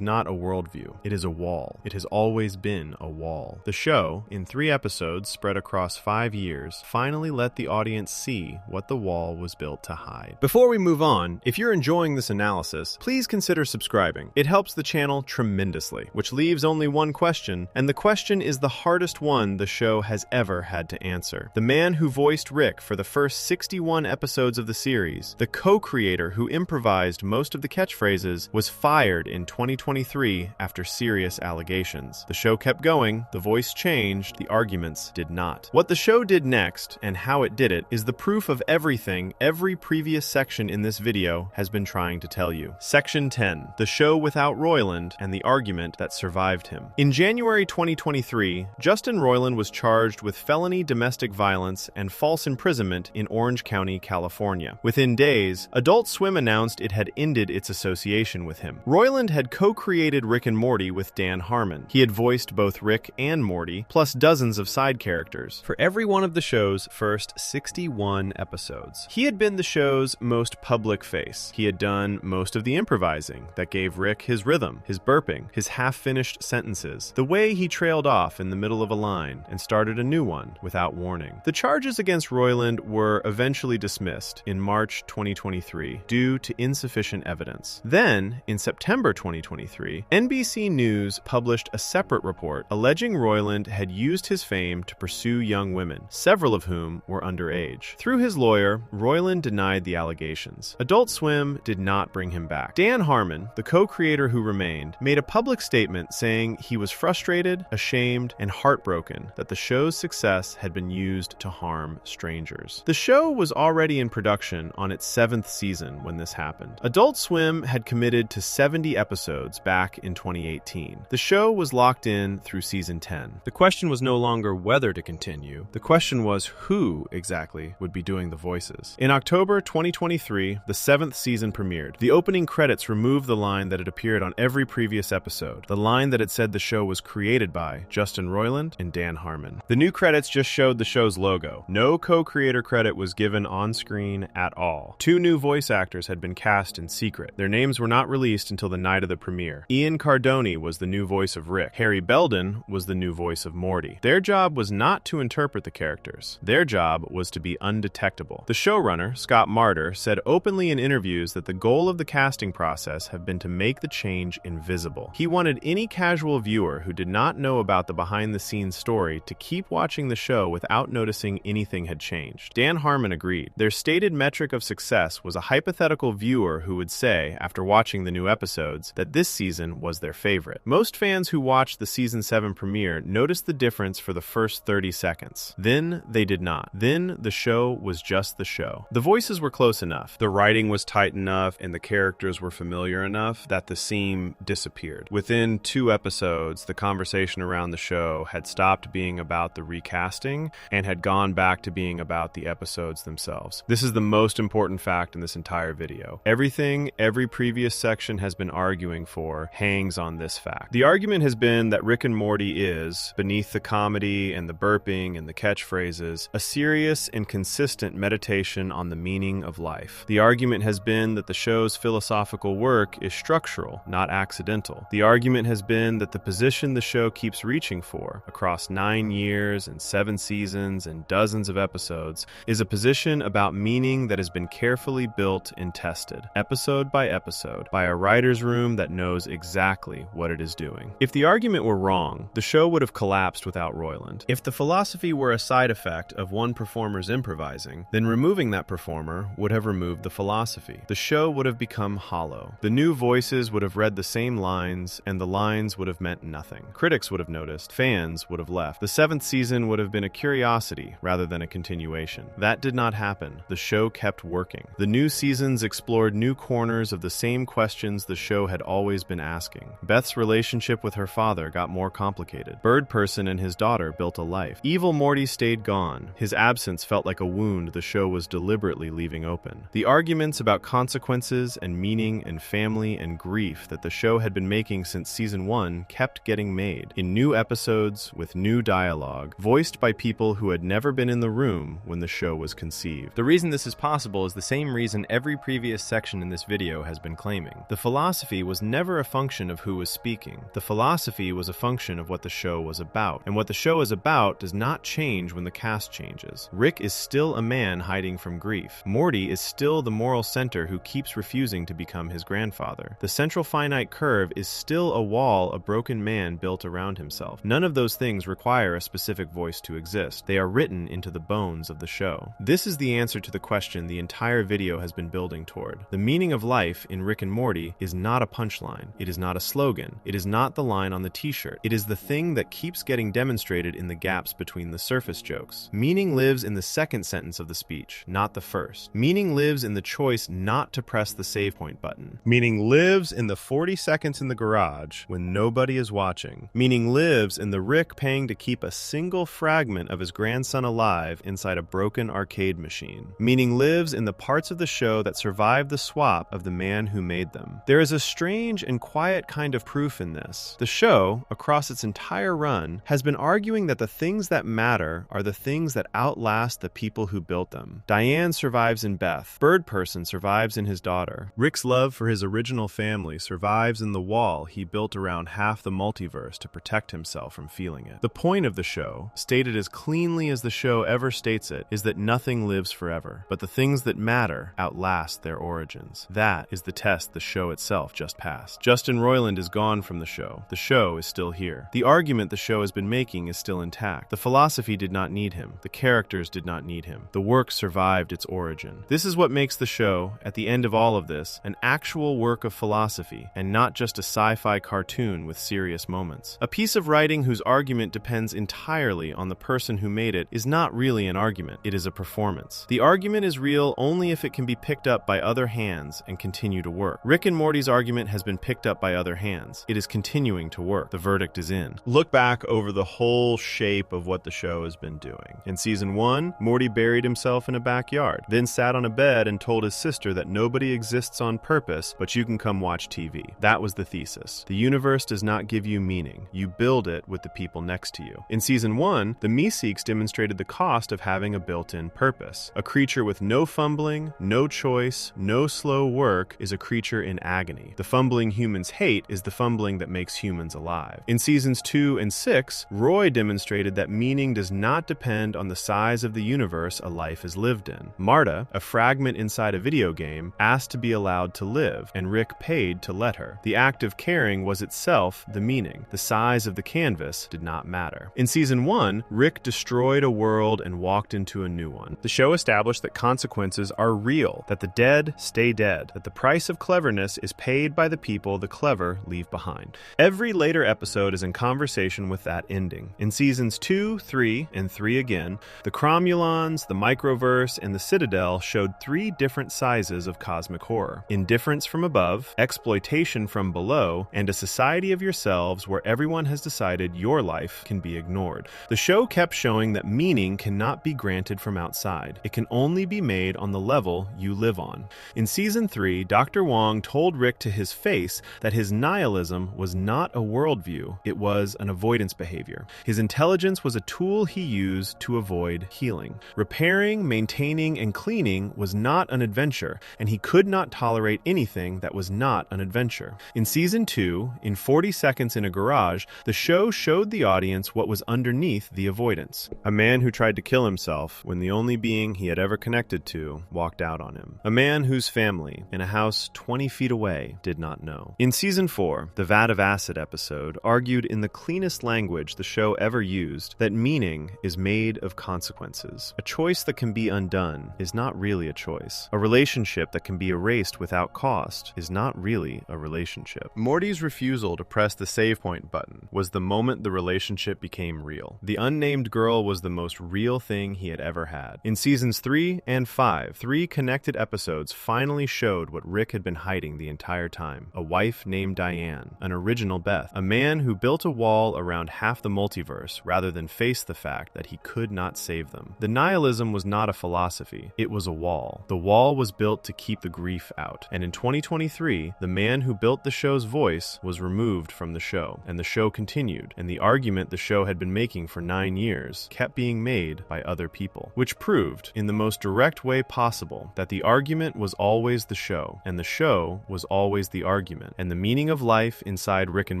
Speaker 1: not a worldview. It is a wall. It has always been a wall. The show, in 3 episodes spread across 5 years, finally let the audience see what the wall was built to hide. Before we move on, if you're enjoying this analysis, please consider subscribing. It helps the channel tremendously, which leaves only one question, and the question is the hardest one the show has ever had to answer. The man who voiced Rick for the first 61 episodes of the series, the co-creator who improvised most of the catchphrases, was fired in 2023 after serious allegations. The show kept going, the voice changed, the arguments did not. What the show did next, and how it did it, is the proof of everything every previous section in this video has been trying to tell you. Section 10, the show without Roiland and the argument that survived him. In January 2023, Justin Roiland was charged with felony domestic violence and false imprisonment in Orange County, California. Within days, Adult Swim announced it had ended its association with him. Roiland had co-created Rick and Morty with Dan Harmon. He had voiced both Rick and Morty, plus dozens of side characters, for every one of the show's first 61 episodes. He had been the show's most public face. He had done most of the improvising that gave Rick his rhythm, his burping, his half-finished sentences, the way he trailed off in the middle of a line and started a new one without warning. The charges against Roiland were eventually dismissed in March 2023 due to insufficient evidence. Then, in September 2023, NBC News published a separate report alleging Roiland had used his fame to pursue young women, several of whom were underage. Through his lawyer, Roiland denied the allegations. Adult Swim did not bring him back. Dan Harmon, the co-creator who remained, made a public statement saying he was frustrated, ashamed, and heartbroken that the show's success had been used to harm strangers. The show was already in production on its 7th season when this happened. Adult Swim had committed to 70 episodes back in 2018. The show was locked in through season 10. The question was no longer whether to continue. The question was who exactly would be doing the voices. In October 2023, the 7th season premiered. The opening credits removed the line that had appeared on every previous episode, the line that had said the show was created by Justin Roiland and Dan Harmon. The new credits just showed the show's logo. No co-creator credit was given on screen at all. 2 new voice actors had been cast in secret. Their names were not released until the night of the premiere. Ian Cardoni was the new voice of Rick. Harry Belden was the new voice of Morty. Their job was not to interpret the characters. Their job was to be undetectable. The showrunner, Scott Marder, said openly in interviews that the goal of the casting process had been to make the change invisible. He wanted any casual viewer who did not know about the behind-the-scenes story to keep watching the show without noticing anything had changed. Dan Harmon agreed. Their stated metric of success was a hypothetical viewer who would say, after watching the new episodes, that this season was their favorite. Most fans who watched the season 7 premiere noticed the difference for the first 30 seconds. Then they did not. Then the show was just the show. The voices were close enough. The writing was tight enough and the characters were familiar enough that the seam disappeared. Within 2 episodes, the conversation around the show had stopped being about the recasting and had gone back to being about the episodes themselves. This is the most important fact in this entire video. Everything every previous section has been arguing for hangs on this fact. The argument has been that Rick and Morty is, beneath the comedy and the burping and the catchphrases, a serious and consistent meditation on the meaning of life. The argument has been that the show's philosophical work is structural, not accidental. The argument has been that the position the show keeps reaching for, across 9 years and 7 seasons and dozens of episodes, is a position about meaning that has been carefully built and tested, episode by episode, by a writer's room that knows exactly what it is doing. If the argument were wrong, the show would have collapsed without Roiland. If the philosophy were a side effect of one performer's improvising, then Removing that performer would have removed the philosophy. The show would have become hollow. The new voices would have read the same lines, and the lines would have meant nothing. Critics would have noticed. Fans would have left. The 7th season would have been a curiosity rather than a continuation. That did not happen. The show kept working. The new seasons explored new corners of the same questions the show had always been asking. Beth's relationship with her father got more complicated. Bird Person and his daughter built a life. Evil Morty stayed gone. His absence felt like a wound the show was deliberately leaving open. The arguments about consequences and meaning and family and grief that the show had been making since season 1 kept getting made, in new episodes with new dialogue, voiced by people who had never been in the room when the show was conceived. The reason this is possible is the same reason every previous section in this video has been claiming. The philosophy was never a function of who was speaking. The philosophy was a function of what the show was about, and what the show is about does not change when the cast changes. Rick is still a man hiding from grief. Morty is still the moral center who keeps refusing to become his grandfather. The central finite curve is still a wall a broken man built around himself. None of those things require a specific voice to exist. They are written into the bones of the show. This is the answer to the question the entire video has been building toward. The meaning of life in Rick and Morty is not a punchline. It is not a slogan. It is not the line on the t-shirt. It is the thing that keeps getting demonstrated in the gaps between the surface jokes. Meaning lives in the second sentence of the speech, not the first. Meaning lives in the choice not to press the save point button. Meaning lives in the 40 seconds in the garage when nobody is watching. Meaning lives in the Rick paying to keep a single fragment of his grandson alive inside a broken arcade machine. Meaning lives in the parts of the show that survive the swap of the man who made them. There is a strange and quiet kind of proof in this. The show, across its entire run, has been arguing that the things that matter are the things that outlast the people who built them. Diane survives in Beth. Bird Person survives in his daughter. Rick's love for his original family survives in the wall he built around half the multiverse to protect himself from feeling it. The point of the show, stated as cleanly as the show ever states it, is that nothing lives forever, but the things that matter outlast their origins. That is the test the show itself just passed. Justin Roiland is gone from the show. The show is still here. The argument the show has been making is still intact. The philosophy did not need him. The characters did not need him. The work survived its origin. This is what makes the show, at the end of all of this, an actual work of philosophy, and not just a sci-fi cartoon with serious moments. A piece of writing whose argument depends entirely on the person who made it is not really an argument. It is a performance. The argument is real only if it can be picked up by other hands and continue to work. Rick and Morty's argument has been picked up by other hands. It is continuing to work. The verdict is in. Look back over the whole shape of what the show has been doing. In season 1, Morty buried himself in a backyard, then sat on a bed and told his sister that nobody exists on purpose, but you can come watch TV. That was the thesis. The universe does not give you meaning. You build it with the people next to you. In season 1, the Meeseeks demonstrated the cost of having a built-in purpose. A creature with no fumbling, no choice, no slow work is a creature in agony. The fumbling humans hate is the fumbling that makes humans alive. In seasons 2 and 6, Roy demonstrated that meaning does not depend on the size of the universe a life is lived in. Marta, a fragment inside a video game, asked to be allowed to live, and Rick paid to let her. The act of caring was itself the meaning. The size of the canvas did not matter. In season 1, Rick destroyed a world and walked into a new one. The show established that consequences are real, that the dead stay dead, that the price of cleverness is paid by the people the clever leave behind. Every later episode is in conversation with that ending. In seasons 2, 3, and 3 again, the Cromulons, the Microverse, and the Citadel showed 3 different sizes of cosmic horror: indifference from above, exploitation from below, and a society of yourselves where everyone has decided your life can be ignored. The show kept showing that meaning cannot be granted from outside. It can only be made on the level you live on. In season 3, Dr. Wong told Rick to his face that his nihilism was not a worldview, it was an avoidance behavior. His intelligence was a tool he used to avoid healing. Repairing, maintaining, and cleaning was not an adventure, and he could not tolerate anything that was not an adventure. In season 2, in 40 seconds in a garage, the show showed the audience what was underneath the avoidance. A man who tried to kill himself when the only being he had ever connected to walked out on him. A man whose family, in a house 20 feet away, did not know. In season 4, the Vat of Acid episode argued in the cleanest language the show ever used that meaning is made of consequences. A choice that can be be undone is not really a choice. A relationship that can be erased without cost is not really a relationship. Morty's refusal to press the save point button was the moment the relationship became real. The unnamed girl was the most real thing he had ever had. In seasons 3 and 5, 3 connected episodes finally showed what Rick had been hiding the entire time. A wife named Diane, an original Beth, a man who built a wall around half the multiverse rather than face the fact that he could not save them. The nihilism was not a philosophy, it was a wall. The wall was built to keep the grief out. And in 2023, the man who built the show's voice was removed from the show, and the show continued, and the argument the show had been making for 9 years kept being made by other people, which proved, in the most direct way possible, that the argument was always the show, and the show was always the argument, and the meaning of life inside Rick and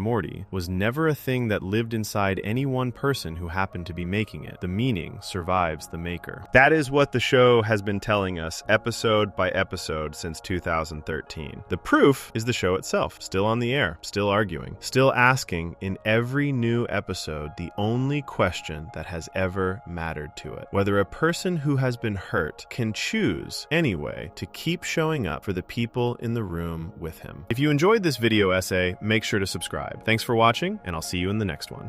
Speaker 1: Morty was never a thing that lived inside any one person who happened to be making it. The meaning survives the maker. That is what the show has been telling us episode by episode since 2013. The proof is the show itself, still on the air, still arguing, still asking in every new episode the only question that has ever mattered to it: whether a person who has been hurt can choose anyway to keep showing up for the people in the room with him. If you enjoyed this video essay, make sure to subscribe. Thanks for watching, and I'll see you in the next one.